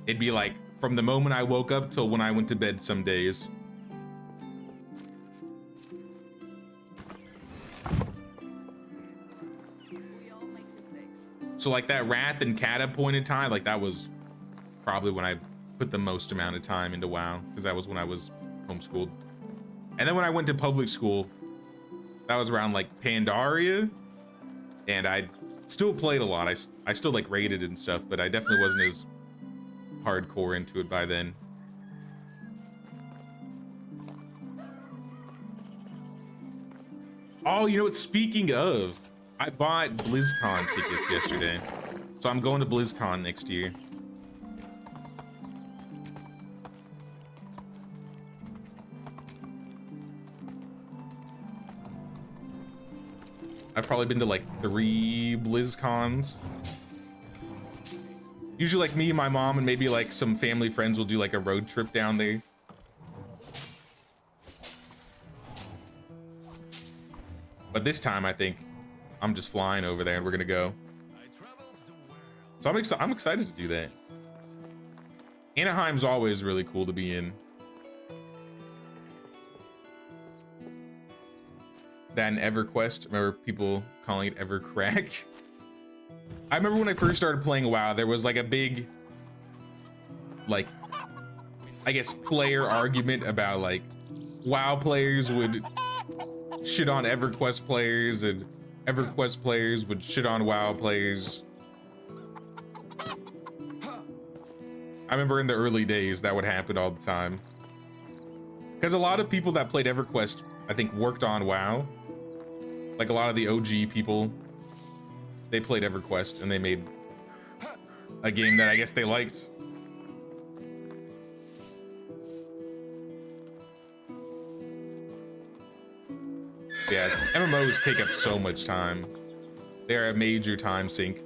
it'd be like from the moment I woke up till when I went to bed some days. We all make mistakes. So like that Wrath and Kata point in time, like that was probably when I put the most amount of time into WoW, because that was when I was homeschooled. And then when I went to public school, that was around like Pandaria, and I still played a lot. I still like raided and stuff, but I definitely wasn't as hardcore into it by then. Oh, you know what? Speaking of, I bought BlizzCon tickets yesterday, so I'm going to BlizzCon next year. I've probably been to like 3 BlizzCons. Usually like me, my mom, and maybe like some family friends will do like a road trip down there. But this time I think I'm just flying over there and we're gonna go. So I'm excited to do that. Anaheim's always really cool to be in. That and EverQuest. Remember people calling it EverCrack? I remember when I first started playing WoW, there was like a big, like, I guess player argument about like WoW players would shit on EverQuest players and EverQuest players would shit on WoW players. I remember in the early days that would happen all the time. Because a lot of people that played EverQuest, I think, worked on WoW. Like a lot of the OG people, they played EverQuest and they made a game that I guess they liked. Yeah, MMOs take up so much time. They're a major time sink.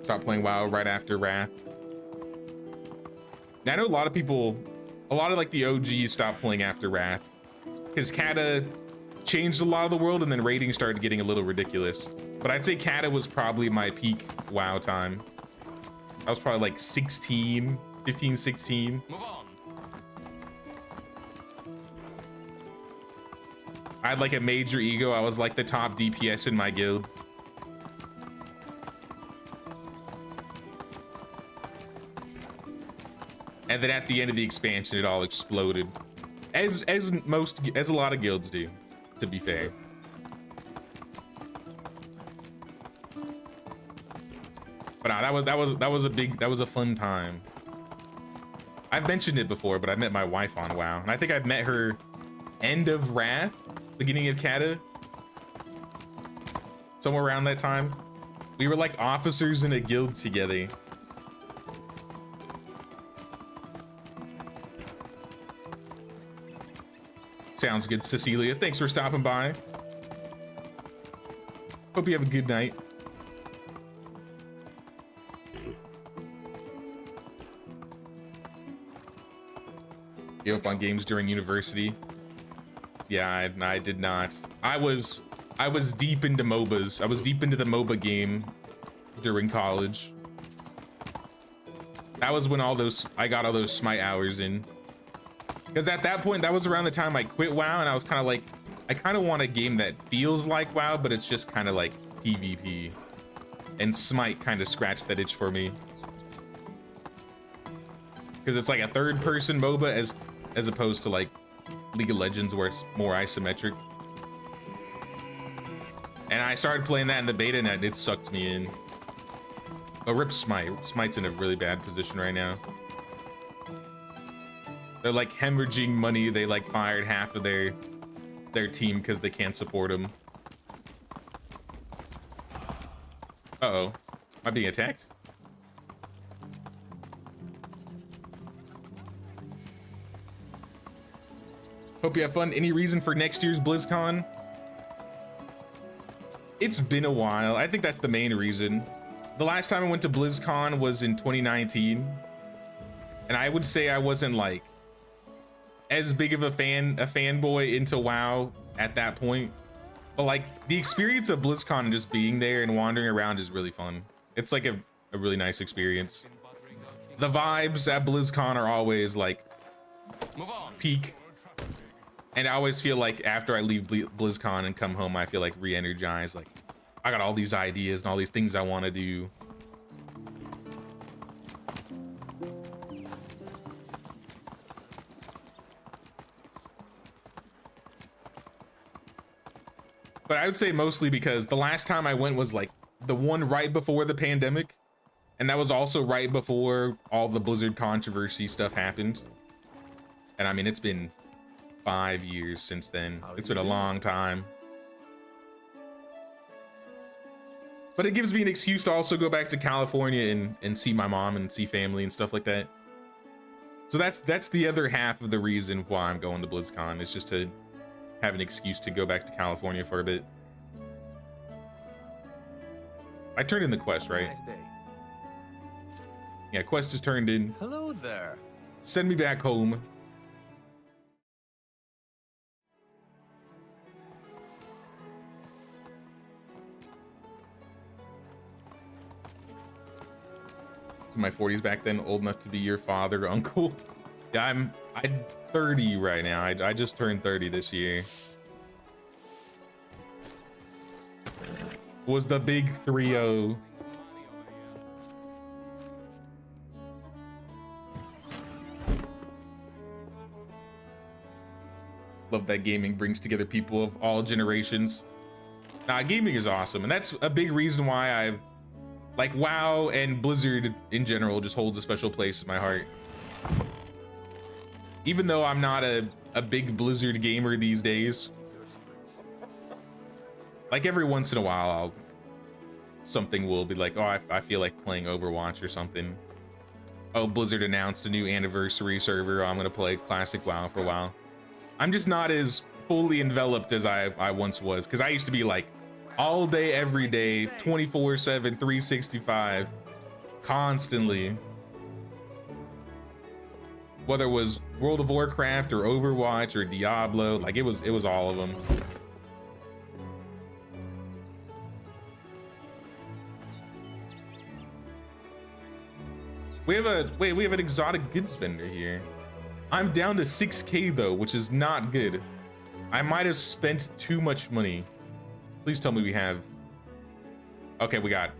Stop playing WoW right after Wrath. Now, I know a lot of people, a lot of like the OGs stopped playing after Wrath because Kata changed a lot of the world and then raiding started getting a little ridiculous. But I'd say Kata was probably my peak WoW time. I was probably like 15, 16. Move on. I had like a major ego. I was like the top DPS in my guild. And then at the end of the expansion, it all exploded, as a lot of guilds do, to be fair. But nah, that was a fun time. I've mentioned it before, but I met my wife on WoW, and I think I've met her end of Wrath, beginning of Kata, somewhere around that time. We were like officers in a guild together. Sounds good, Cecilia. Thanks for stopping by. Hope you have a good night. You up on games during university? Yeah, I did not. I was deep into MOBAs. I was deep into the MOBA game during college. That was when I got all those Smite hours in. Because at that point, that was around the time I quit WoW, and I was kind of like, I kind of want a game that feels like WoW, but it's just kind of like PvP. And Smite kind of scratched that itch for me. Because it's like a third-person MOBA as opposed to like League of Legends, where it's more isometric. And I started playing that in the beta, and it sucked me in. But rip Smite. Smite's in a really bad position right now. They're like hemorrhaging money. They like fired half of their team because they can't support them. Uh-oh. Am I being attacked? Hope you have fun. Any reason for next year's BlizzCon? It's been a while. I think that's the main reason. The last time I went to BlizzCon was in 2019. And I would say I wasn't like as big of a fanboy into WoW at that point. But like the experience of BlizzCon and just being there and wandering around is really fun. It's like a really nice experience. The vibes at BlizzCon are always like peak. And I always feel like after I leave BlizzCon and come home, I feel like re-energized. Like I got all these ideas and all these things I want to do. But I would say mostly because the last time I went was like the one right before the pandemic. And that was also right before all the Blizzard controversy stuff happened. And I mean, it's been 5 years since then. It's been a long time. But it gives me an excuse to also go back to California and see my mom and see family and stuff like that. So that's the other half of the reason why I'm going to BlizzCon. It's just to have an excuse to go back to California for a bit. I turned in the quest, right? Nice day. Yeah, quest is turned in. Hello there. Send me back home. In my 40s back then, old enough to be your father, uncle. Yeah, I'm 30 right now. I just turned 30 this year. Was the big 3-0. Love that gaming brings together people of all generations. Nah, gaming is awesome, and that's a big reason why I've like WoW and Blizzard in general just holds a special place in my heart. Even though I'm not a big Blizzard gamer these days, like every once in a while something will be like, oh, I feel like playing Overwatch or something. Oh, Blizzard announced a new anniversary server. Oh, I'm gonna play classic WoW for a while. I'm just not as fully enveloped as I once was, because I used to be like all day, every day, 24/7, 365, constantly. Whether it was World of Warcraft or Overwatch or Diablo, like it was all of them. We have an exotic goods vendor here. I'm down to 6K though, which is not good. I might have spent too much money. Please tell me we have. Okay, we got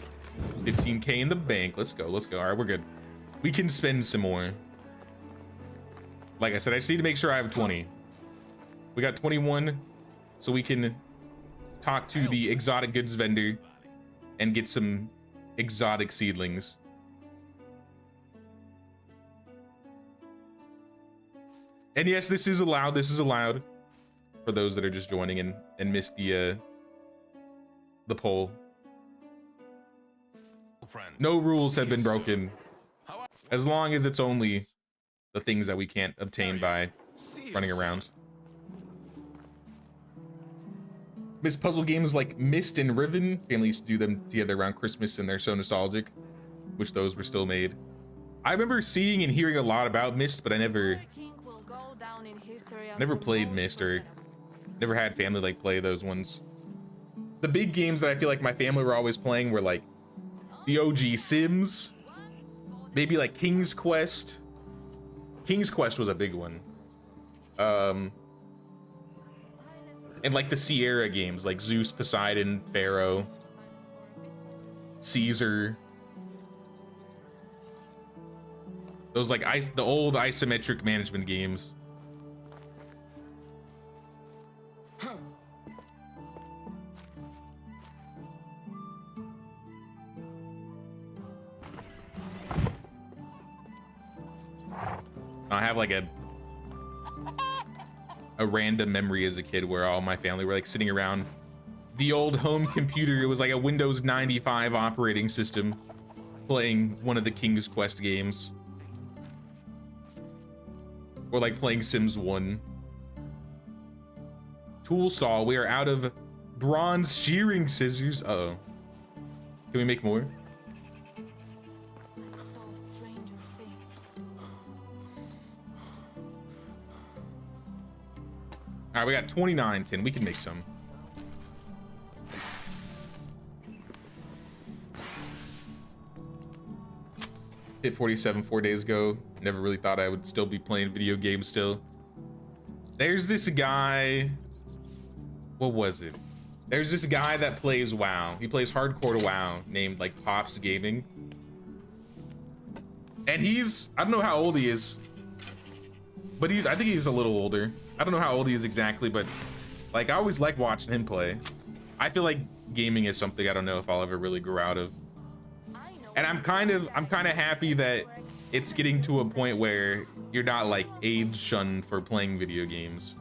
15K in the bank. Let's go. All right, we're good. We can spend some more. Like I said, I just need to make sure I have 20. We got 21, so we can talk to the exotic goods vendor and get some exotic seedlings. And yes, this is allowed. This is allowed for those that are just joining and missed the poll. friend. No rules have been See you soon. broken, How are- as long as it's only the things that we can't obtain by See you running soon. around. Miss puzzle games like Myst and Riven. Family used to do them together around Christmas, and they're so nostalgic. Wish those were still made. I remember seeing and hearing a lot about Myst, but I never played Myst or never had family like play those ones. The big games that I feel like my family were always playing were like the OG Sims, maybe like King's Quest. King's Quest was a big one. And like the Sierra games, like Zeus, Poseidon, Pharaoh, Caesar. Those like the old isometric management games. I have like a random memory as a kid where all my family were like sitting around the old home computer. It was like a Windows 95 operating system, playing one of the King's Quest games. Or like playing Sims 1. Tool saw, we are out of bronze shearing scissors. Uh-oh. Can we make more? All right, we got 29 tin. We can make some. Hit 47 4 days ago. Never really thought I would still be playing video games still. There's this guy. What was it? There's this guy that plays WoW. He plays hardcore to WoW, named like Pops Gaming. And I don't know how old he is, but I think he's a little older. I don't know how old he is exactly, but like I always like watching him play. I feel like gaming is something I don't know if I'll ever really grow out of. And I'm kind of happy that it's getting to a point where you're not like age shunned for playing video games.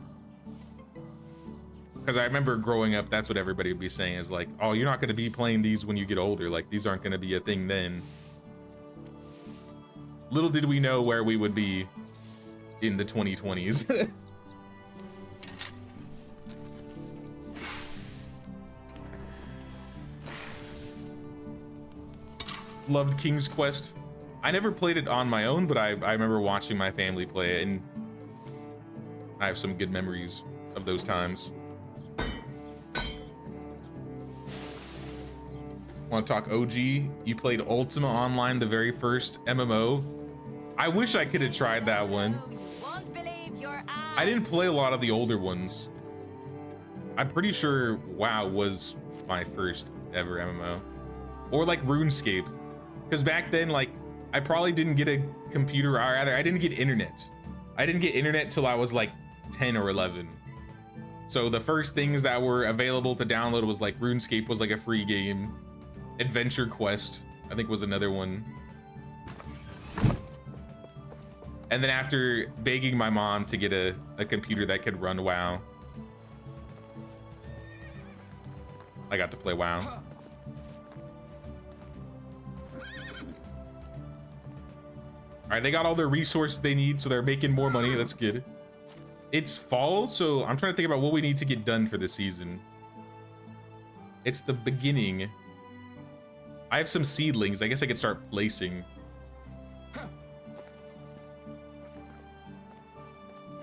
Because I remember growing up, that's what everybody would be saying is like, oh, you're not going to be playing these when you get older. Like these aren't going to be a thing then. Little did we know where we would be in the 2020s. Loved King's Quest. I never played it on my own, but I remember watching my family play it, and I have some good memories of those times. Want to talk OG? You played Ultima Online, the very first MMO. I wish I could have tried that one. I didn't play a lot of the older ones. I'm pretty sure WoW was my first ever MMO. Or like RuneScape. Because back then, like, I probably didn't get a computer, or rather, I didn't get internet. I didn't get internet till I was like 10 or 11. So the first things that were available to download was like RuneScape was like a free game. Adventure Quest, I think, was another one. And then after begging my mom to get a computer that could run WoW, I got to play WoW. All right, they got all their resources they need, so they're making more money. That's good. It's fall, so I'm trying to think about what we need to get done for this season. It's the beginning. I have some seedlings. I guess I could start placing.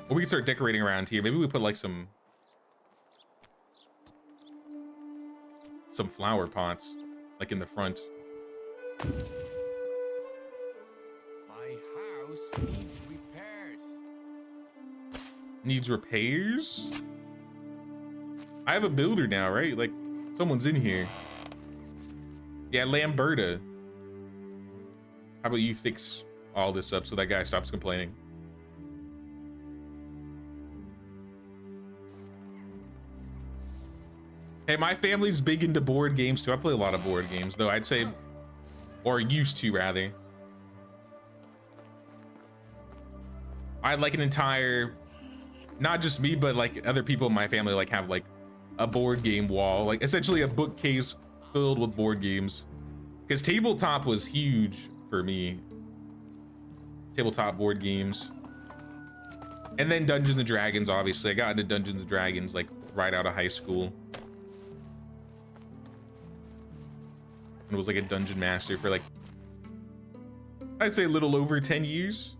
Or we can start decorating around here. Maybe we put like some flower pots, like in the front. Needs repairs. Needs repairs? I have a builder now, right? Like, someone's in here. Yeah, Lamberta. How about you fix all this up so that guy stops complaining? Hey, my family's big into board games too. I play a lot of board games, though, I'd say, or used to rather. I had like an entire, not just me, but like other people in my family like have like a board game wall, like essentially a bookcase filled with board games. Because tabletop was huge for me. Tabletop board games. And then Dungeons and Dragons, obviously. I got into Dungeons and Dragons like right out of high school. And was like a dungeon master for like, I'd say a little over 10 years.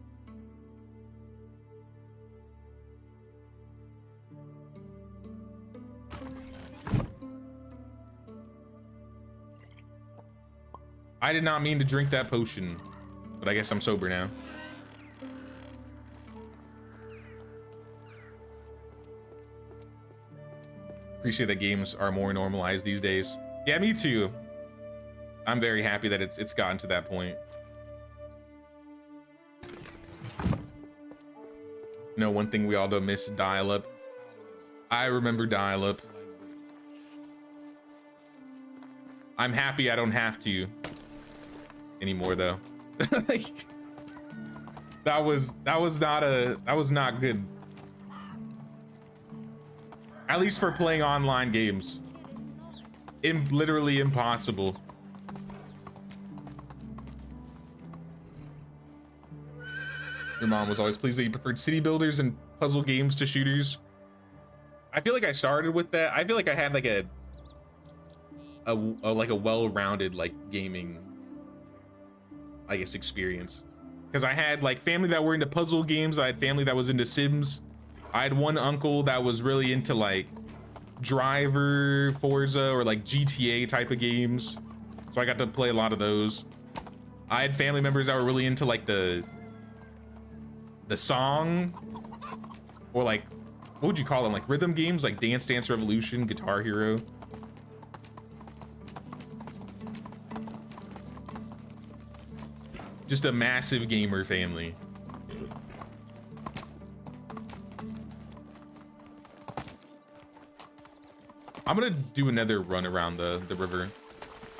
I did not mean to drink that potion, but I guess I'm sober now. Appreciate that games are more normalized these days. Yeah, me too. I'm very happy that it's gotten to that point. No, one thing we all don't miss, dial-up. I remember dial-up. I'm happy I don't have to anymore though. Like, that was not good. At least for playing online games. Literally impossible. Your mom was always pleased that you preferred city builders and puzzle games to shooters. I feel like I started with that. I feel like I had like a well-rounded like gaming, I guess, experience. Because I had like family that were into puzzle games. I had family that was into Sims. I had one uncle that was really into like Driver, Forza, or like GTA type of games. So I got to play a lot of those. I had family members that were really into like the song, or like, what would you call them? Like rhythm games, like Dance Dance Revolution, Guitar Hero. Just a massive gamer family. I'm gonna do another run around the river.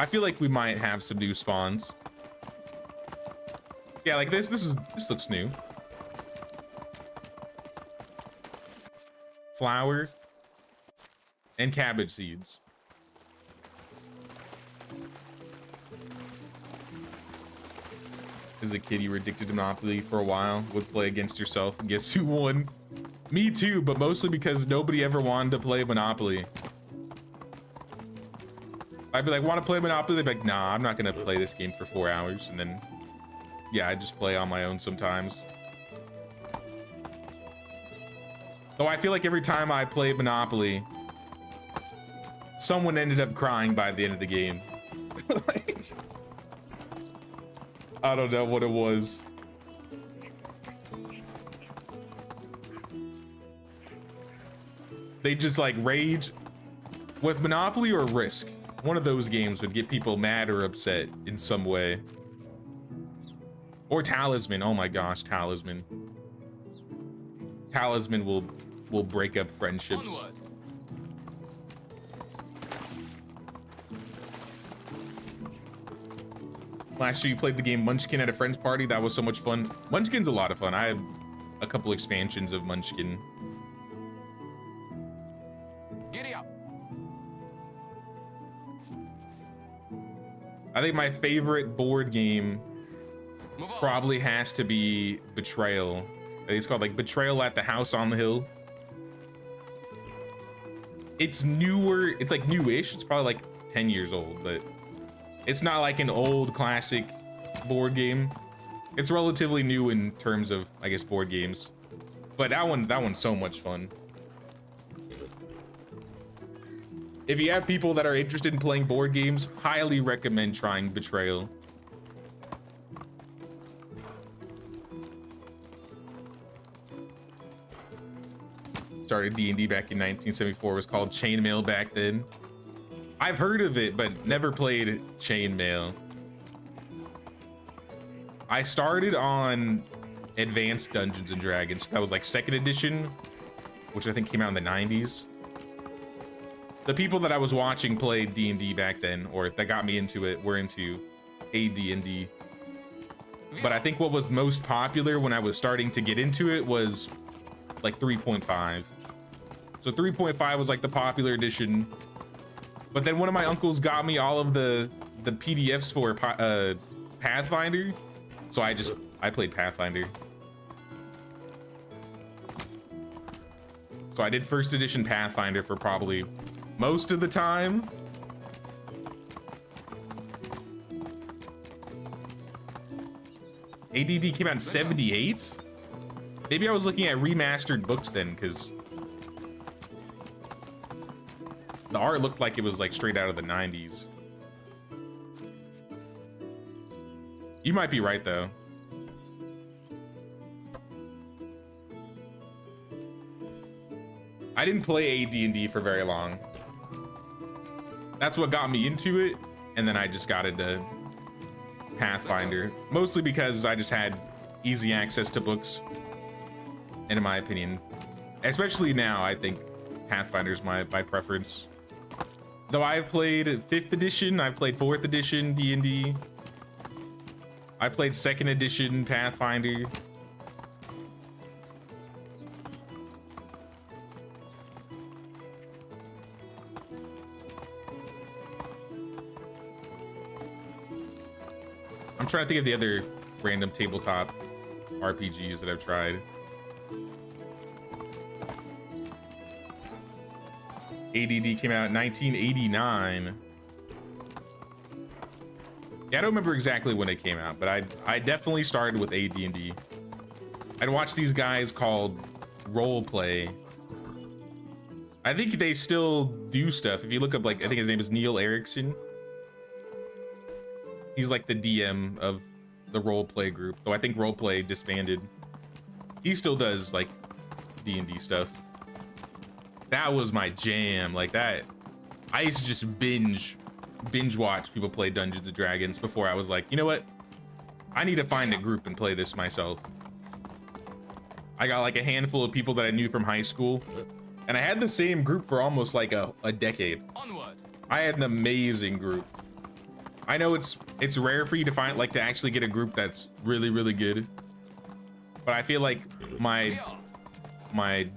I feel like we might have some new spawns. Yeah, like this looks new. Flour and cabbage seeds. As a kid, you were addicted to Monopoly for a while, would play against yourself, and guess who won? Me too, but mostly because nobody ever wanted to play Monopoly. I'd be like, want to play Monopoly? They'd be like, nah, I'm not gonna play this game for 4 hours. And then, yeah, I just play on my own sometimes. Though I feel like every time I played Monopoly, someone ended up crying by the end of the game. Like, I don't know what it was. They just like rage. With Monopoly or Risk, one of those games would get people mad or upset in some way. Or Talisman. Oh my gosh, Talisman. Talisman will break up friendships. Onward. Last year you played the game Munchkin at a friend's party. That was so much fun. Munchkin's a lot of fun. I have a couple expansions of Munchkin. Giddy up. I think my favorite board game Move on. probably has to be Betrayal. I think it's called like Betrayal at the House on the Hill. It's newer. It's like newish. It's probably like 10 years old, but it's not like an old classic board game. It's relatively new in terms of, I guess, board games. But that one's so much fun. If you have people that are interested in playing board games, highly recommend trying Betrayal. Started D&D back in 1974. It was called Chainmail back then. I've heard of it, but never played Chainmail. I started on Advanced Dungeons and Dragons. That was like 2nd edition, which I think came out in the 90s. The people that I was watching played D&D back then, or that got me into it, were into AD&D. But I think what was most popular when I was starting to get into it was like 3.5. So 3.5 was like the popular edition. But then one of my uncles got me all of the the PDFs for Pathfinder, so I played Pathfinder. So I did first edition Pathfinder for probably most of the time. ADD came out in 78? Maybe I was looking at remastered books then, because the art looked like it was like straight out of the 90s. You might be right though. I didn't play AD&D for very long. That's what got me into it, and then I just got into Pathfinder, mostly because I just had easy access to books. And in my opinion, especially now, I think Pathfinder's my preference. Though I've played 5th edition, I've played 4th edition D&D. I played 2nd edition Pathfinder. I'm trying to think of the other random tabletop RPGs that I've tried. ADD came out in 1989. Yeah, I don't remember exactly when it came out, but I definitely started with AD&D. I'd watch these guys called Roleplay. I think they still do stuff. If you look up, like, I think his name is Neil Erickson. He's like the DM of the Roleplay group, though I think Roleplay disbanded. He still does like D&D stuff. That was my jam. Like that, I used to just binge watch people play Dungeons and Dragons before I was like, you know what? I need to find a group and play this myself. I got like a handful of people that I knew from high school, and I had the same group for almost like a decade. Onward. I had an amazing group. I know it's rare for you to find, like, to actually get a group that's really, really good. But I feel like my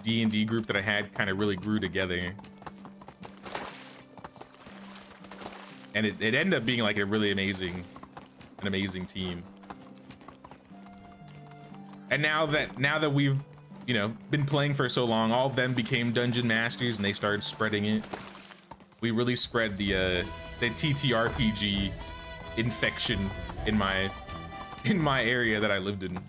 D&D group that I had kind of really grew together. And it ended up being like a really amazing team. And now that we've, you know, been playing for so long, all of them became dungeon masters and they started spreading it. We really spread the TTRPG infection in my area that I lived in.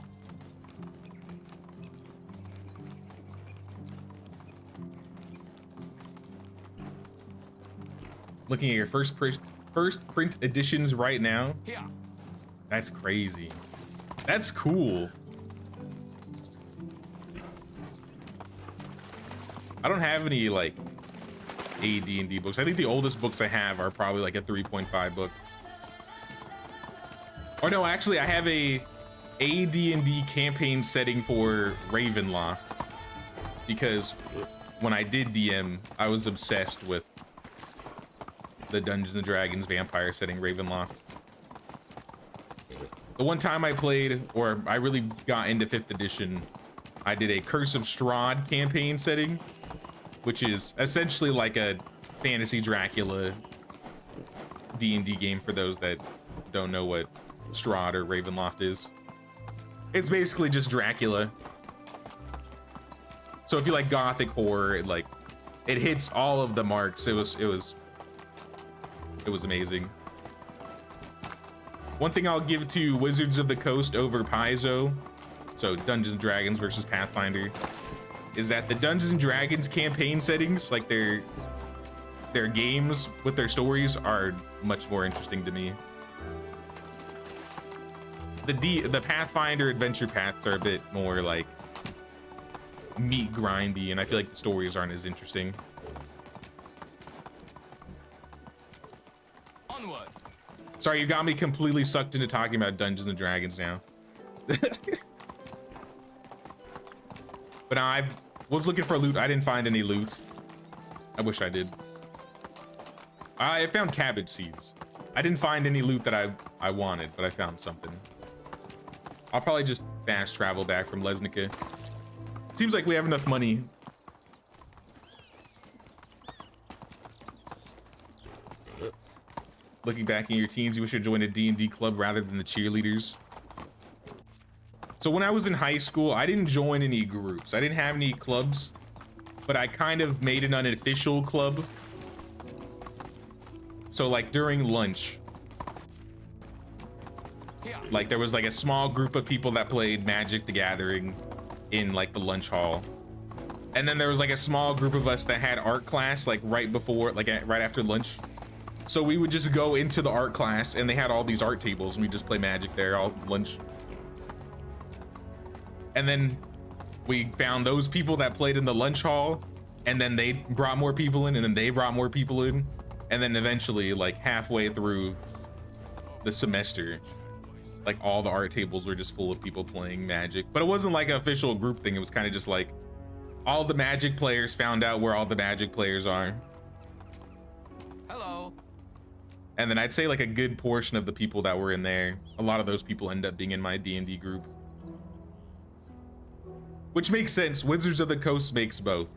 Looking at your first print editions right now. Here. That's crazy. That's cool. I don't have any like AD&D books. I think the oldest books I have are probably like a 3.5 book. Or no, actually I have a AD&D campaign setting for Ravenloft, because when I did DM, I was obsessed with the Dungeons and Dragons vampire setting Ravenloft. The one time I played, or I really got into 5th edition, I did a Curse of Strahd campaign setting, which is essentially like a fantasy Dracula D&D game for those that don't know what Strahd or Ravenloft is. It's basically just Dracula. So if you like gothic horror, it hits all of the marks. It was amazing. One thing I'll give to Wizards of the Coast over Paizo, so Dungeons and Dragons versus Pathfinder, is that the Dungeons and Dragons campaign settings, like their games with their stories, are much more interesting to me. The Pathfinder adventure paths are a bit more like meat grindy, and I feel like the stories aren't as interesting. Onward. Sorry, you got me completely sucked into talking about Dungeons and Dragons now. But now I was looking for loot. I didn't find any loot. I wish I did. I found cabbage seeds. I didn't find any loot that I wanted, but I found something. I'll probably just fast travel back from Lesnica. Seems like we have enough money. Looking back in your teens, you wish you had joined a D&D club rather than the cheerleaders. So when I was in high school, I didn't join any groups. I didn't have any clubs, but I kind of made an unofficial club. So like during lunch, like there was like a small group of people that played Magic the Gathering in like the lunch hall. And then there was like a small group of us that had art class like right before, like right after lunch. So we would just go into the art class and they had all these art tables and we just play Magic there all lunch. And then we found those people that played in the lunch hall, and then they brought more people in, and then they brought more people in. And then eventually, like halfway through the semester, like all the art tables were just full of people playing Magic. But it wasn't like an official group thing. It was kind of just like all the Magic players found out where all the Magic players are. Hello. And then I'd say like a good portion of the people that were in there, a lot of those people end up being in my D&D group. Which makes sense. Wizards of the Coast makes both.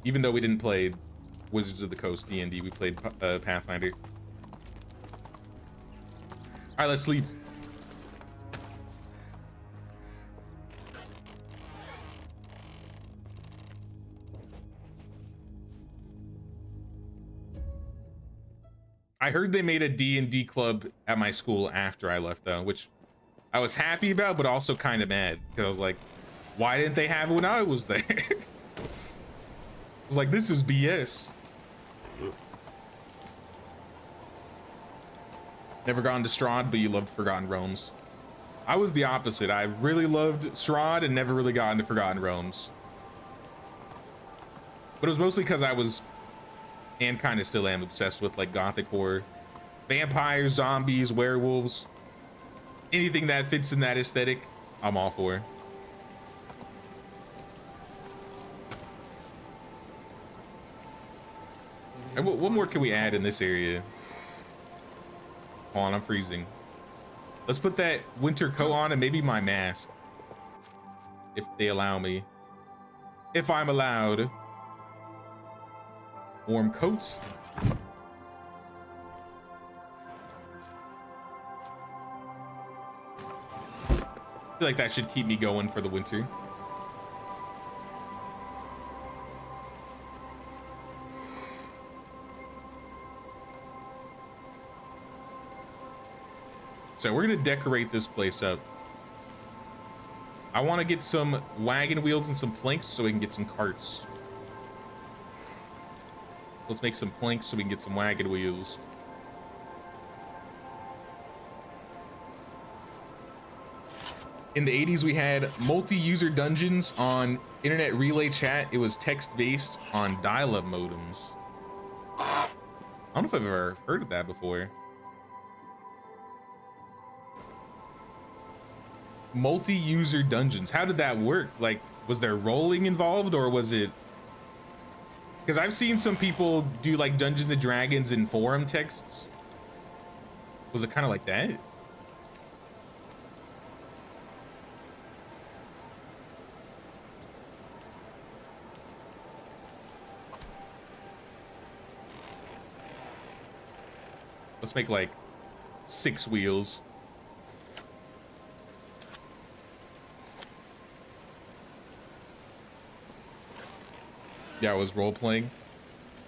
Even though we didn't play Wizards of the Coast D&D, we played Pathfinder. All right, let's sleep. I heard they made a D&D club at my school after I left though, which I was happy about, but also kind of mad because I was like, why didn't they have it when I was there? I was like, this is BS. Never gone to Strahd, but you loved Forgotten Realms. I was the opposite. I really loved Strahd and never really got into Forgotten Realms. But it was mostly because I was, and kind of still am, obsessed with like gothic horror. Vampires, zombies, werewolves. Anything that fits in that aesthetic, I'm all for. And what more can we add in this area? Hold on, I'm freezing. Let's put that winter coat on and maybe my mask. If they allow me. If I'm allowed. Warm coats. I feel like that should keep me going for the winter. So we're gonna decorate this place up. I want to get some wagon wheels and some planks so we can get some carts. Let's make some planks so we can get some wagon wheels. In the 80s, we had multi-user dungeons on internet relay chat. It was text-based on dial-up modems. I don't know if I've ever heard of that before. Multi-user dungeons. How did that work? Like, was there rolling involved, or was it? Because I've seen some people do like Dungeons and Dragons in forum texts. Was it kind of like that? Let's make like 6 wheels. Yeah, I was role-playing.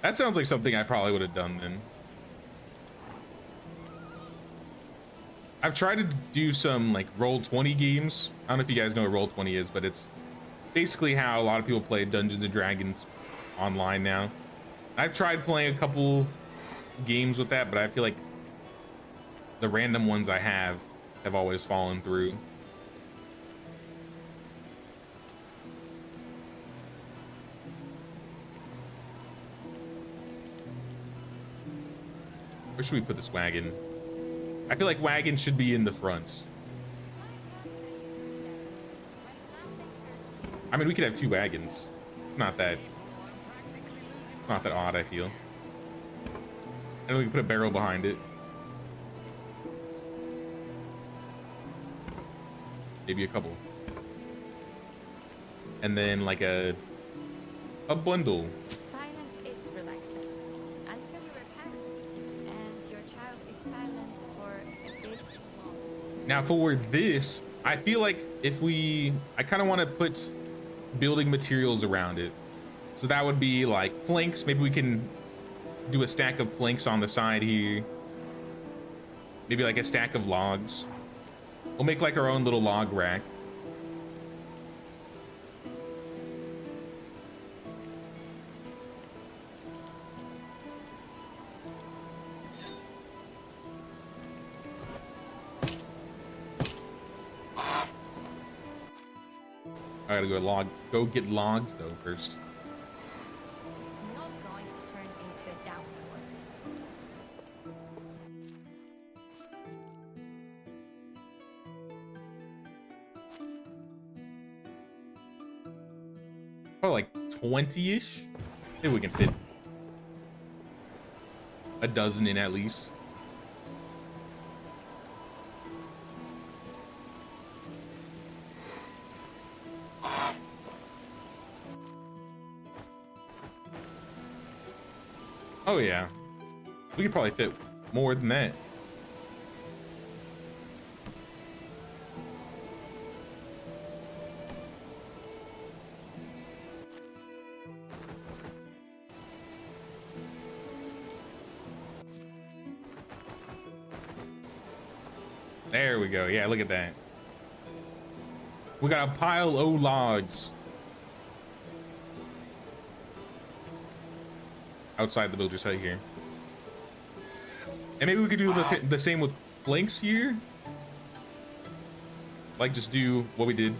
That sounds like something I probably would have done then. I've tried to do some like Roll20 games. I don't know if you guys know what Roll20 is, but it's basically how a lot of people play Dungeons and Dragons online now. I've tried playing a couple games with that, but I feel like the random ones I have always fallen through. Where should we put this wagon? I feel like wagon should be in the front. I mean, we could have 2 wagons. It's not that odd, I feel. And then we can put a barrel behind it. Maybe a couple. and then like a bundle. Silence is relaxing until you're a parent and your child is silent for a bit long. Now for this, I feel like I kind of want to put building materials around it. So that would be like planks. Maybe we can do a stack of planks on the side here. Maybe like a stack of logs. We'll make like our own little log rack. I gotta go get logs though first. It's not going to turn into a downpour. Probably like 20-ish. Maybe we can fit a dozen in at least. Oh yeah, we could probably fit more than that. There we go. Yeah, look at that. We got a pile of logs outside the builder's hut here. And maybe we could do the same with planks here. Like just do what we did.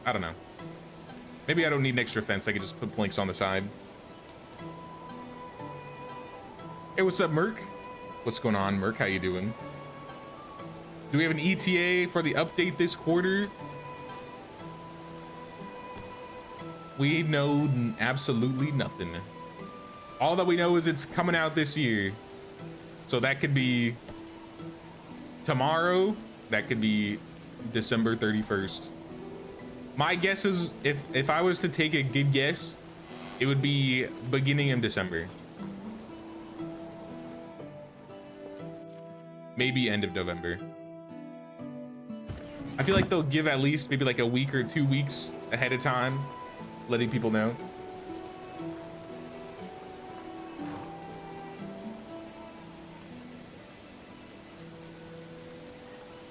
I don't know. Maybe I don't need an extra fence. I could just put planks on the side. Hey, what's up, Merc? What's going on, Merc? How you doing? Do we have an ETA for the update this quarter? We know absolutely nothing. All that we know is it's coming out this year. So that could be tomorrow. That could be December 31st. My guess is, if I was to take a good guess, it would be beginning of December. Maybe end of November. I feel like they'll give at least maybe like a week or 2 weeks ahead of time, letting people know.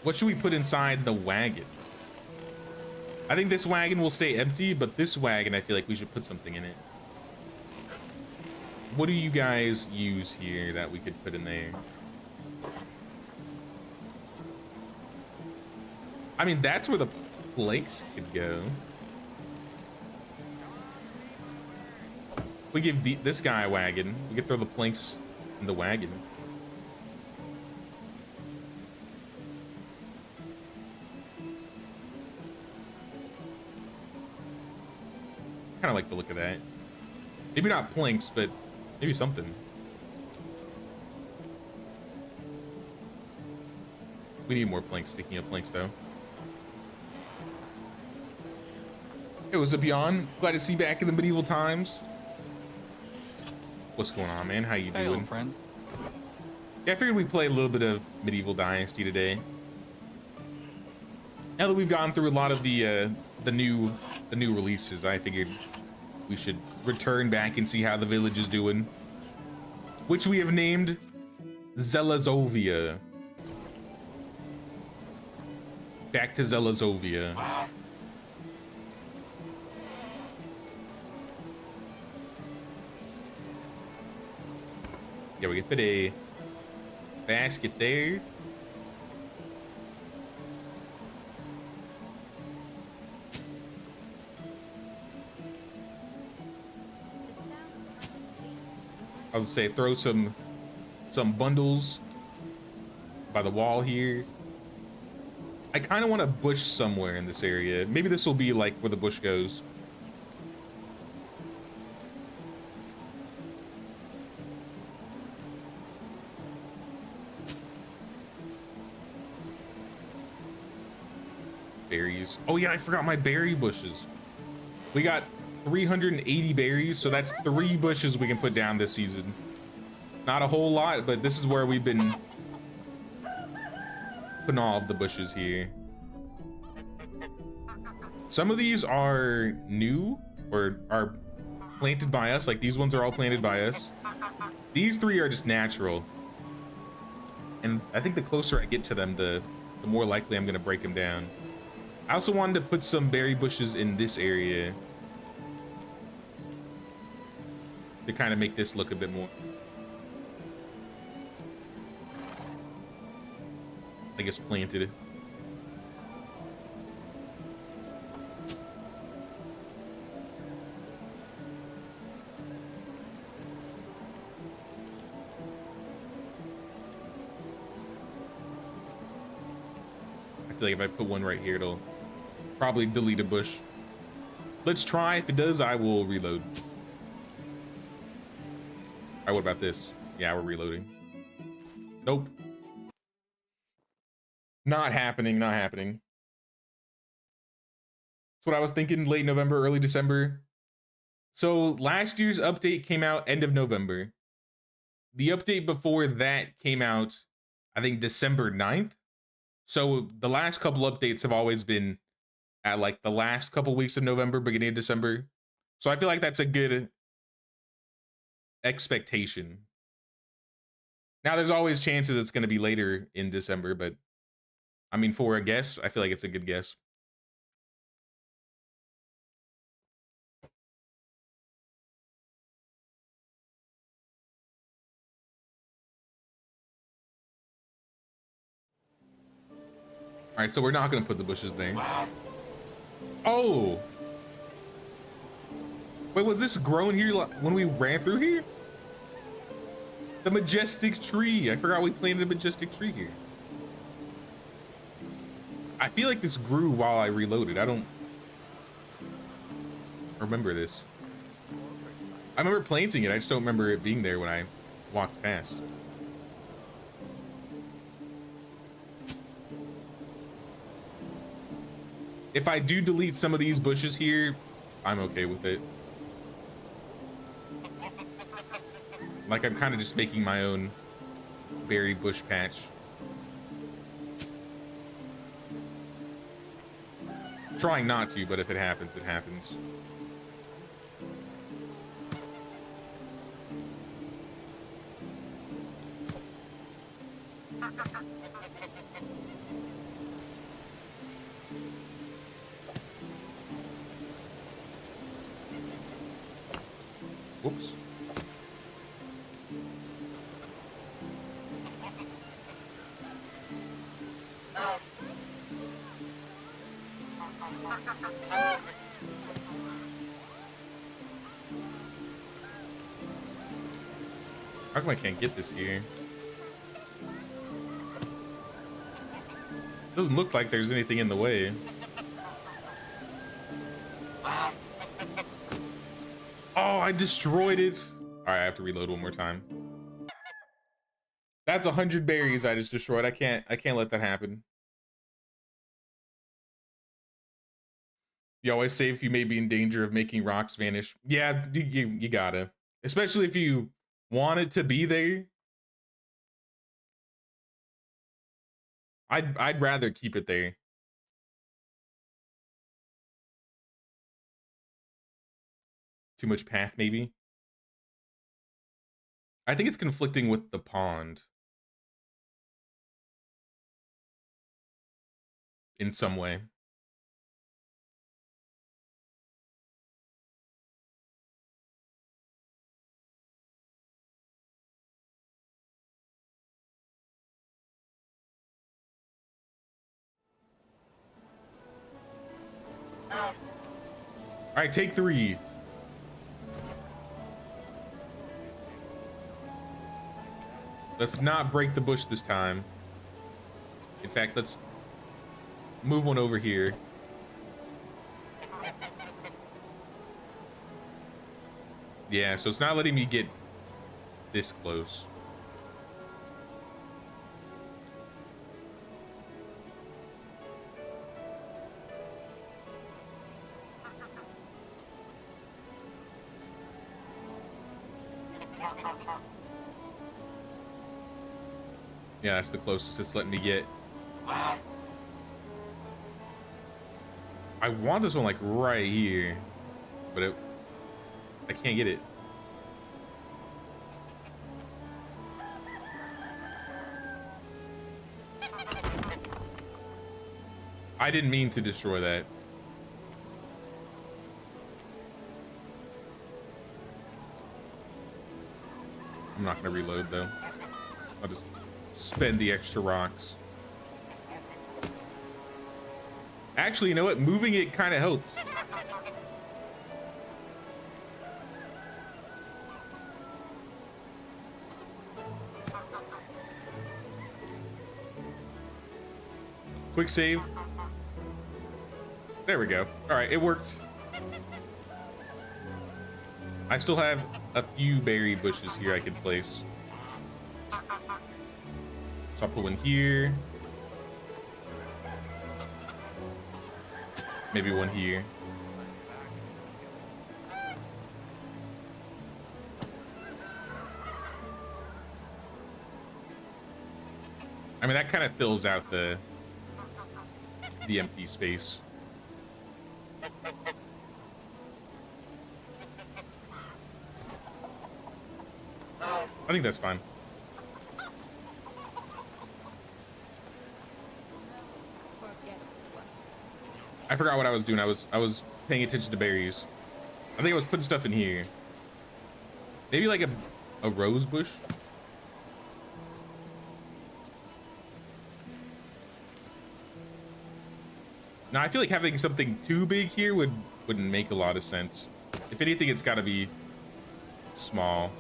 What should we put inside the wagon? I think this wagon will stay empty, but this wagon, I feel like we should put something in it. What do you guys use here that we could put in there? I mean, that's where the planks could go. We give this guy a wagon. We could throw the planks in the wagon. Kind of like the look of that. Maybe not planks, but maybe something. We need more planks, speaking of planks, though. Hey, what's up, Jan? Glad to see you back in the medieval times. What's going on, man? How you Hey, doing? old friend. Yeah, I figured we'd play a little bit of medieval Dynasty today. Now that we've gone through a lot of the new releases, I figured we should return back and see how the village is doing, which we have named Zelazovia. Back to Zelazovia. Yeah, we can fit a basket there. I was gonna say throw some bundles by the wall here. I kind of want a bush somewhere in this area. Maybe this will be like where the bush goes. berries. Oh yeah, I forgot my berry bushes. We got 380 berries, so that's 3 bushes we can put down this season. Not a whole lot, but this is where we've been putting all of the bushes here. Some of these are new or are planted by us. Like these ones are all planted by us. These 3 are just natural. And I think the closer I get to them, the more likely I'm gonna break them down. I also wanted to put some berry bushes in this area to kind of make this look a bit more, I guess, planted. I feel like if I put one right here, it'll probably delete a bush. Let's try. If it does, I will reload. All right, what about this? Yeah, we're reloading. Nope. Not happening, not happening. That's what I was thinking, late November, early December. So last year's update came out end of November. The update before that came out, I think, December 9th. So the last couple updates have always been at like the last couple weeks of November, beginning of December. So I feel like that's a good expectation. Now there's always chances it's going to be later in December, but I mean, for a guess, I feel like it's a good guess. All right, so we're not going to put the bushes there. Oh. Wait, was this grown here when we ran through here? The majestic tree. I forgot we planted a majestic tree here. I feel like this grew while I reloaded. I don't remember this. I remember planting it. I just don't remember it being there when I walked past. If I do delete some of these bushes here, I'm okay with it. Like I'm kind of just making my own berry bush patch. Trying not to, but if it happens, it happens. Whoops. How come I can't get this here? Doesn't look like there's anything in the way. Oh, I destroyed it. All right, I have to reload one more time. That's 100 berries I just destroyed. I can't let that happen. You always say if you may be in danger of making rocks vanish. Yeah, you gotta. Especially if you want it to be there. I'd rather keep it there. Too much path, maybe? I think it's conflicting with the pond. In some way. All right, take 3. Let's not break the bush this time. In fact, let's move one over here. Yeah, so it's not letting me get this close. Yeah, that's the closest it's letting me get. I want this one like right here, but I can't get it. I didn't mean to destroy that. I'm not gonna reload though. I'll just spend the extra rocks. Actually, you know what? Moving it kind of helps. Quick save. There we go. All right, it worked. I still have a few berry bushes here I can place. So I'll put one here. Maybe one here. I mean, that kind of fills out the empty space. I think that's fine. Forget what. I forgot what I was doing. I was paying attention to berries. I think I was putting stuff in here. Maybe like a rose bush. Now I feel like having something too big here wouldn't make a lot of sense. If anything, it's got to be small.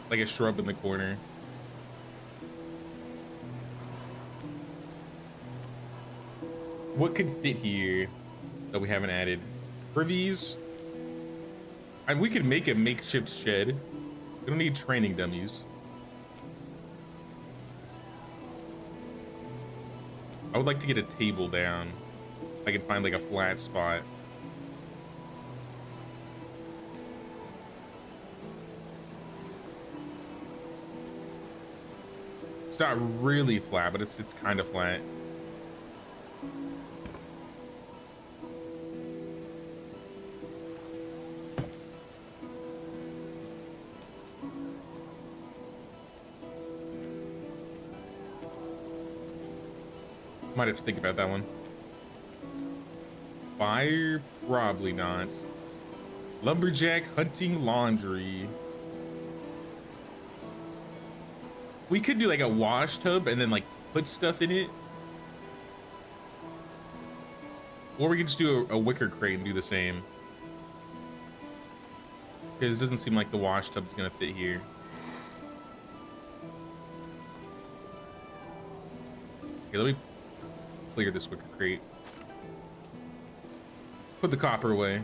Like a shrub in the corner. What could fit here that we haven't added? Privies. And we could make a makeshift shed. We don't need training dummies. I would like to get a table down. If I can find like a flat spot. It's not really flat, but it's kind of flat. Might have to think about that one. Fire? Probably not. Lumberjack hunting laundry. We could do like a wash tub and then like put stuff in it. Or we could just do a wicker crate and do the same. Because it doesn't seem like the wash tub's gonna fit here. Okay, let me clear this wicker crate. Put the copper away.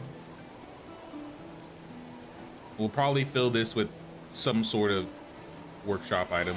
We'll probably fill this with some sort of workshop item.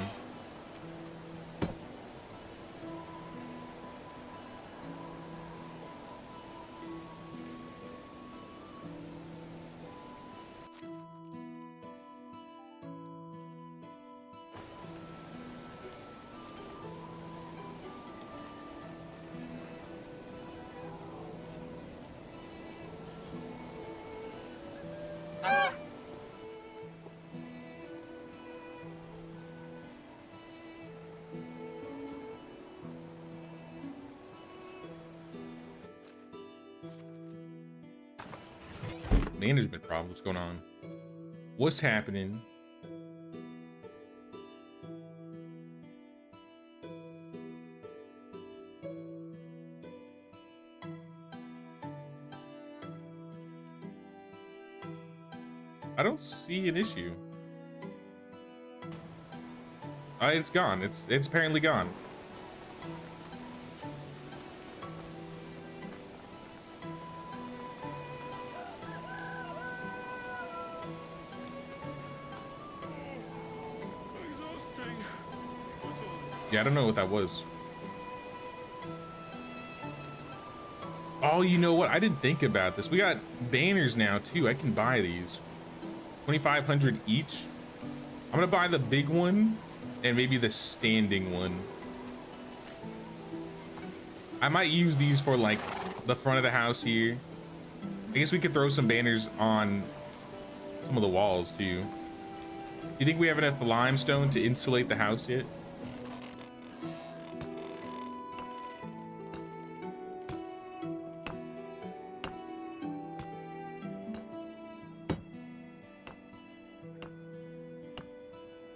Management problem. What's going on? What's happening? I don't see an issue. It's gone. It's apparently gone. Exhausting. But Yeah, I don't know what that was. Oh, you know what? I didn't think about this. We got banners now too. I can buy these. 2,500 each. I'm gonna buy the big one and maybe the standing one. I might use these for like the front of the house here. I guess we could throw some banners on some of the walls too. Do you think we have enough limestone to insulate the house yet?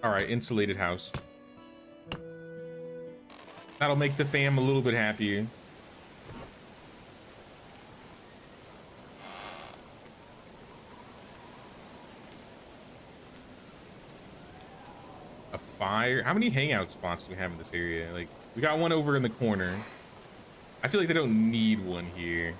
All right, insulated house. That'll make the fam a little bit happier. A fire? How many hangout spots do we have in this area? Like, we got one over in the corner. I feel like they don't need one here.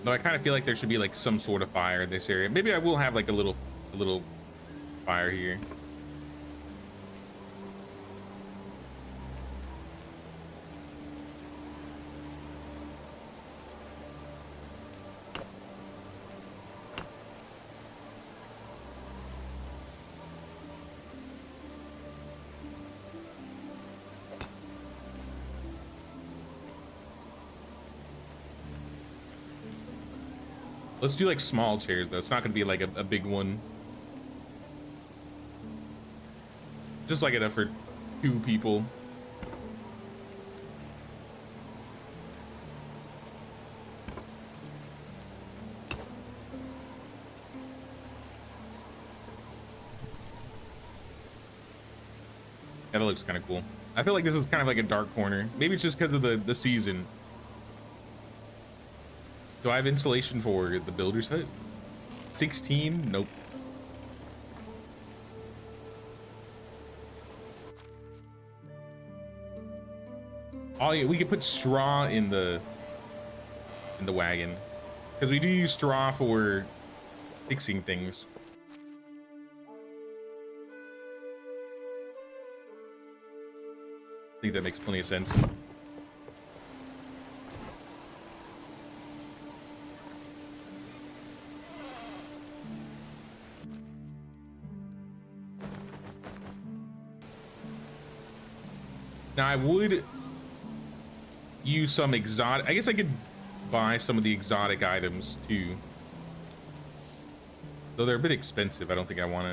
No, I kind of feel like there should be like some sort of fire in this area. Maybe I will have like a little fire here. Let's do like small chairs though. It's not gonna be like a big one. Just like enough for 2 people. Yeah, that looks kind of cool. I feel like this was kind of like a dark corner. Maybe it's just because of the season. Do I have insulation for the builder's hut? 16? Nope. Oh yeah, we could put straw in the wagon. Because we do use straw for fixing things. I think that makes plenty of sense. Now I would use some exotic. I guess I could buy some of the exotic items too. Though they're a bit expensive. I don't think I want to.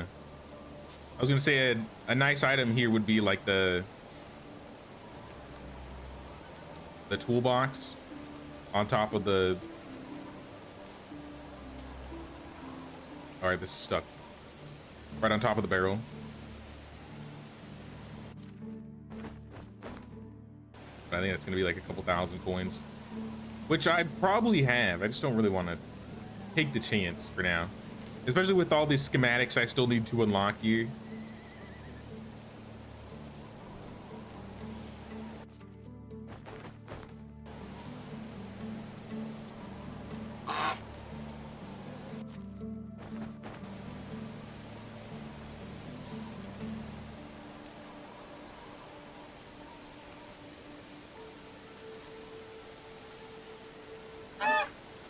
I was gonna say a nice item here would be like the toolbox on top of the. All right, this is stuck right on top of the barrel. I think that's gonna be like a couple thousand coins, which I probably have. I just don't really want to take the chance for now, especially with all these schematics I still need to unlock here.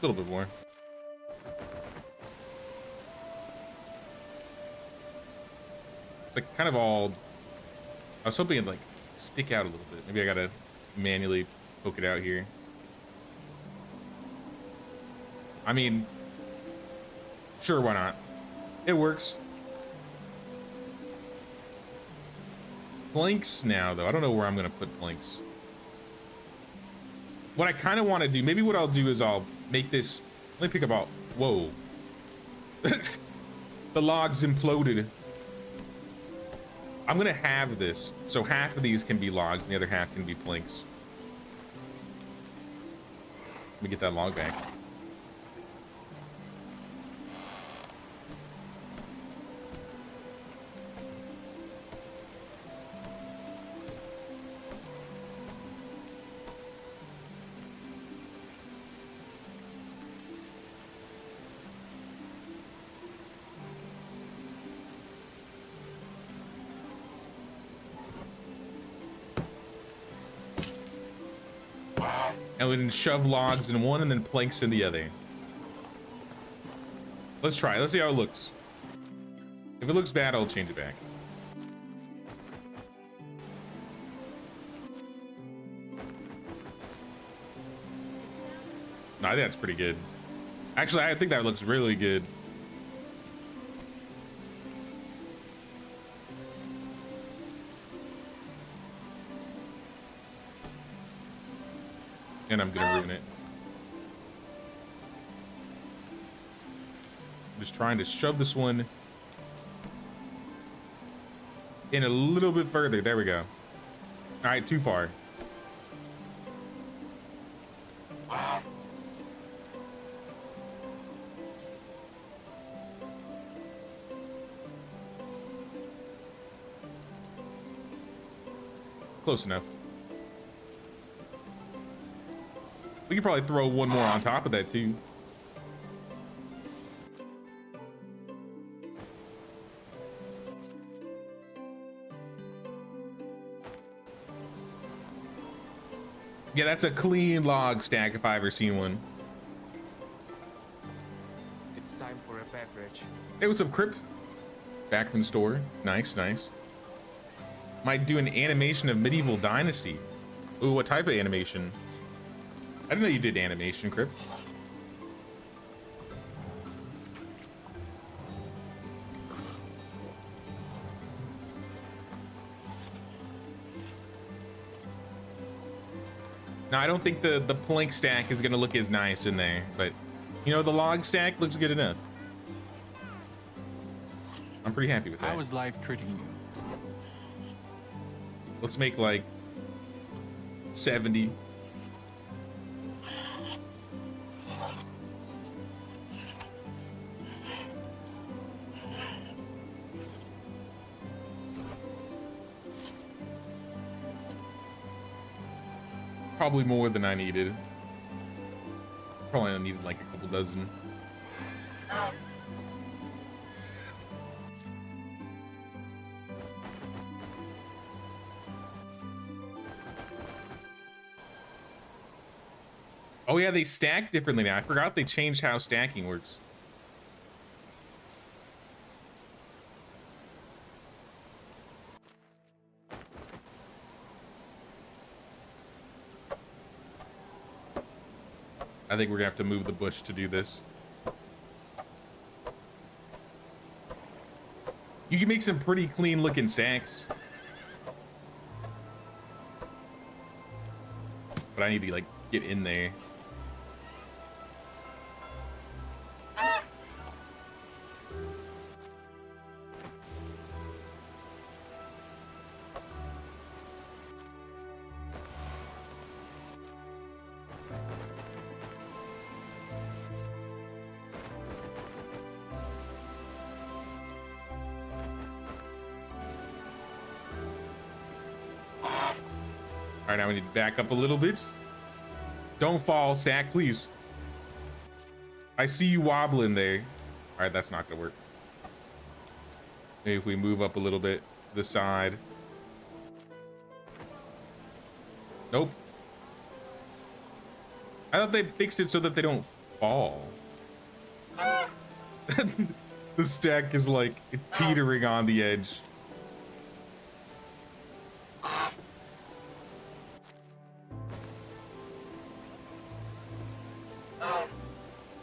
A little bit more. It's like kind of all. I was hoping it'd like stick out a little bit. Maybe I gotta manually poke it out here. I mean, sure, why not? It works. Planks now, though. I don't know where I'm gonna put planks. What I kind of want to do, maybe what I'll do is I'll make this. Let me pick up all. Whoa. The logs imploded. I'm gonna have this, so half of these can be logs and the other half can be planks. Let me get that log back. And we can shove logs in one and then planks in the other. Let's try it. Let's see how it looks. If it looks bad, I'll change it back. No, I think that's pretty good. Actually, I think that looks really good. And I'm gonna ruin it. I'm just trying to shove this one in a little bit further. There we go. All right, too far. Close enough. We could probably throw one more on top of that too. Yeah, that's a clean log stack if I ever seen one. It's time for a beverage. Hey, what's up, Crip? Back from the store. Nice, nice. Might do an animation of medieval Dynasty. Ooh, what type of animation? I didn't know you did animation, Crip. Now, I don't think the plank stack is gonna look as nice in there, but you know, the log stack looks good enough. I'm pretty happy with that. How is life treating you? Let's make like 70. Probably more than I needed. Probably only needed like a couple dozen. Oh yeah, they stack differently now. I forgot they changed how stacking works. I think we're gonna have to move the bush to do this. You can make some pretty clean looking stacks. But I need to like get in there. All right, now we need to back up a little bit. Don't fall, stack, please. I see you wobbling there. All right, that's not gonna work. Maybe if we move up a little bit to the side. Nope. I thought they fixed it so that they don't fall. The stack is like teetering on the edge.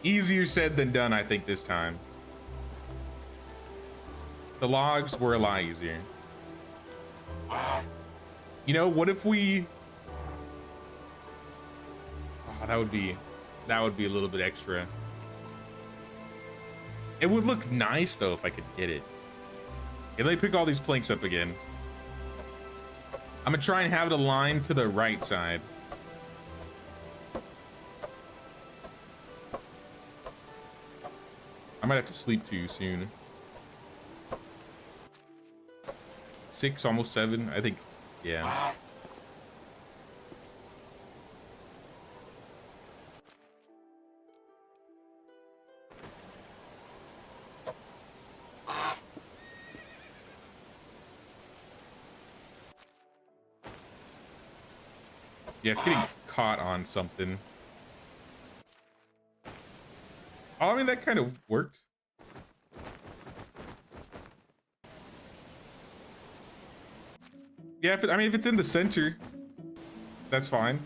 Easier said than done, I think, this time. The logs were a lot easier. You know, what if we... Oh, that would be a little bit extra. It would look nice, though, if I could get it. Okay, let me pick all these planks up again. I'm gonna try and have it aligned to the right side. I might have to sleep too soon. 6, almost 7, I think. Yeah. Yeah, it's getting caught on something. Oh, I mean, that kind of worked. Yeah, I mean, if it's in the center, that's fine.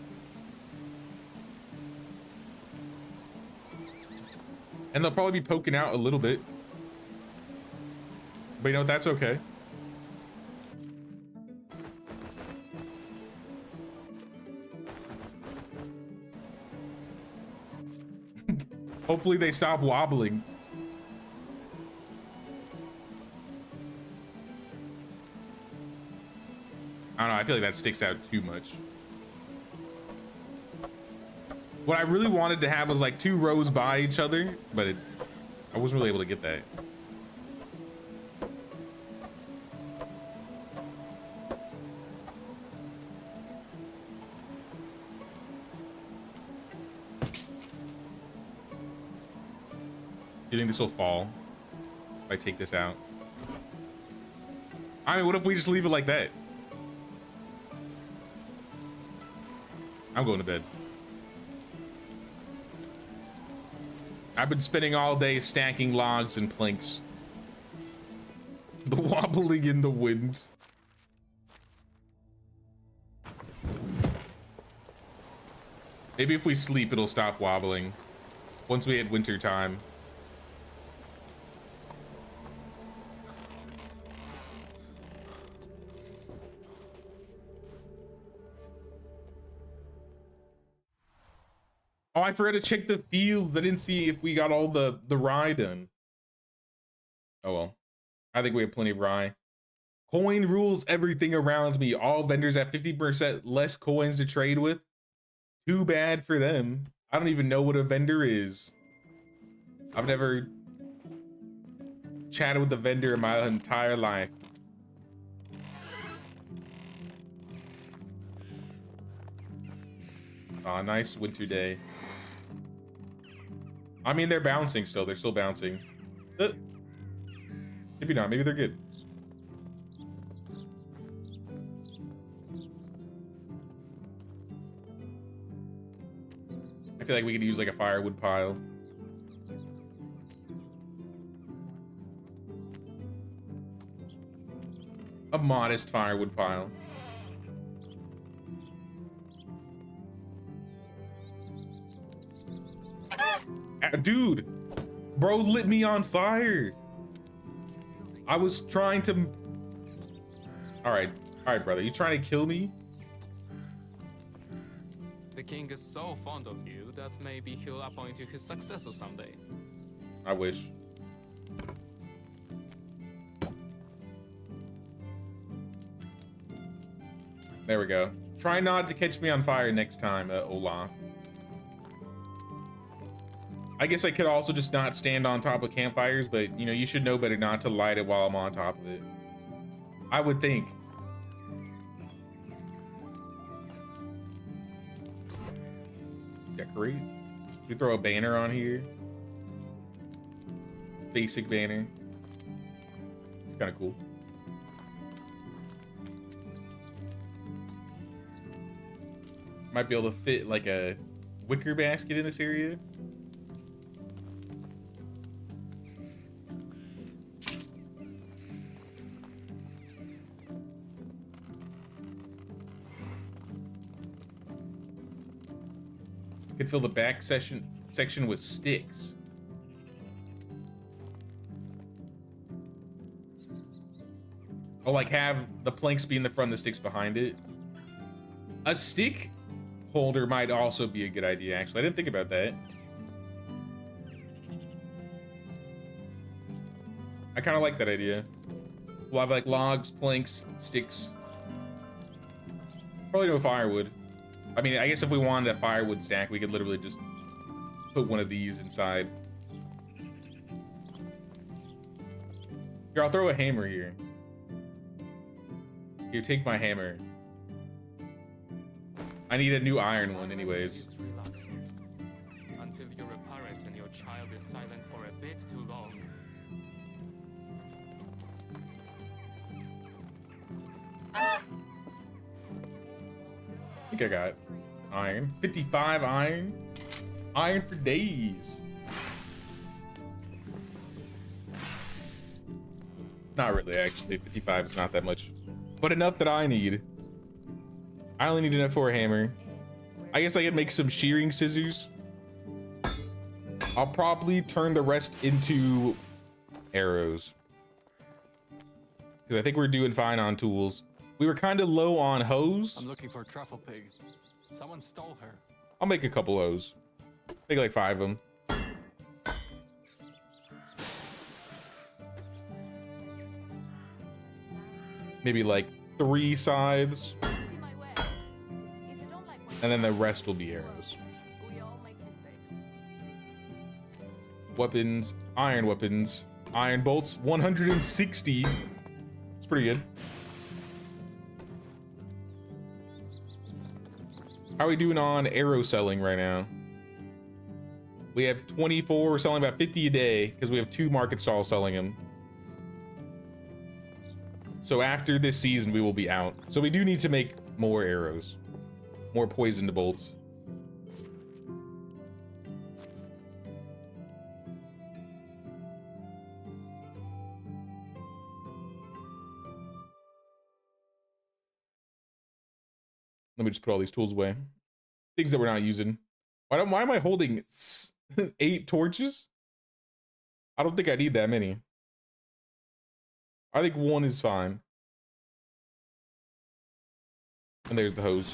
And they'll probably be poking out a little bit. But you know, that's okay. Hopefully they stop wobbling. I don't know, I feel like that sticks out too much. What I really wanted to have was like 2 rows by each other, but I wasn't really able to get that. Do you think this will fall if I take this out? I mean, what if we just leave it like that? I'm going to bed. I've been spending all day stacking logs and planks. The wobbling in the wind. Maybe if we sleep, it'll stop wobbling. Once we hit winter time. Oh, I forgot to check the field. I didn't see if we got all the rye done. Oh well. I think we have plenty of rye. Coin rules everything around me. All vendors have 50% less coins to trade with. Too bad for them. I don't even know what a vendor is. I've never chatted with a vendor in my entire life. Aw, nice winter day. I mean, they're bouncing still. They're still bouncing. Maybe not. Maybe they're good. I feel like we could use like a firewood pile. A modest firewood pile. Dude, bro lit me on fire. I was trying to... All right, brother. You trying to kill me? The king is so fond of you that maybe he'll appoint you his successor someday. I wish. There we go. Try not to catch me on fire next time, Olaf. I guess I could also just not stand on top of campfires, but you know, you should know better not to light it while I'm on top of it. I would think. Decorate. We throw a banner on here. Basic banner. It's kind of cool. Might be able to fit like a wicker basket in this area. Could fill the back section with sticks. Or like have the planks be in the front and the sticks behind it. A stick holder might also be a good idea, actually. I didn't think about that. I kind of like that idea. We'll have like logs, planks, sticks. Probably no firewood. I mean, I guess if we wanted a firewood stack, we could literally just put one of these inside. Here, I'll throw a hammer here. Here, take my hammer. I need a new iron one anyways. Is relaxing. Until you're a parent and your child is silent for a bit too long. I think I got it. iron. 55 iron. Iron for days. Not really, actually. 55 is not that much. But enough that I need. I only need enough for a hammer. I guess I could make some shearing scissors. I'll probably turn the rest into arrows. Because I think we're doing fine on tools. We were kind of low on hoes. I'm looking for a truffle pig. Someone stole her. I'll make a couple hoes. Make like 5 of them. Maybe like 3 scythes. See my ways. If you don't like my And then the rest will be arrows. we all make mistakes. Weapons, iron bolts, 160. It's pretty good. How are we doing on arrow selling right now? We have 24. We're selling about 50 a day because we have 2 market stalls selling them. So after this season, we will be out. So we do need to make more arrows, more poisoned bolts. Let me just put all these tools away. Things that we're not using. Why am I holding 8 torches? I don't think I need that many. I think 1 is fine. And there's the hose.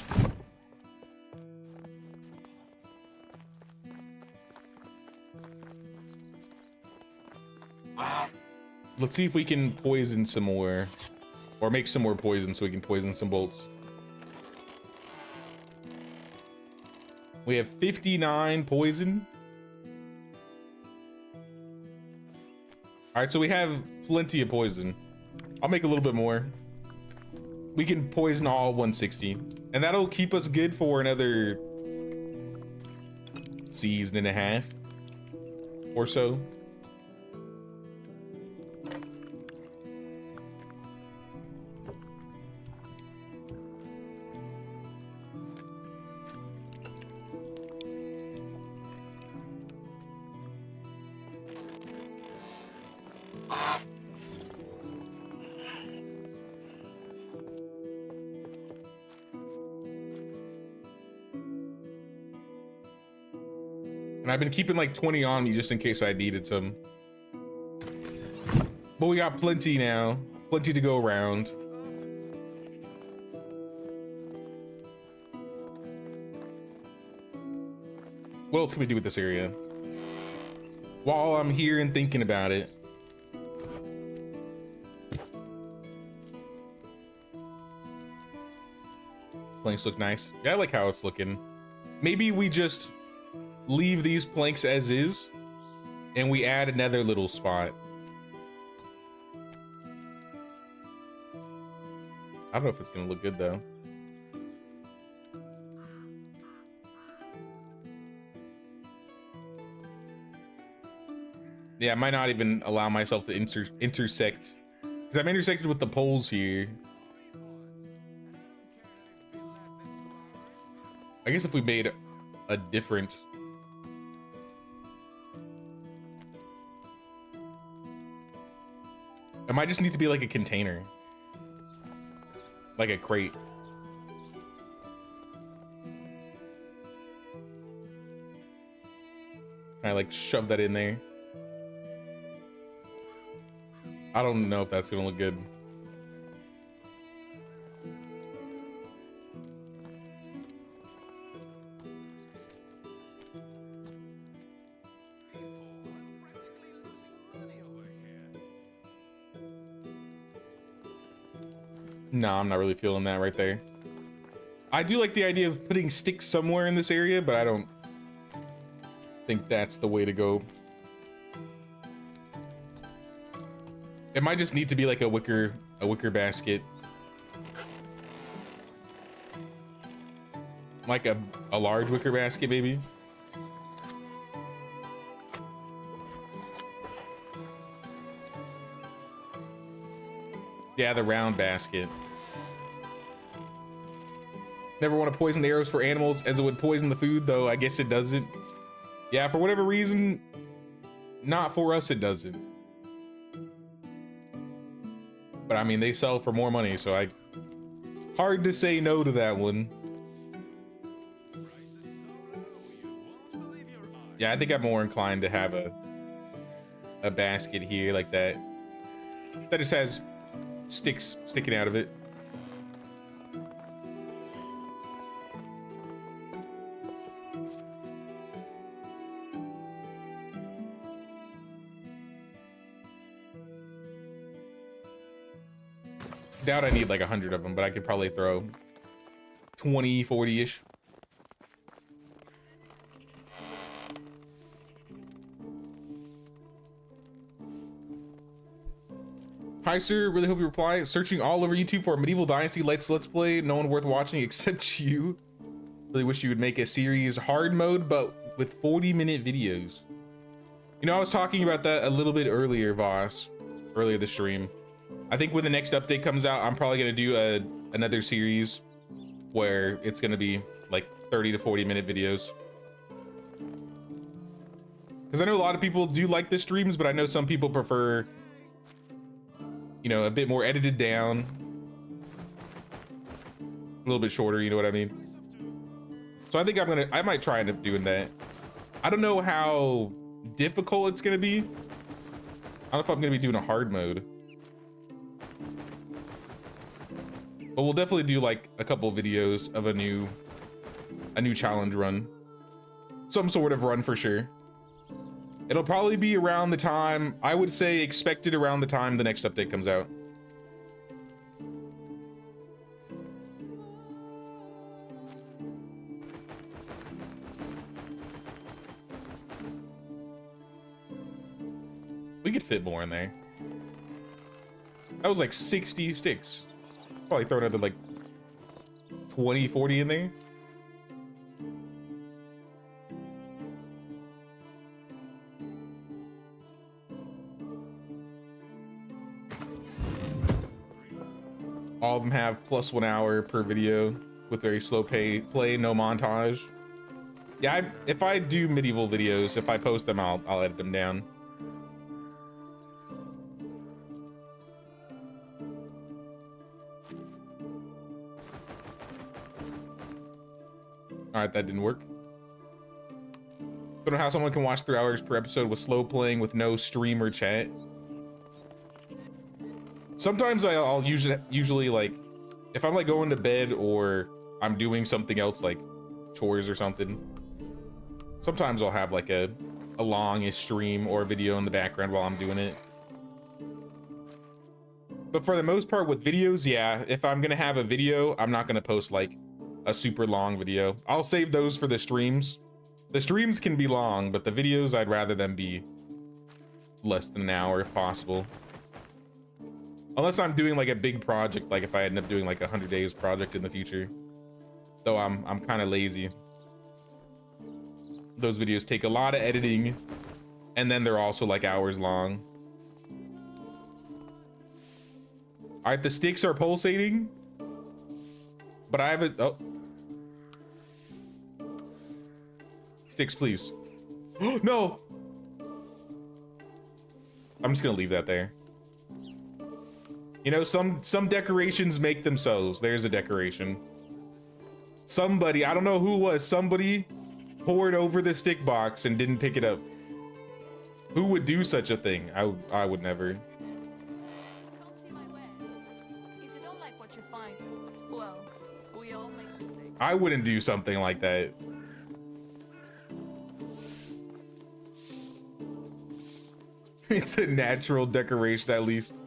Let's see if we can poison some more. Or make some more poison so we can poison some bolts. We have 59 poison. All right, so we have plenty of poison. I'll make a little bit more. We can poison all 160. And that'll keep us good for another season and a half or so. And I've been keeping like 20 on me just in case I needed some. But we got plenty now. Plenty to go around. What else can we do with this area? While I'm here and thinking about it. Planks look nice. Yeah, I like how it's looking. Maybe we just leave these planks as is and we add another little spot. I don't know if it's gonna look good though. Yeah, I might not even allow myself to intersect because I'm intersected with the poles here. I guess if we made a different it might just need to be like a container. Like a crate. Can I like shove that in there? I don't know if that's gonna look good. No, I'm not really feeling that right there. I do like the idea of putting sticks somewhere in this area, but I don't think that's the way to go. It might just need to be like a wicker basket. Like a large wicker basket, maybe. Yeah, the round basket. Never want to poison the arrows for animals as it would poison the food, though I guess it doesn't. Yeah, for whatever reason, not for us it doesn't. But I mean, they sell for more money, so hard to say no to that one. Yeah, I think I'm more inclined to have a basket here like that. That just has sticks sticking out of it. Doubt I need like 100 of them, but I could probably throw 20, 40-ish. Hi, sir. Really hope you reply. Searching all over YouTube for a medieval dynasty let's play. No one worth watching except you. Really wish you would make a series hard mode, but with 40-minute videos. You know, I was talking about that a little bit earlier, Voss. Earlier this stream. I think when the next update comes out, I'm probably gonna do another series where it's gonna be like 30 to 40-minute videos. Because I know a lot of people do like the streams, but I know some people prefer, you know, a bit more edited down, a little bit shorter, you know what I mean? So I think I might try end up doing that. I don't know how difficult it's gonna be. I don't know if I'm gonna be doing a hard mode. But we'll definitely do like a couple videos of a new challenge run. Some sort of run for sure. It'll probably be around the time, I would say expected around the time the next update comes out. We could fit more in there. That was like 60 sticks. Probably throw another like 20, 40 in there. All of them have +1 hour per video with very slow play, no montage. Yeah, if I do medieval videos, if I post them, I'll edit them down. All right, that didn't work. Don't know how someone can watch 3 hours per episode with slow playing with no stream or chat. Sometimes I'll usually like, if I'm like going to bed or I'm doing something else like chores or something, sometimes I'll have like a longish stream or a video in the background while I'm doing it. But for the most part with videos, yeah, if I'm gonna have a video, I'm not gonna post like a super long video. I'll save those for the streams. The streams can be long, but the videos, I'd rather them be less than an hour if possible. Unless I'm doing like a big project, like if I end up doing like a 100 days project in the future. Though I'm kind of lazy. Those videos take a lot of editing, and then they're also like hours long. All right, the sticks are pulsating, but I have a, oh. Sticks, please. No! I'm just gonna leave that there. You know, some decorations make themselves. There's a decoration. Somebody, I don't know who it was, somebody poured over the stick box and didn't pick it up. Who would do such a thing? I would never. Come see my wares. If you don't like what you find, well, we all make mistakes. I wouldn't do something like that. It's a natural decoration, at least.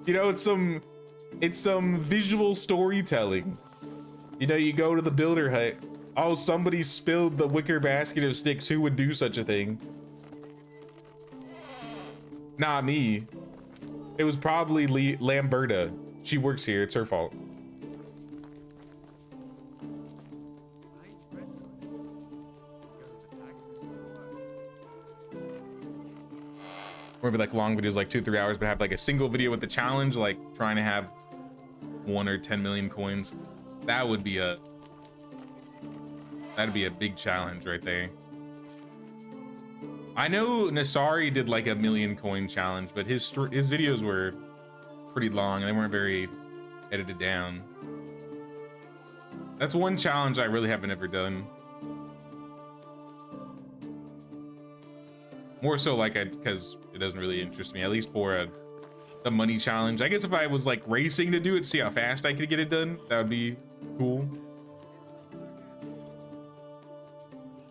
You know, it's some visual storytelling. You know, you go to the builder hut. Oh, somebody spilled the wicker basket of sticks. Who would do such a thing? Not me. It was probably Lamberta. She works here. It's her fault. Maybe like long videos, like 2-3 hours, but have like a single video with the challenge, like trying to have 1 or 10 million coins. That would be a That'd be a big challenge right there. I know Nasari did like a 1,000,000 coin challenge, but his videos were pretty long and they weren't very edited down. That's one challenge I really haven't ever done. More so like because it doesn't really interest me, at least for the money challenge. I guess if I was like racing to do it, see how fast I could get it done, that would be cool.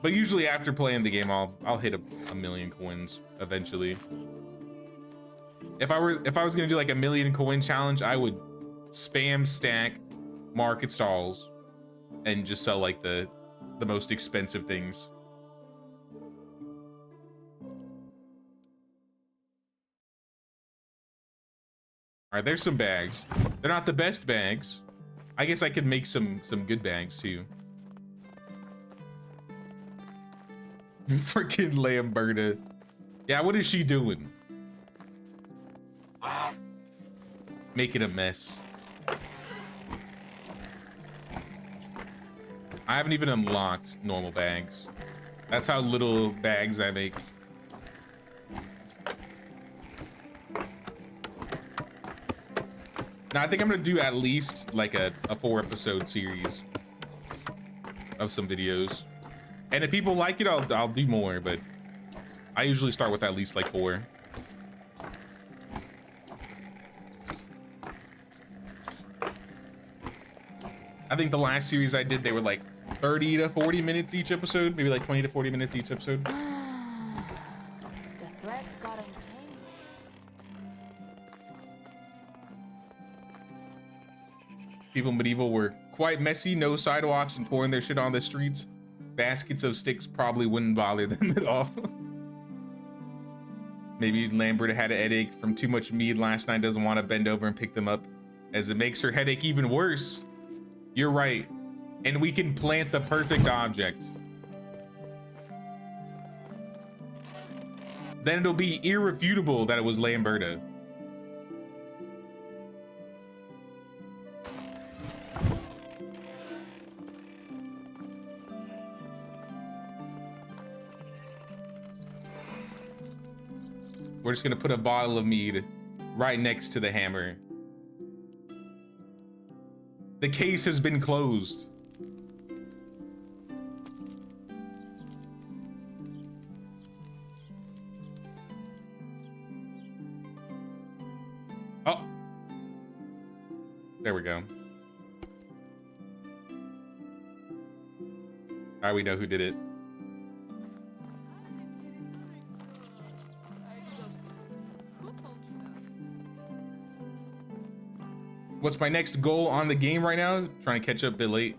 But usually after playing the game, I'll hit a 1,000,000 coins eventually. If I was gonna do like a 1,000,000 coin challenge, I would spam stack market stalls and just sell like the most expensive things. All right, there's some bags. They're not the best bags. I guess I could make some good bags too. Freaking Lamberta. Yeah, what is she doing? Making a mess. I haven't even unlocked normal bags. That's how little bags I make. Now I think I'm gonna do at least like a 4-episode series of some videos. And if people like it, I'll do more, but I usually start with at least like 4. I think the last series I did, they were like 30 to 40 minutes each episode, maybe like 20 to 40 minutes each episode. The threads got untangled. People in Medieval were quite messy, no sidewalks and pouring their shit on the streets. Baskets of sticks probably wouldn't bother them at all. Maybe Lambert had a headache from too much mead last night, doesn't want to bend over and pick them up, as it makes her headache even worse. You're right. And we can plant the perfect object. Then it'll be irrefutable that it was Lamberta. We're just gonna put a bottle of mead right next to the hammer. The case has been closed. Oh. There we go. All right, we know who did it. What's my next goal on the game right now? Trying to catch up a bit late.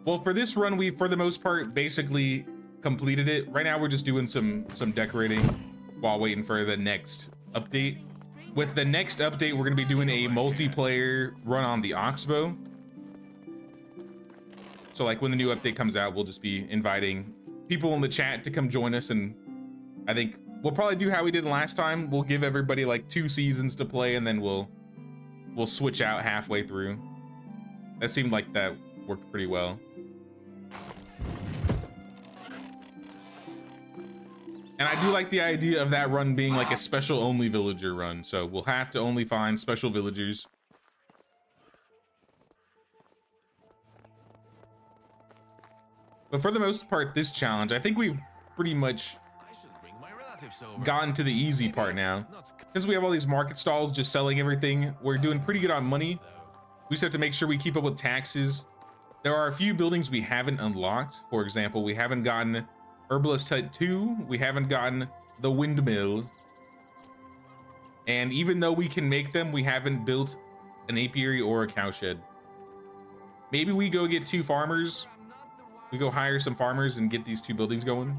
Well, for this run, we, for the most part, basically completed it. Right now, we're just doing some decorating while waiting for the next update. With the next update, we're gonna be doing a multiplayer run on the Oxbow. So like when the new update comes out, we'll just be inviting people in the chat to come join us. And I think we'll probably do how we did last time. We'll give everybody like 2 seasons to play, and then we'll switch out halfway through. That seemed like that worked pretty well. And I do like the idea of that run being like a special only villager run. So we'll have to only find special villagers. But for the most part, this challenge, I think we've pretty much gotten to the easy part now. Since we have all these market stalls just selling everything, we're doing pretty good on money. We just have to make sure we keep up with taxes. There are a few buildings we haven't unlocked. For example, we haven't gotten Herbalist Hut 2. We haven't gotten the windmill. And even though we can make them, we haven't built an apiary or a cowshed. Maybe we go get 2 farmers. We go hire some farmers and get these 2 buildings going.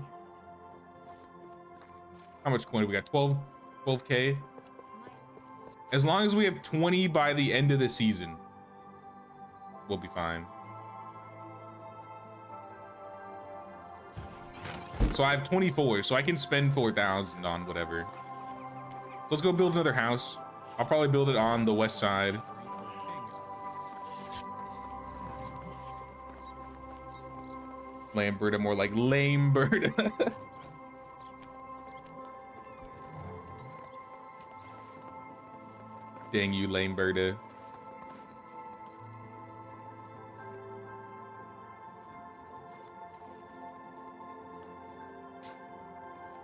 How much coin do we got? 12K. As long as we have 20 by the end of the season, we'll be fine. So I have 24, so I can spend 4,000 on whatever. Let's go build another house. I'll probably build it on the west side. Lamberta, more like Lamberta. Dang you, Lamberta.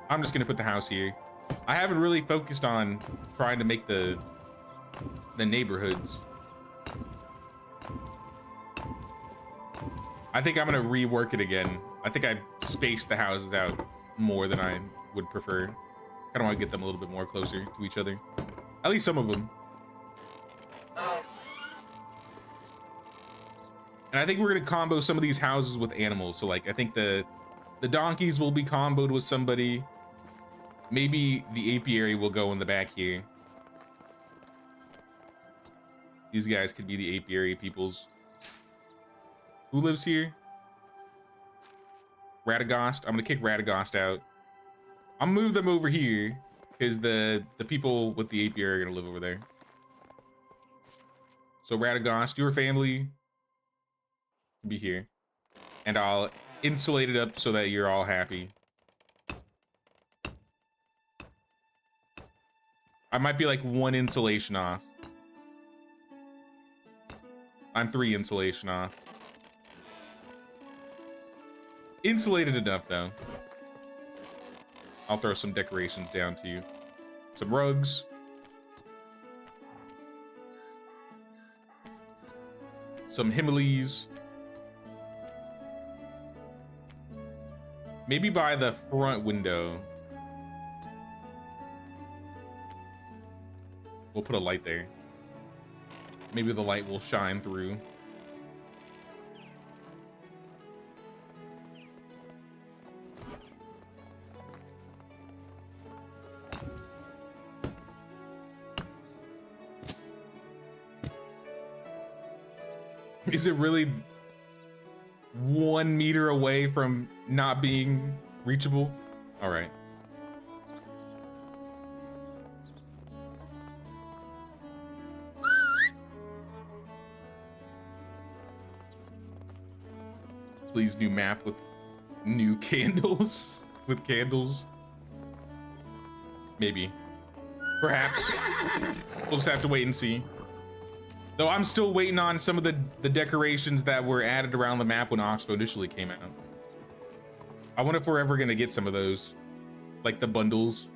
I'm just gonna put the house here. I haven't really focused on trying to make the neighborhoods. I think I'm gonna rework it again. I think I spaced the houses out more than I would prefer. Kind of want to get them a little bit more closer to each other. At least some of them. And I think we're gonna combo some of these houses with animals. So like, I think the donkeys will be comboed with somebody. Maybe the apiary will go in the back here. These guys could be the apiary peoples. Who lives here? Radagast. I'm gonna kick Radagast out. I'll move them over here because the people with the apiary are gonna live over there. So Radagast, your family can be here, and I'll insulate it up so that you're all happy. I might be like 1 insulation off. I'm 3 insulation off. Insulated enough though. I'll throw some decorations down to you. Some rugs. Some Himalayas. Maybe by the front window. We'll put a light there. Maybe the light will shine through. Is it really 1 meter away from not being reachable? All right. Please, new map with new candles. With candles. Maybe. Perhaps. We'll just have to wait and see. Though I'm still waiting on some of the decorations that were added around the map when Oxbow initially came out. I wonder if we're ever gonna get some of those. Like the bundles.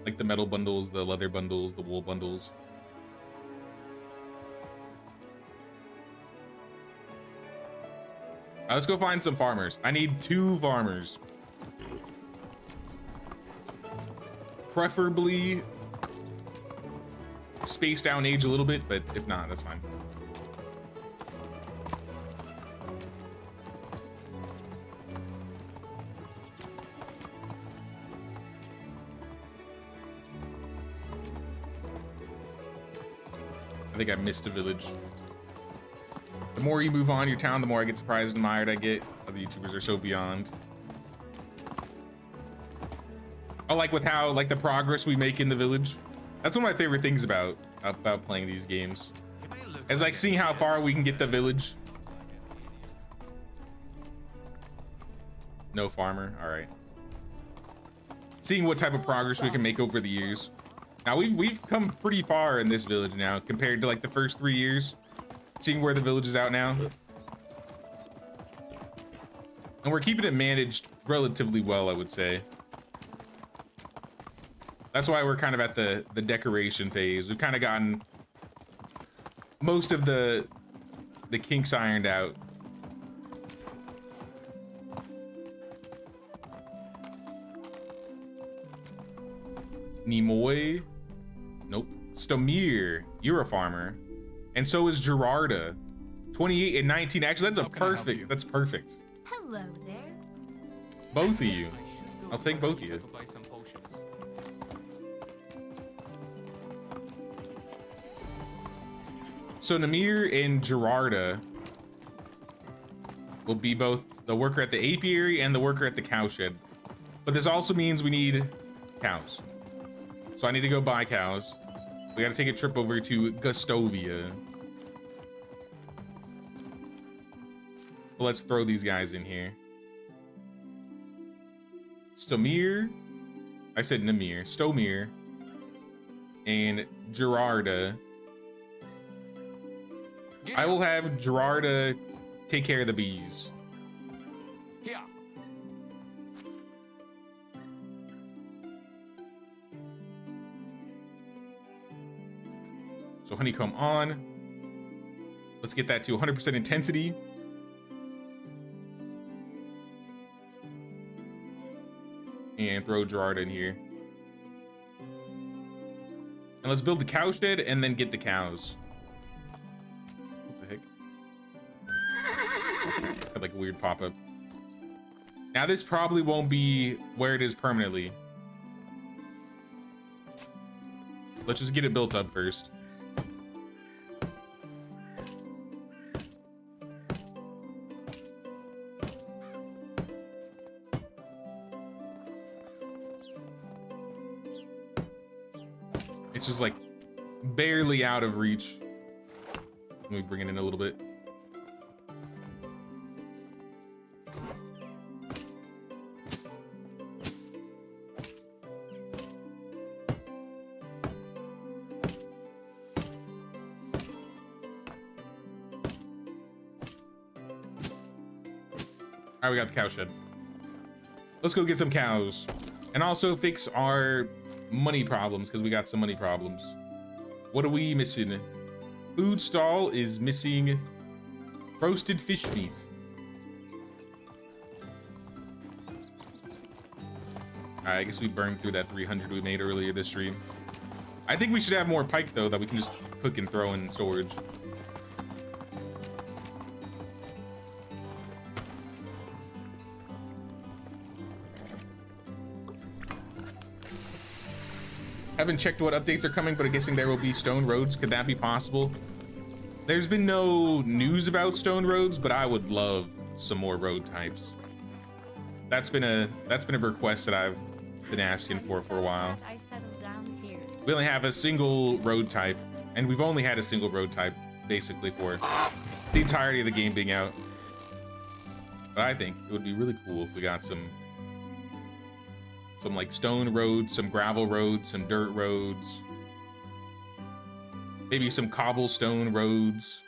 Like the metal bundles, the leather bundles, the wool bundles. Let's go find some farmers. I need 2 farmers. Preferably spaced out in age a little bit, but if not, that's fine. I think I missed a village. The more you move on your town, the more I get surprised and admired I get. Other YouTubers are so beyond. Oh, like with how, like the progress we make in the village. That's one of my favorite things about playing these games. Is like seeing how far we can get the village. No farmer, all right. Seeing what type of progress we can make over the years. Now we've come pretty far in this village now compared to like the first 3 years. Seeing where the village is out now. And we're keeping it managed relatively well, I would say. That's why we're kind of at the decoration phase. We've kind of gotten most of the kinks ironed out. Nimoy? Nope. Stomir, you're a farmer. And so is Gerarda. 28 and 19. Actually, that's a perfect. That's perfect. Hello there. Both of you. I'll take both of you. To buy some potions. So Namir and Gerarda will be both the worker at the apiary and the worker at the cowshed. But this also means we need cows. So I need to go buy cows. We gotta take a trip over to Gustovia. But let's throw these guys in here. Stomir. I said Namir. Stomir. And Gerarda. I will have Gerarda take care of the bees. Yeah. So honeycomb on. Let's get that to 100% intensity. And throw Gerard in here. And let's build the cow shed and then get the cows. What the heck? Had like a weird pop-up. Now this probably won't be where it is permanently. Let's just get it built up first. It's just like barely out of reach. Let me bring it in a little bit. All right, we got the cow shed. Let's go get some cows and also fix our money problems, because we got some money problems. What are we missing? Food stall is missing roasted fish meat. All right, I guess we burned through that 300 we made earlier this stream. I think we should have more pike though that we can just cook and throw in storage. Haven't checked what updates are coming, but I'm guessing there will be stone roads. Could that be possible? There's been no news about stone roads, but I would love some more road types. That's been a request that I've been asking for a while. I settled down here. We only have a single road type, and we've only had a single road type basically for the entirety of the game being out. But I think it would be really cool if we got some like stone roads, some gravel roads, some dirt roads, maybe some cobblestone roads.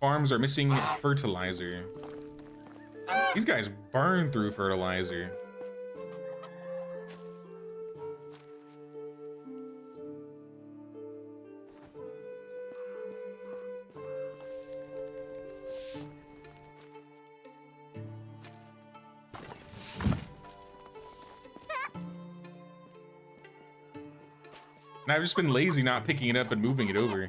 Farms are missing fertilizer. These guys burn through fertilizer. And I've just been lazy not picking it up and moving it over.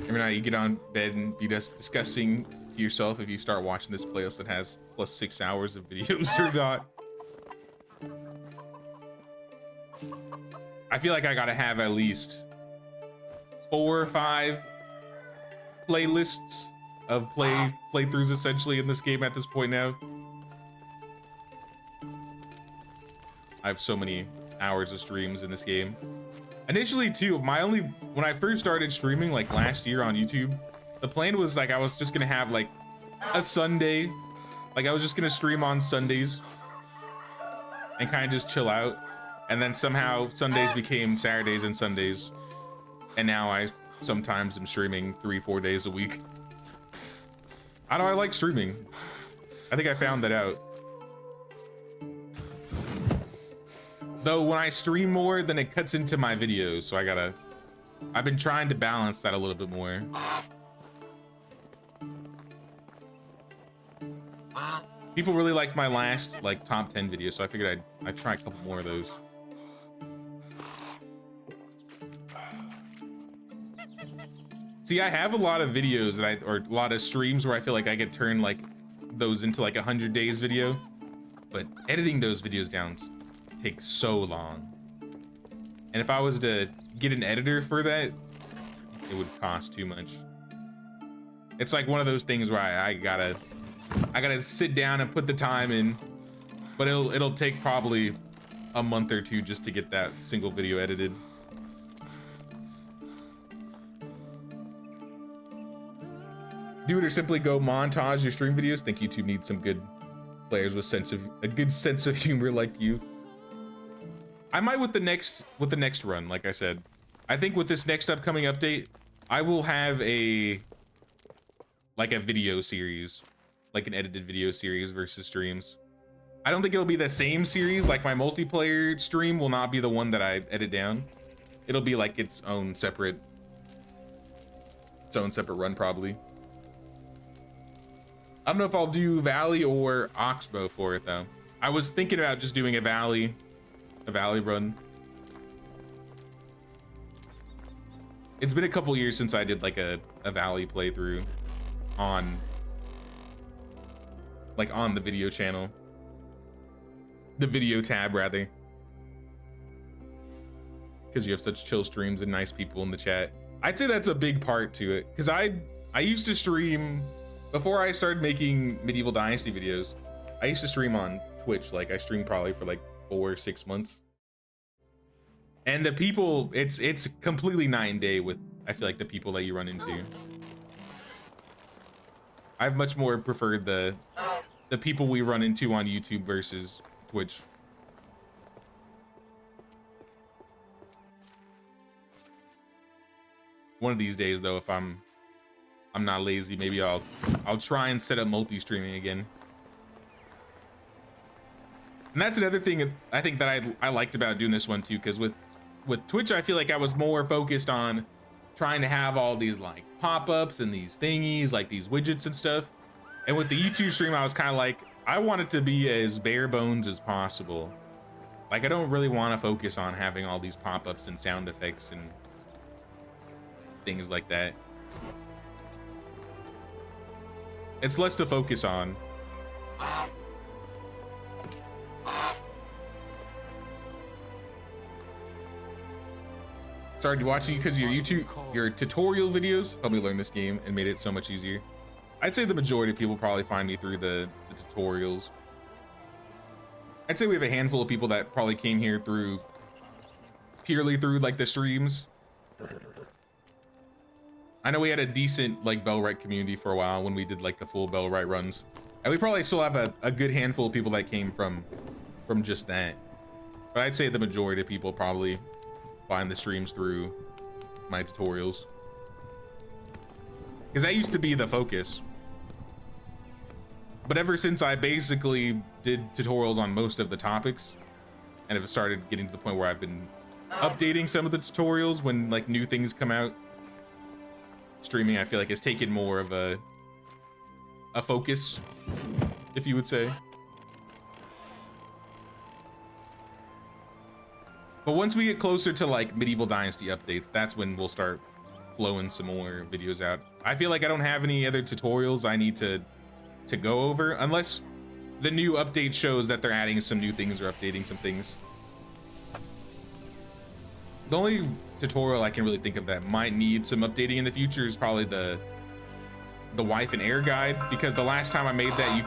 Every night you get on bed and be just discussing to yourself if you start watching this playlist that has plus 6 hours of videos or not. I feel like I gotta have at least 4 or 5 playlists of playthroughs essentially in this game at this point now. I have so many hours of streams in this game. Initially too, when I first started streaming like last year on YouTube, the plan was like I was just gonna have like a Sunday, like I was just gonna stream on Sundays and kind of just chill out, and then somehow Sundays became Saturdays and Sundays, and now I sometimes I'm streaming 3-4 days a week. I know I like streaming. I think I found that out. Though when I stream more, then it cuts into my videos, so I've been trying to balance that a little bit more. People really liked my last like top 10 video, so I figured I'd try a couple more of those. See, I have a lot of videos that or a lot of streams where I feel like I could turn like those into like 100 days video, but editing those videos down takes so long. And if I was to get an editor for that, it would cost too much. It's like one of those things where I gotta sit down and put the time in but it'll take probably a month or two just to get that single video edited. Do it or simply go montage your stream videos. Think YouTube needs some good players with a good sense of humor like you. I might with the next run, like I said. I think with this next upcoming update, I will have a video series, like an edited video series versus streams. I don't think it'll be the same series. Like my multiplayer stream will not be the one that I edit down. It'll be like its own separate run probably. I don't know if I'll do Valley or Oxbow for it though. I was thinking about just doing a Valley run. It's been a couple years since I did like a Valley playthrough on the video channel. The video tab rather. Because you have such chill streams and nice people in the chat. I'd say that's a big part to it. Because I used to stream before I started making Medieval Dynasty videos. I used to stream on Twitch. Like I streamed probably for like 4 or 6 months. And the people, it's completely night and day with, I feel like, the people that you run into. I've much more preferred the people we run into on YouTube versus Twitch. One of these days though, if I'm not lazy, maybe I'll try and set up multi-streaming again. And that's another thing I think that I liked about doing this one too, because with Twitch I feel like I was more focused on trying to have all these like pop-ups and these thingies, like these widgets and stuff. And with the YouTube stream I was kind of like, I want it to be as bare bones as possible. Like I don't really want to focus on having all these pop-ups and sound effects and things like that. It's less to focus on. Started watching you because of your tutorial videos helped me learn this game and made it so much easier. I'd say the majority of people probably find me through the tutorials. I'd say we have a handful of people that probably came here purely through like the streams. I know we had a decent like Bellwright community for a while when we did like the full Bellwright runs. And we probably still have a good handful of people that came from just that. But I'd say the majority of people probably find the streams through my tutorials. Because that used to be the focus. But ever since I basically did tutorials on most of the topics, and have started getting to the point where I've been updating some of the tutorials when like new things come out, streaming I feel like has taken more of a focus, if you would say. But once we get closer to like Medieval Dynasty updates, that's when we'll start flowing some more videos out. I feel like I don't have any other tutorials I need to go over unless the new update shows that they're adding some new things or updating some things. The only tutorial I can really think of that might need some updating in the future is probably the wife and heir guide, because the last time I made that you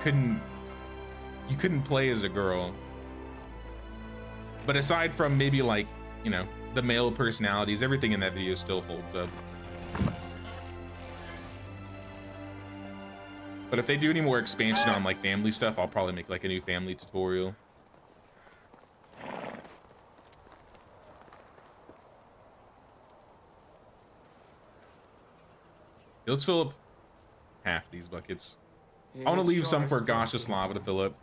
couldn't play as a girl. But aside from maybe like, you know, the male personalities, everything in that video still holds up. But if they do any more expansion on like family stuff, I'll probably make like a new family tutorial. Let's fill up half these buckets. I want to leave some for gaseous lava to fill up.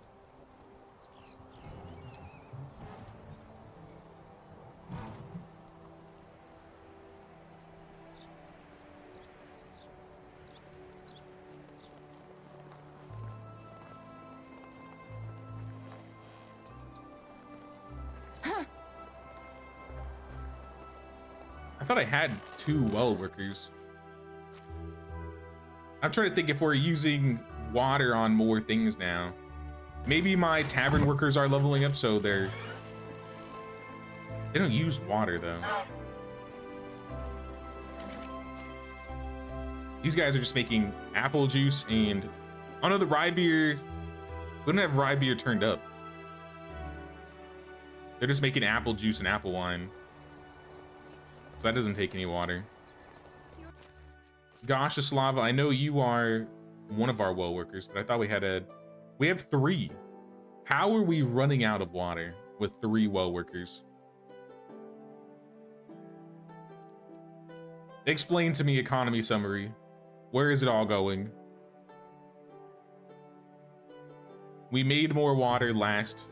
I thought I had 2 well workers. I'm trying to think if we're using water on more things now. Maybe my tavern workers are leveling up, so they don't use water though. These guys are just making apple juice and, oh no, the rye beer, we don't have rye beer turned up. They're just making apple juice and apple wine. So that doesn't take any water. Goshaslava, I know you are one of our well workers, but I thought we have 3. How are we running out of water with 3 well workers? Explain to me, economy summary. Where is it all going? We made more water last.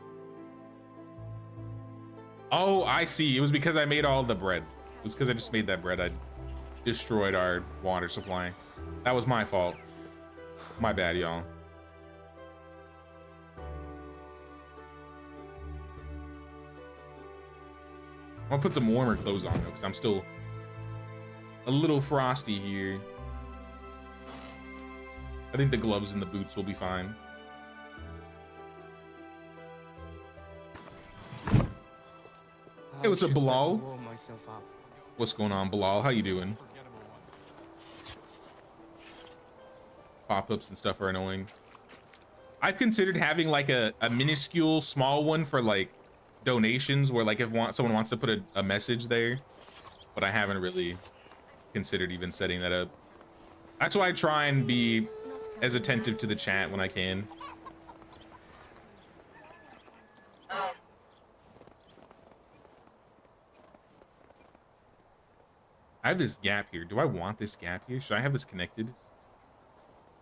Oh, I see. It was because I made all the bread. It was because I just made that bread. I destroyed our water supply. That was my fault. My bad, y'all. I'm gonna put some warmer clothes on though, because I'm still a little frosty here. I think the gloves and the boots will be fine. Hey, what's up, Bilal? What's going on, Bilal? How you doing? Pop-ups and stuff are annoying. I've considered having like a minuscule small one for like donations, where like if someone wants to put a message there, but I haven't really considered even setting that up. That's why I try and be as attentive to the chat when I can. I have this gap here. Do I want this gap here? Should I have this connected?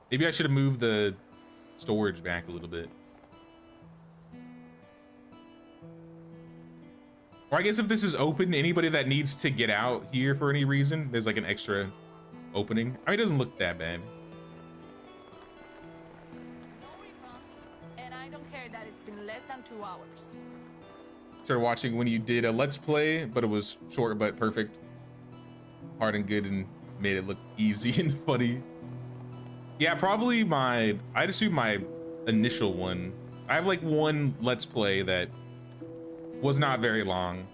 Maybe I should have moved the storage back a little bit. Or I guess if this is open, anybody that needs to get out here for any reason, there's like an extra opening. I mean, it doesn't look that bad. No refunds, and I don't care that it's been less than 2 hours. Started watching when you did a Let's Play, but it was short but perfect. Hard and good, and made it look easy and funny. Yeah, probably I'd assume my initial one. I have like one Let's Play that was not very long,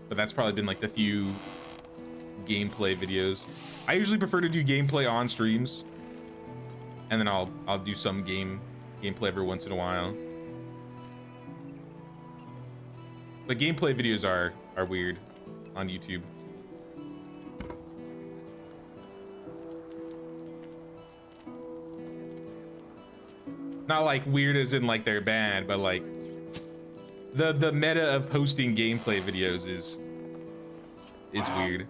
but that's probably been like the few gameplay videos. I usually prefer to do gameplay on streams, and then I'll do some gameplay every once in a while. But gameplay videos are weird on YouTube. Not like weird as in like they're bad, but like the meta of posting gameplay videos is weird.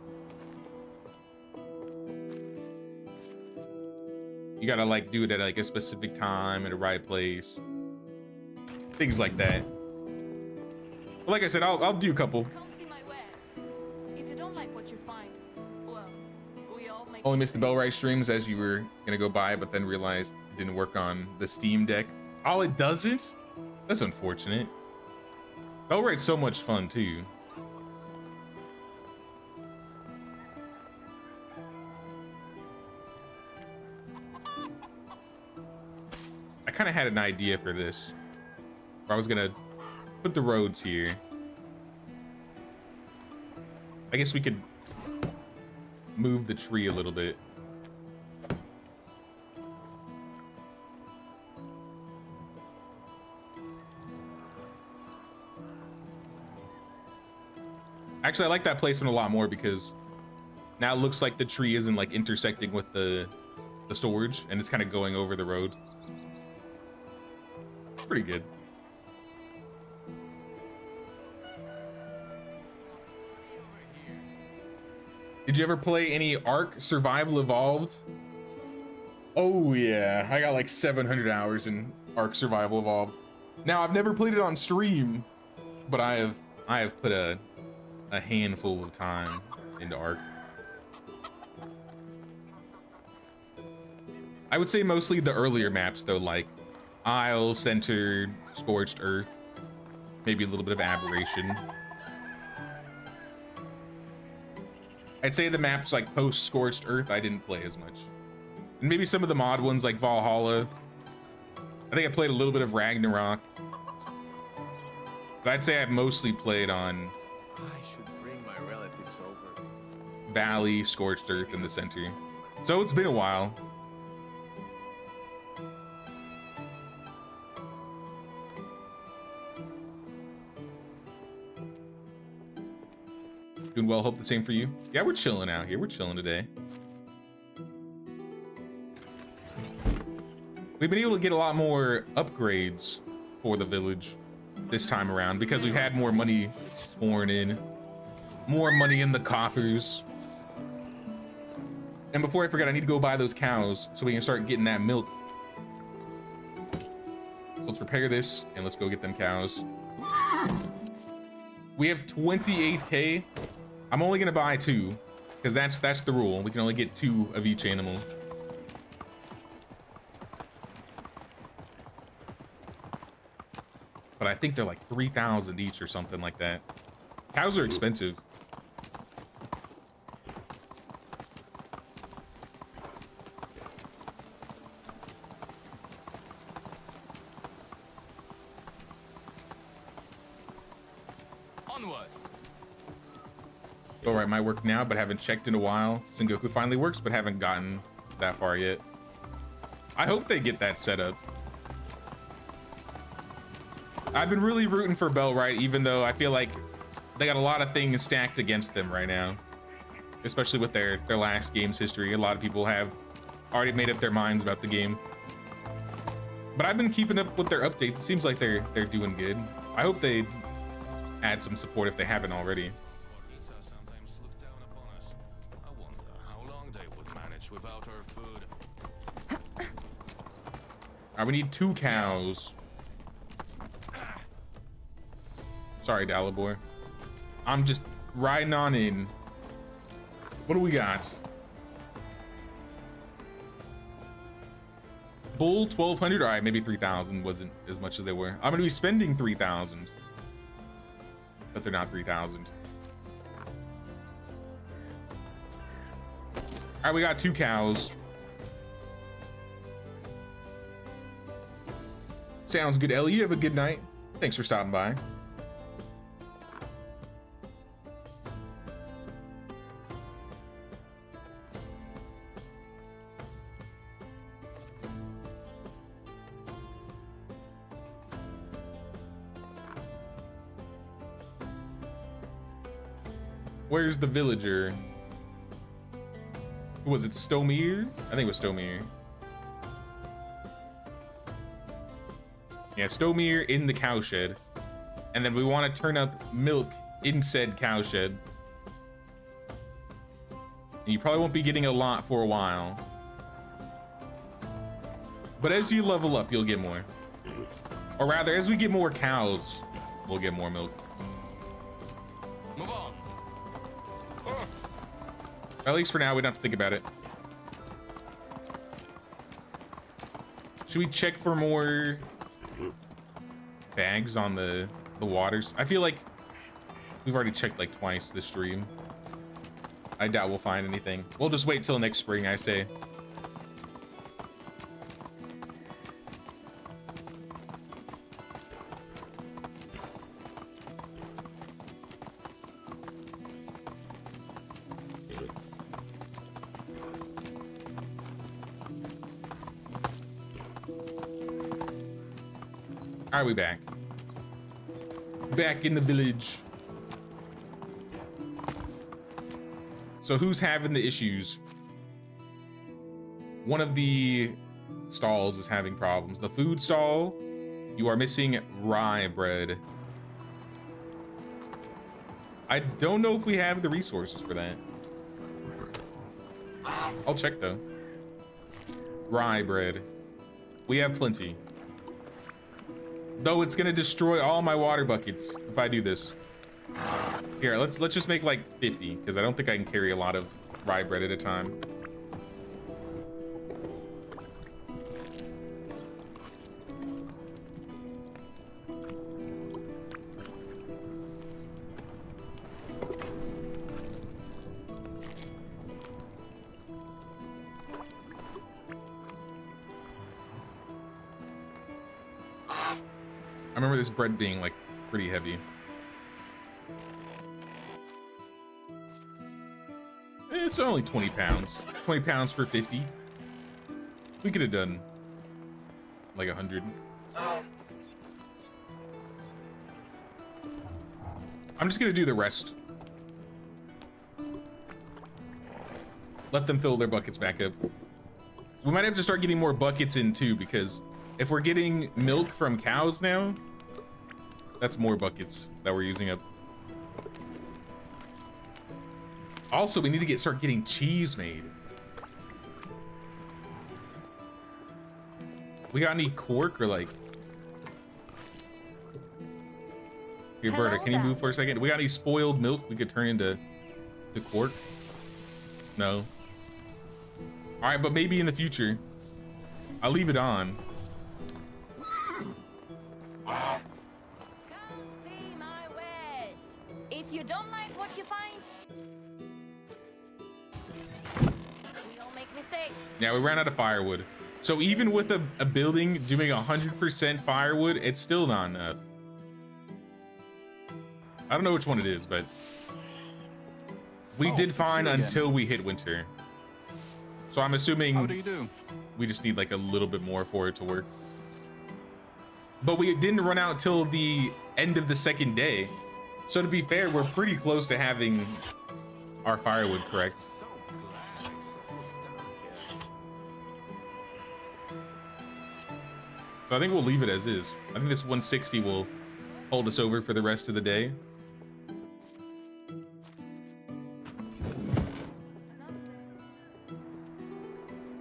You gotta like do it at like a specific time at a right place, things like that. But like I said, I'll do a couple. Come see my wares. If you don't like what you find, well, we all make Only missed the mistakes. Bellright streams as you were gonna go by, but then realized it didn't work on the Steam Deck. Oh, it doesn't? That's unfortunate. Bellright's so much fun too. I kind of had an idea for this, where I was gonna put the roads here. I guess we could move the tree a little bit. Actually, I like that placement a lot more because now it looks like the tree isn't like intersecting with the storage, and it's kind of going over the road. It's pretty good. Did you ever play any Ark Survival Evolved? Oh yeah, I got like 700 hours in Ark Survival Evolved. Now I've never played it on stream, but I have put a handful of time into Ark. I would say mostly the earlier maps though, like Isle, Centered, Scorched Earth, maybe a little bit of Aberration. I'd say the maps like post Scorched Earth I didn't play as much. And maybe some of the mod ones like Valhalla. I think I played a little bit of Ragnarok. But I'd say I've mostly played on I should bring my relatives over. Valley, Scorched Earth, and the Center. So it's been a while. Doing well, hope the same for you. Yeah, we're chilling out here. We're chilling today. We've been able to get a lot more upgrades for the village this time around because we've had more money pouring in. More money in the coffers. And before I forget, I need to go buy those cows so we can start getting that milk. So let's repair this and let's go get them cows. We have 28k. I'm only gonna buy 2 because that's the rule. We can only get 2 of each animal. But I think they're like 3,000 each or something like that. Cows are expensive. Onward. All right, might work now, but haven't checked in a while. Sengoku finally works, but haven't gotten that far yet. I hope they get that set up. I've been really rooting for Bellwright, even though I feel like they got a lot of things stacked against them right now, especially with their last game's history. A lot of people have already made up their minds about the game. But I've been keeping up with their updates. It seems like they're doing good. I hope they add some support if they haven't already. Hornica sometimes look down upon us. I wonder how long they would manage without our food. All right, we need 2 cows. Sorry, Dalibor. I'm just riding on in. What do we got? Bull 1,200. All right, maybe 3,000 wasn't as much as they were. I'm gonna be spending 3,000, but they're not 3,000. All right, we got 2 cows. Sounds good, Ellie. You have a good night. Thanks for stopping by. Where's the villager? Was it Stomir? I think it was Stomir. Yeah, Stomir in the cowshed. And then we want to turn up milk in said cowshed. And you probably won't be getting a lot for a while. But as you level up, you'll get more. Or rather, as we get more cows, we'll get more milk. Move on. At least for now, we don't have to think about it. Should we check for more bags on the waters? I feel like we've already checked like twice this stream. I doubt we'll find anything. We'll just wait till next spring, I say. Are we back? Back in the village. So who's having the issues? One of the stalls is having problems. The food stall, you are missing rye bread. I don't know if we have the resources for that. I'll check though. Rye bread. We have plenty. Though it's gonna destroy all my water buckets if I do this. Here, let's just make like 50, because I don't think I can carry a lot of rye bread at a time. I remember this bread being like pretty heavy. It's only 20 pounds. 20 pounds for 50. We could have done like 100. I'm just gonna do the rest let them fill their buckets back up. We might have to start getting more buckets in too, because if we're getting milk from cows now, that's more buckets that we're using up. Also, we need to start getting cheese made. We got any cork or like... Here, Berta, can you move for a second? We got any spoiled milk we could turn into cork? No. All right, but maybe in the future. I'll leave it on. Come see my wares. If you don't like what you find, we all make mistakes. Yeah, we ran out of firewood. So even with a building doing 100% firewood, it's still not enough. I don't know which one it is, but we did fine until we hit winter. So I'm assuming How do you do? we just need like a little bit more for it to work. But we didn't run out till the end of the second day. So to be fair, we're pretty close to having our firewood correct. So glad I settled down here. So I think we'll leave it as is. I think this 160 will hold us over for the rest of the day.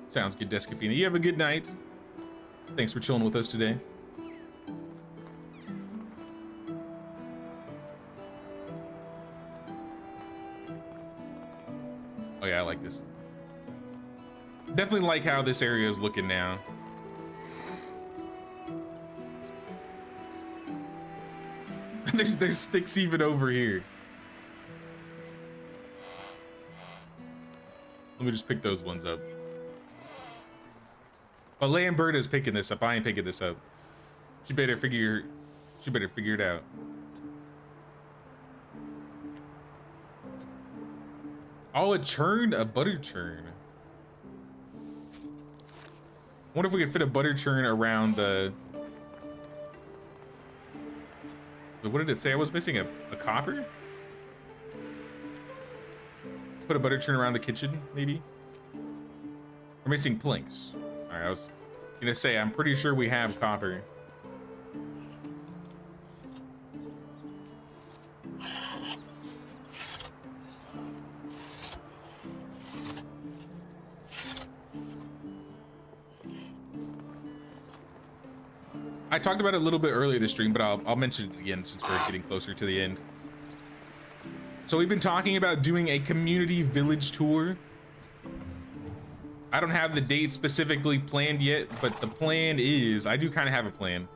Sounds good, Descafina. You have a good night. Thanks for chilling with us today. Oh yeah, I like this. Definitely like how this area is looking now. There's sticks even over here. Let me just pick those ones up. But Lamberta is picking this up. I ain't picking this up. She better figure it out. Oh, a churn, a butter churn. Wonder if we could fit a butter churn around the. What did it say I was missing? A copper? Put a butter churn around the kitchen, maybe? We're missing planks. Alright, I was gonna say, I'm pretty sure we have copper. I talked about it a little bit earlier this stream, but I'll mention it again since we're getting closer to the end. So we've been talking about doing a community village tour. I don't have the date specifically planned yet, but the plan is, I do kind of have a plan.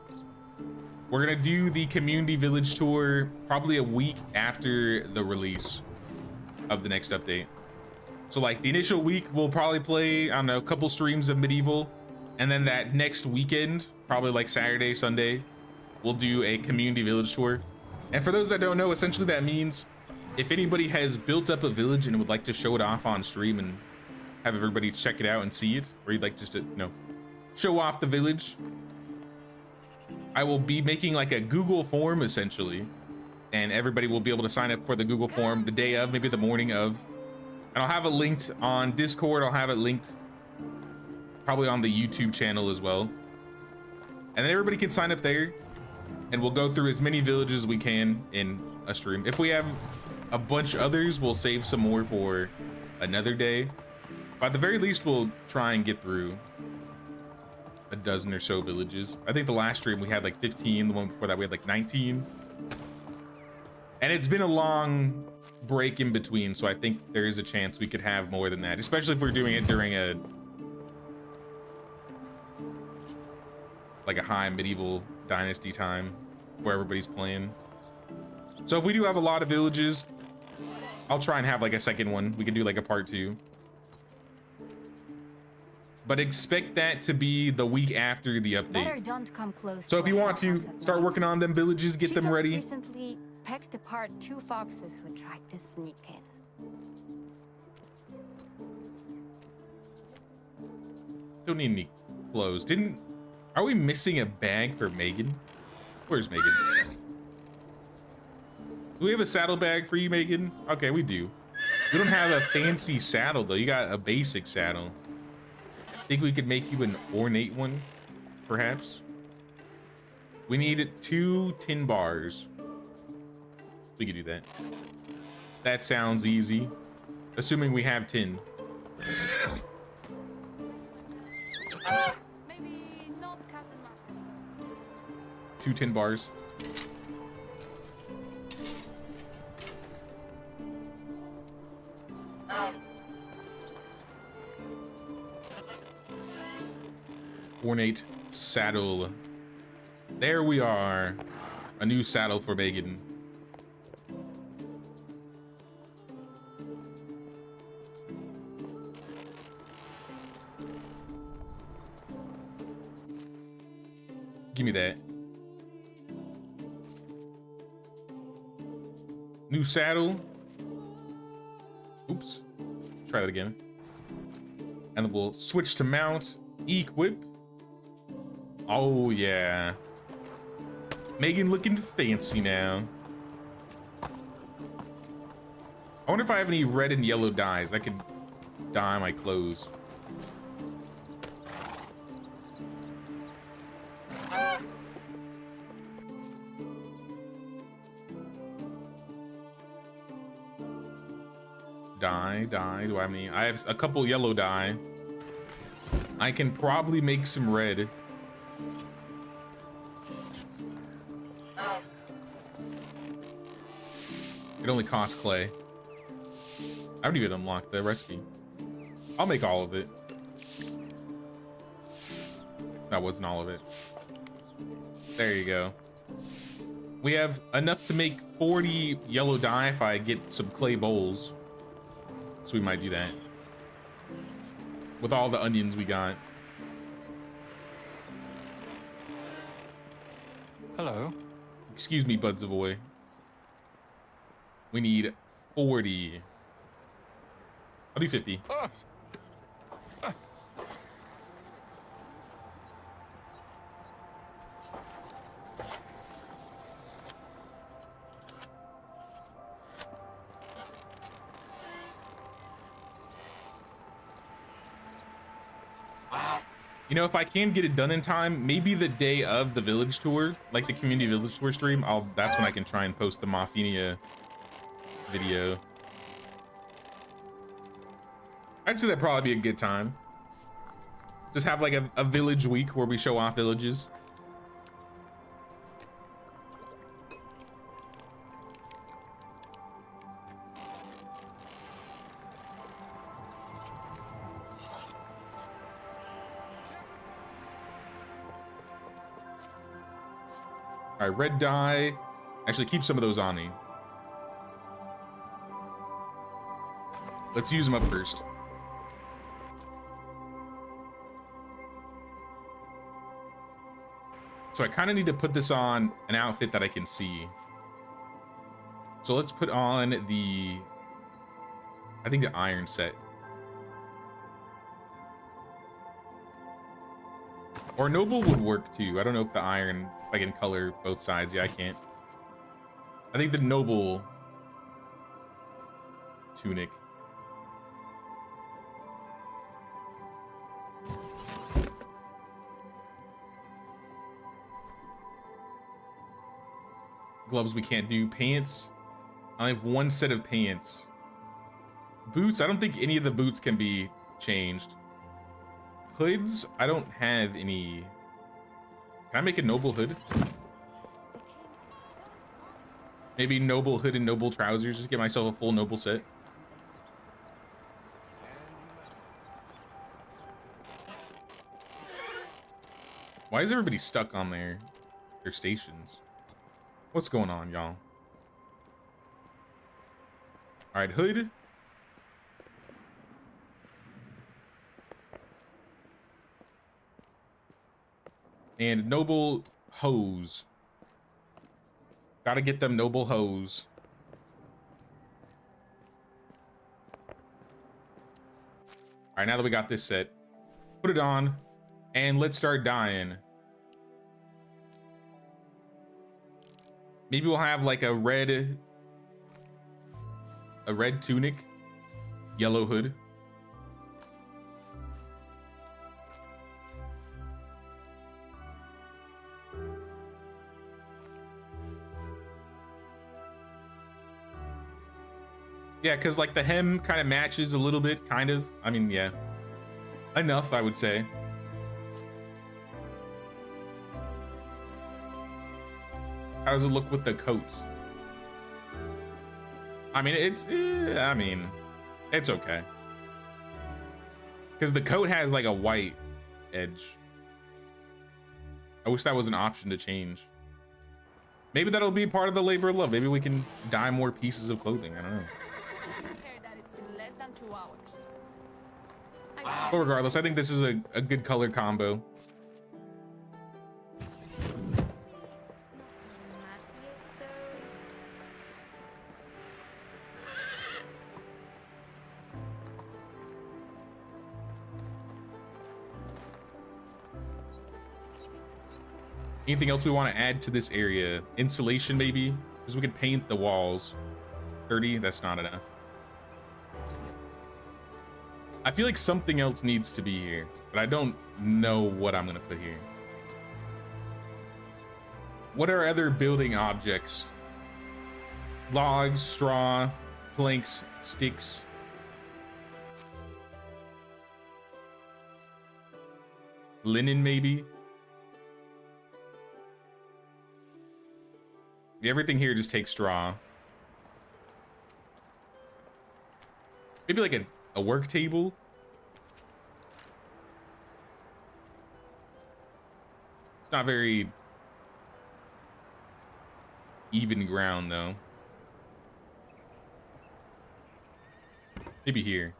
We're gonna do the community village tour probably a week after the release of the next update. So like the initial week, we'll probably play, I don't know, a couple streams of Medieval. And then that next weekend, probably like Saturday, Sunday, we'll do a community village tour. And for those that don't know, essentially that means if anybody has built up a village and would like to show it off on stream and have everybody check it out and see it, or you'd like just to, you know, show off the village, I will be making like a Google form essentially, and everybody will be able to sign up for the Google form the day of, maybe the morning of, and I'll have it linked on Discord. I'll have it linked probably on the YouTube channel as well, and then everybody can sign up there, and we'll go through as many villages as we can in a stream. If we have a bunch others, we'll save some more for another day. But at the very least, we'll try and get through a dozen or so villages. I think the last stream we had like 15. The one before that we had like 19. And it's been a long break in between, so I think there is a chance we could have more than that, especially if we're doing it during a high medieval dynasty time where everybody's playing. So if we do have a lot of villages, I'll try and have like a second one. We can do like a part 2. But expect that to be the week after the Better update. don't come close. So if you want to start working on them villages, get them ready. Recently pecked apart 2 foxes who tried to sneak in. Don't need any clothes. Are we missing a bag for Megan? Where's Megan? Do we have a saddlebag for you, Megan? Okay, we do. We don't have a fancy saddle though. You got a basic saddle. Think we could make you an ornate one, perhaps? We need 2 tin bars. We could do that. That sounds easy. Assuming we have tin. Maybe not cousin Ma. 2 tin bars. Ornate saddle. There we are. A new saddle for Megan. Give me that. New saddle. Oops. Try that again. And then we'll switch to mount. Equip. Oh, yeah. Megan looking fancy now. I wonder if I have any red and yellow dyes. I could dye my clothes. Dye. Do I have any? I have a couple yellow dye. I can probably make some red. It only costs clay. I haven't even unlocked the recipe. I'll make all of it. That wasn't all of it. There you go. We have enough to make 40 yellow dye if I get some clay bowls. So we might do that. With all the onions we got. Hello. Excuse me, Buds Avoy. We need 40. I'll do 50. You know, if I can get it done in time, maybe the day of the village tour, like the community village tour stream, that's when I can try and post the Maffinia video. I'd say that'd probably be a good time. Just have like a village week where we show off villages. All right, red dye. Actually, keep some of those on me. Let's use them up first. So I kind of need to put this on an outfit that I can see. So let's put on I think the iron set. Or noble would work too. I don't know if the iron, if I can color both sides. Yeah, I can't. I think the noble tunic. Gloves we can't do. Pants. I have 1 set of pants. Boots, I don't think any of the boots can be changed. Hoods, I don't have any. Can I make a noble hood? Maybe noble hood and noble trousers. Just get myself a full noble set. Why is everybody stuck on their stations? What's going on, y'all? All right, hood. And noble hose. Gotta get them noble hose. All right, now that we got this set, put it on and let's start dyeing. Maybe we'll have like a red tunic yellow hood. Yeah, because like the hem kind of matches a little bit, kind of. I mean, yeah. Enough, I would say. How does it look with the coat? I mean, it's okay. Because the coat has like a white edge. I wish that was an option to change. Maybe that'll be part of the labor of love. Maybe we can dye more pieces of clothing. I don't know. Heard that it's been less than 2 hours. But regardless, I think this is a good color combo. Anything else we want to add to this area? Insulation, maybe? Because we could paint the walls. 30, that's not enough. I feel like something else needs to be here, but I don't know what I'm going to put here. What are other building objects? Logs, straw, planks, sticks. Linen, maybe? Everything here just takes straw. Maybe like a work table. It's not very even ground though. Maybe here.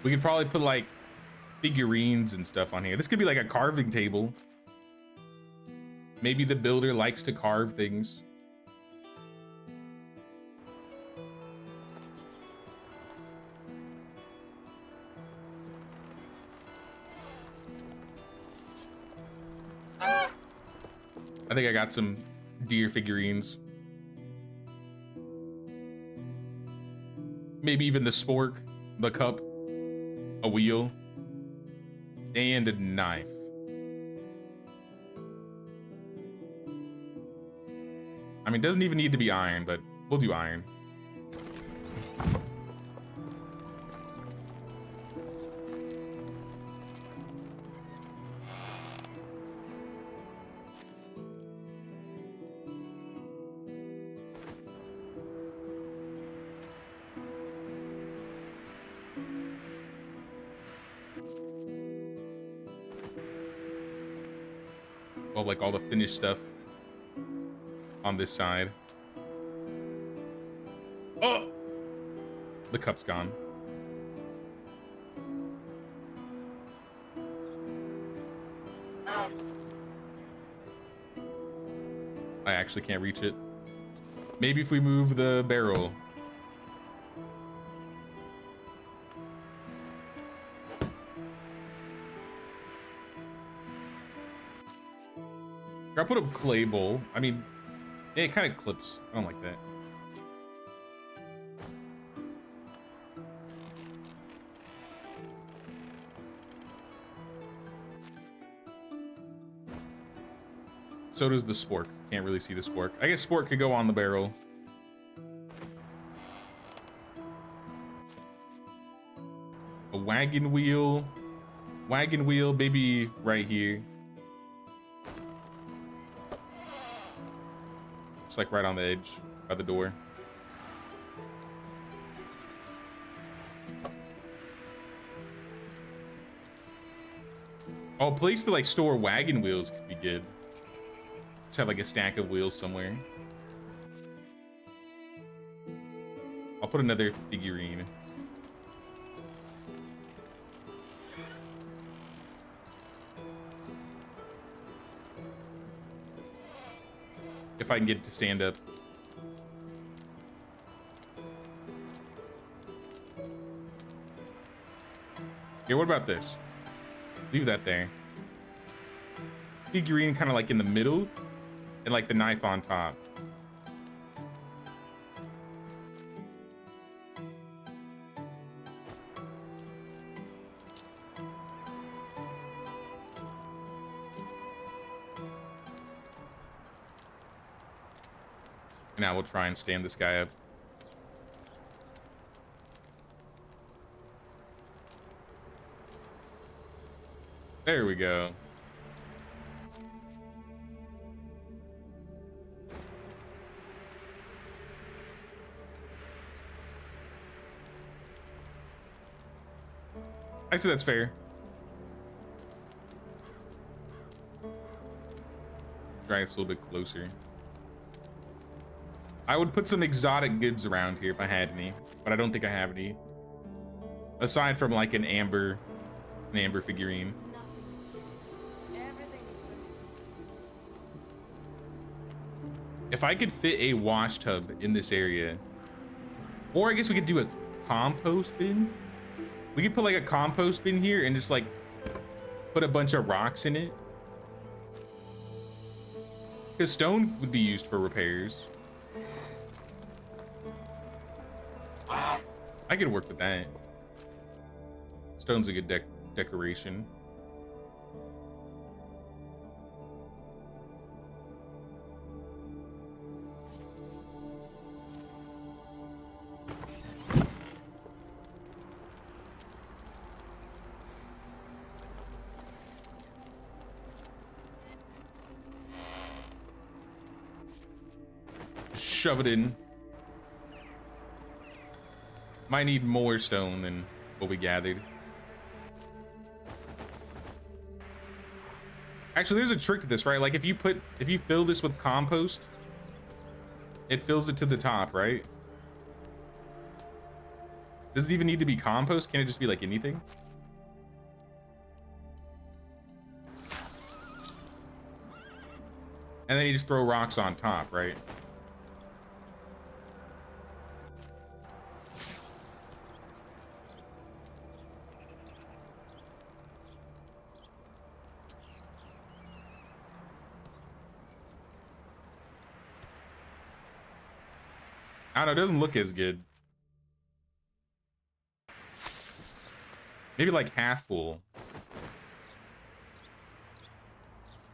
We could probably put like figurines and stuff on here. This could be like a carving table. Maybe the builder likes to carve things. I think I got some deer figurines. Maybe even the spork, the cup. A wheel, and a knife. I mean, it doesn't even need to be iron, but we'll do iron. Well, like all the finished stuff on this side. Oh! The cup's gone. I actually can't reach it. Maybe if we move the barrel. I put a clay bowl. I mean, yeah, it kind of clips. I don't like that. So does the spork. Can't really see the spork. I guess spork could go on the barrel. A wagon wheel. Wagon wheel, maybe right here. Just like right on the edge by the door. Oh, a place to like store wagon wheels could be good. Just have like a stack of wheels somewhere. I'll put another figurine. If I can get it to stand up. Okay, what about this? Leave that there. Figurine kind of like in the middle, and like the knife on top. Now we'll try and stand this guy up. There we go. I say that's fair. Try this a little bit closer. I would put some exotic goods around here if I had any, but I don't think I have any. Aside from like an amber figurine. Nothing is true. Everything is perfect. If I could fit a wash tub in this area, or I guess we could do a compost bin. We could put like a compost bin here and just like put a bunch of rocks in it. Because stone would be used for repairs. I could work with that. Stone's a good decoration. Shove it in. Might need more stone than what we gathered. Actually, there's a trick to this, right? Like if you fill this with compost, it fills it to the top, right? Does it even need to be compost? Can it just be like anything? And then you just throw rocks on top, right? I don't know, it doesn't look as good. Maybe like half full.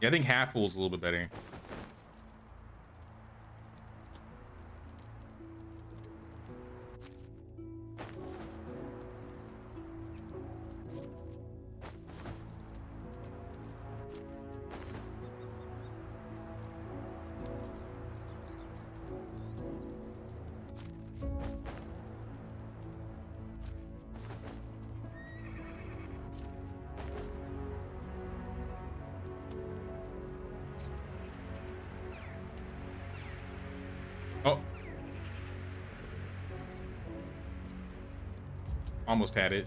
Yeah, I think half full is a little bit better. Oh. Almost had it.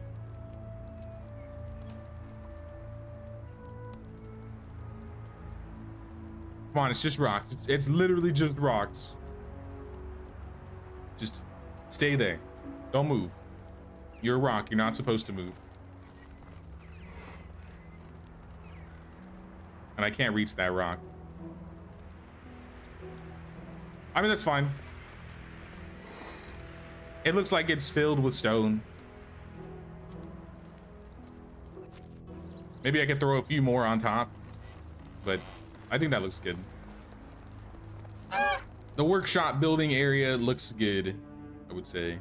Come on, it's just rocks. It's literally just rocks. Just stay there. Don't move. You're a rock. You're not supposed to move. And I can't reach that rock. I mean, that's fine. It looks like it's filled with stone. Maybe I could throw a few more on top, but I think that looks good. The workshop building area looks good, I would say.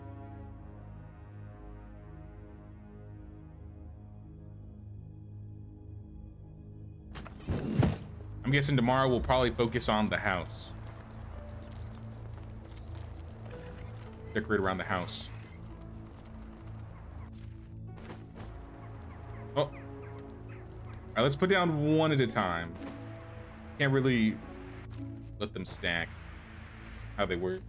I'm guessing tomorrow we'll probably focus on the house. Decorate around the house. Oh. All right, let's put down one at a time. Can't really let them stack how they work.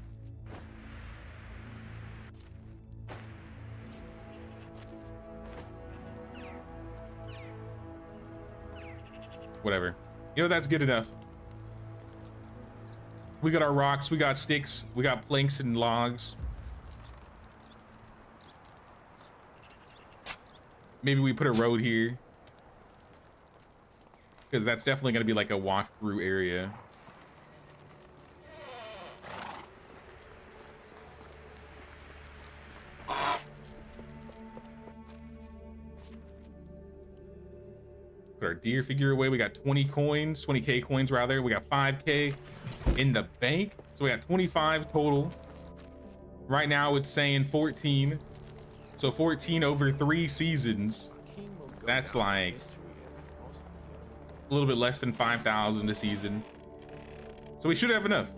Whatever. You know, that's good enough. We got our rocks, we got sticks, we got planks and logs. maybe we put a road here, because that's definitely going to be like a walk-through area. Put our deer figure away. We got 20 coins, 20k coins rather. We got 5k in the bank, so we got 25 total. Right now it's saying 14, so 14 over 3 seasons. That's like a little bit less than 5,000 a season, so we should have enough.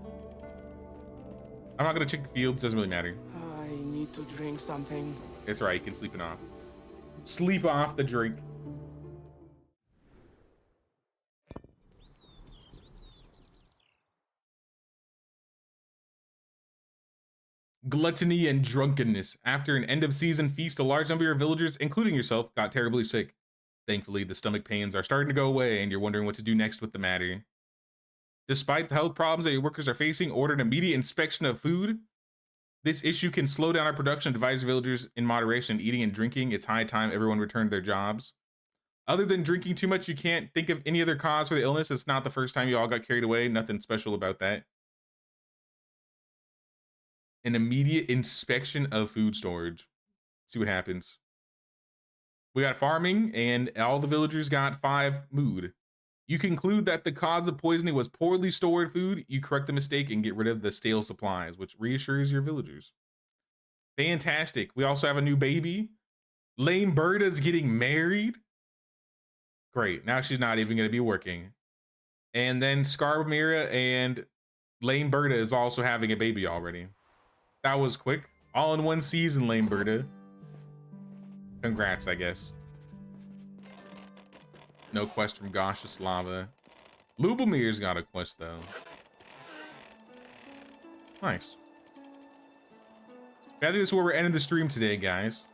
I'm not gonna check the fields, doesn't really matter. I need to drink something. It's right, you can sleep it off. Sleep off the drink. Gluttony and drunkenness. After an end of season feast, a large number of your villagers, including yourself, got terribly sick. Thankfully, the stomach pains are starting to go away and you're wondering what to do next with the matter. Despite the health problems that your workers are facing, order an immediate inspection of food. This issue can slow down our production. Advise villagers in moderation, eating and drinking. It's high time everyone returned to their jobs. Other than drinking too much, you can't think of any other cause for the illness. It's not the first time you all got carried away. Nothing special about that. An immediate inspection of food storage. See what happens. We got farming, and all the villagers got 5 mood. You conclude that the cause of poisoning was poorly stored food. You correct the mistake and get rid of the stale supplies, which reassures your villagers. Fantastic. We also have a new baby. Lame Berta's getting married. Great. Now she's not even going to be working. And then Scarbamira and Lame Berta is also having a baby already. That was quick. All in one season, Lame Berta. Congrats, I guess. No quest from Goshaslava. Lubomir's got a quest, though. Nice. I think this is where we're ending the stream today, guys.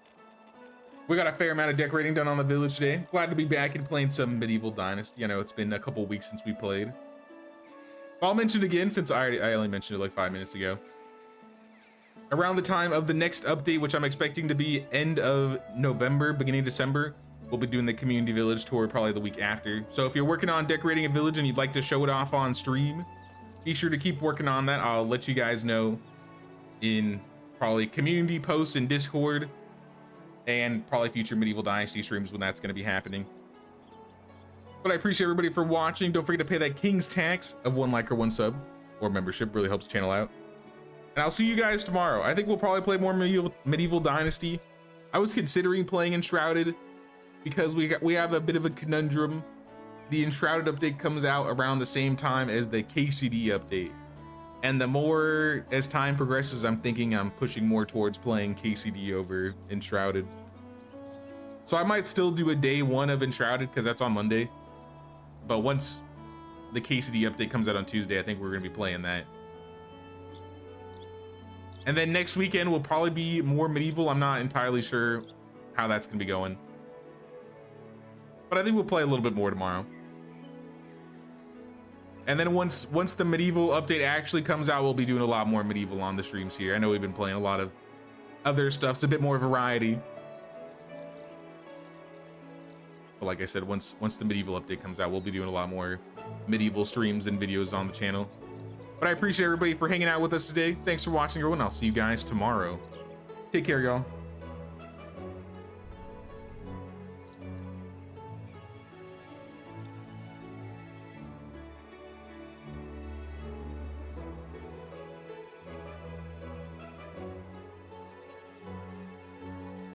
We got a fair amount of decorating done on the village today. Glad to be back and playing some medieval Dynasty. I know it's been a couple weeks since we played. I'll mention it again since I only mentioned it like 5 minutes ago. Around the time of the next update, which I'm expecting to be end of November, beginning of December, we'll be doing the community village tour probably the week after. So if you're working on decorating a village and you'd like to show it off on stream, be sure to keep working on that. I'll let you guys know in probably community posts in Discord and probably future Medieval Dynasty streams when that's going to be happening. But I appreciate everybody for watching. Don't forget to pay that King's tax of 1 like or 1 sub or membership. Really helps the channel out. And I'll see you guys tomorrow. I think we'll probably play more medieval Dynasty. I was considering playing Enshrouded because we have a bit of a conundrum. The Enshrouded update comes out around the same time as the KCD update. And the more as time progresses, I'm thinking I'm pushing more towards playing KCD over Enshrouded. So I might still do a day 1 of Enshrouded because that's on Monday. But once the KCD update comes out on Tuesday, I think we're going to be playing that. And then next weekend will probably be more medieval. I'm not entirely sure how that's going to be going. But I think we'll play a little bit more tomorrow. And then once the medieval update actually comes out, we'll be doing a lot more medieval on the streams here. I know we've been playing a lot of other stuff. It's a bit more variety. But like I said, once the medieval update comes out, we'll be doing a lot more medieval streams and videos on the channel. But I appreciate everybody for hanging out with us today. Thanks for watching, everyone. I'll see you guys tomorrow. Take care, y'all.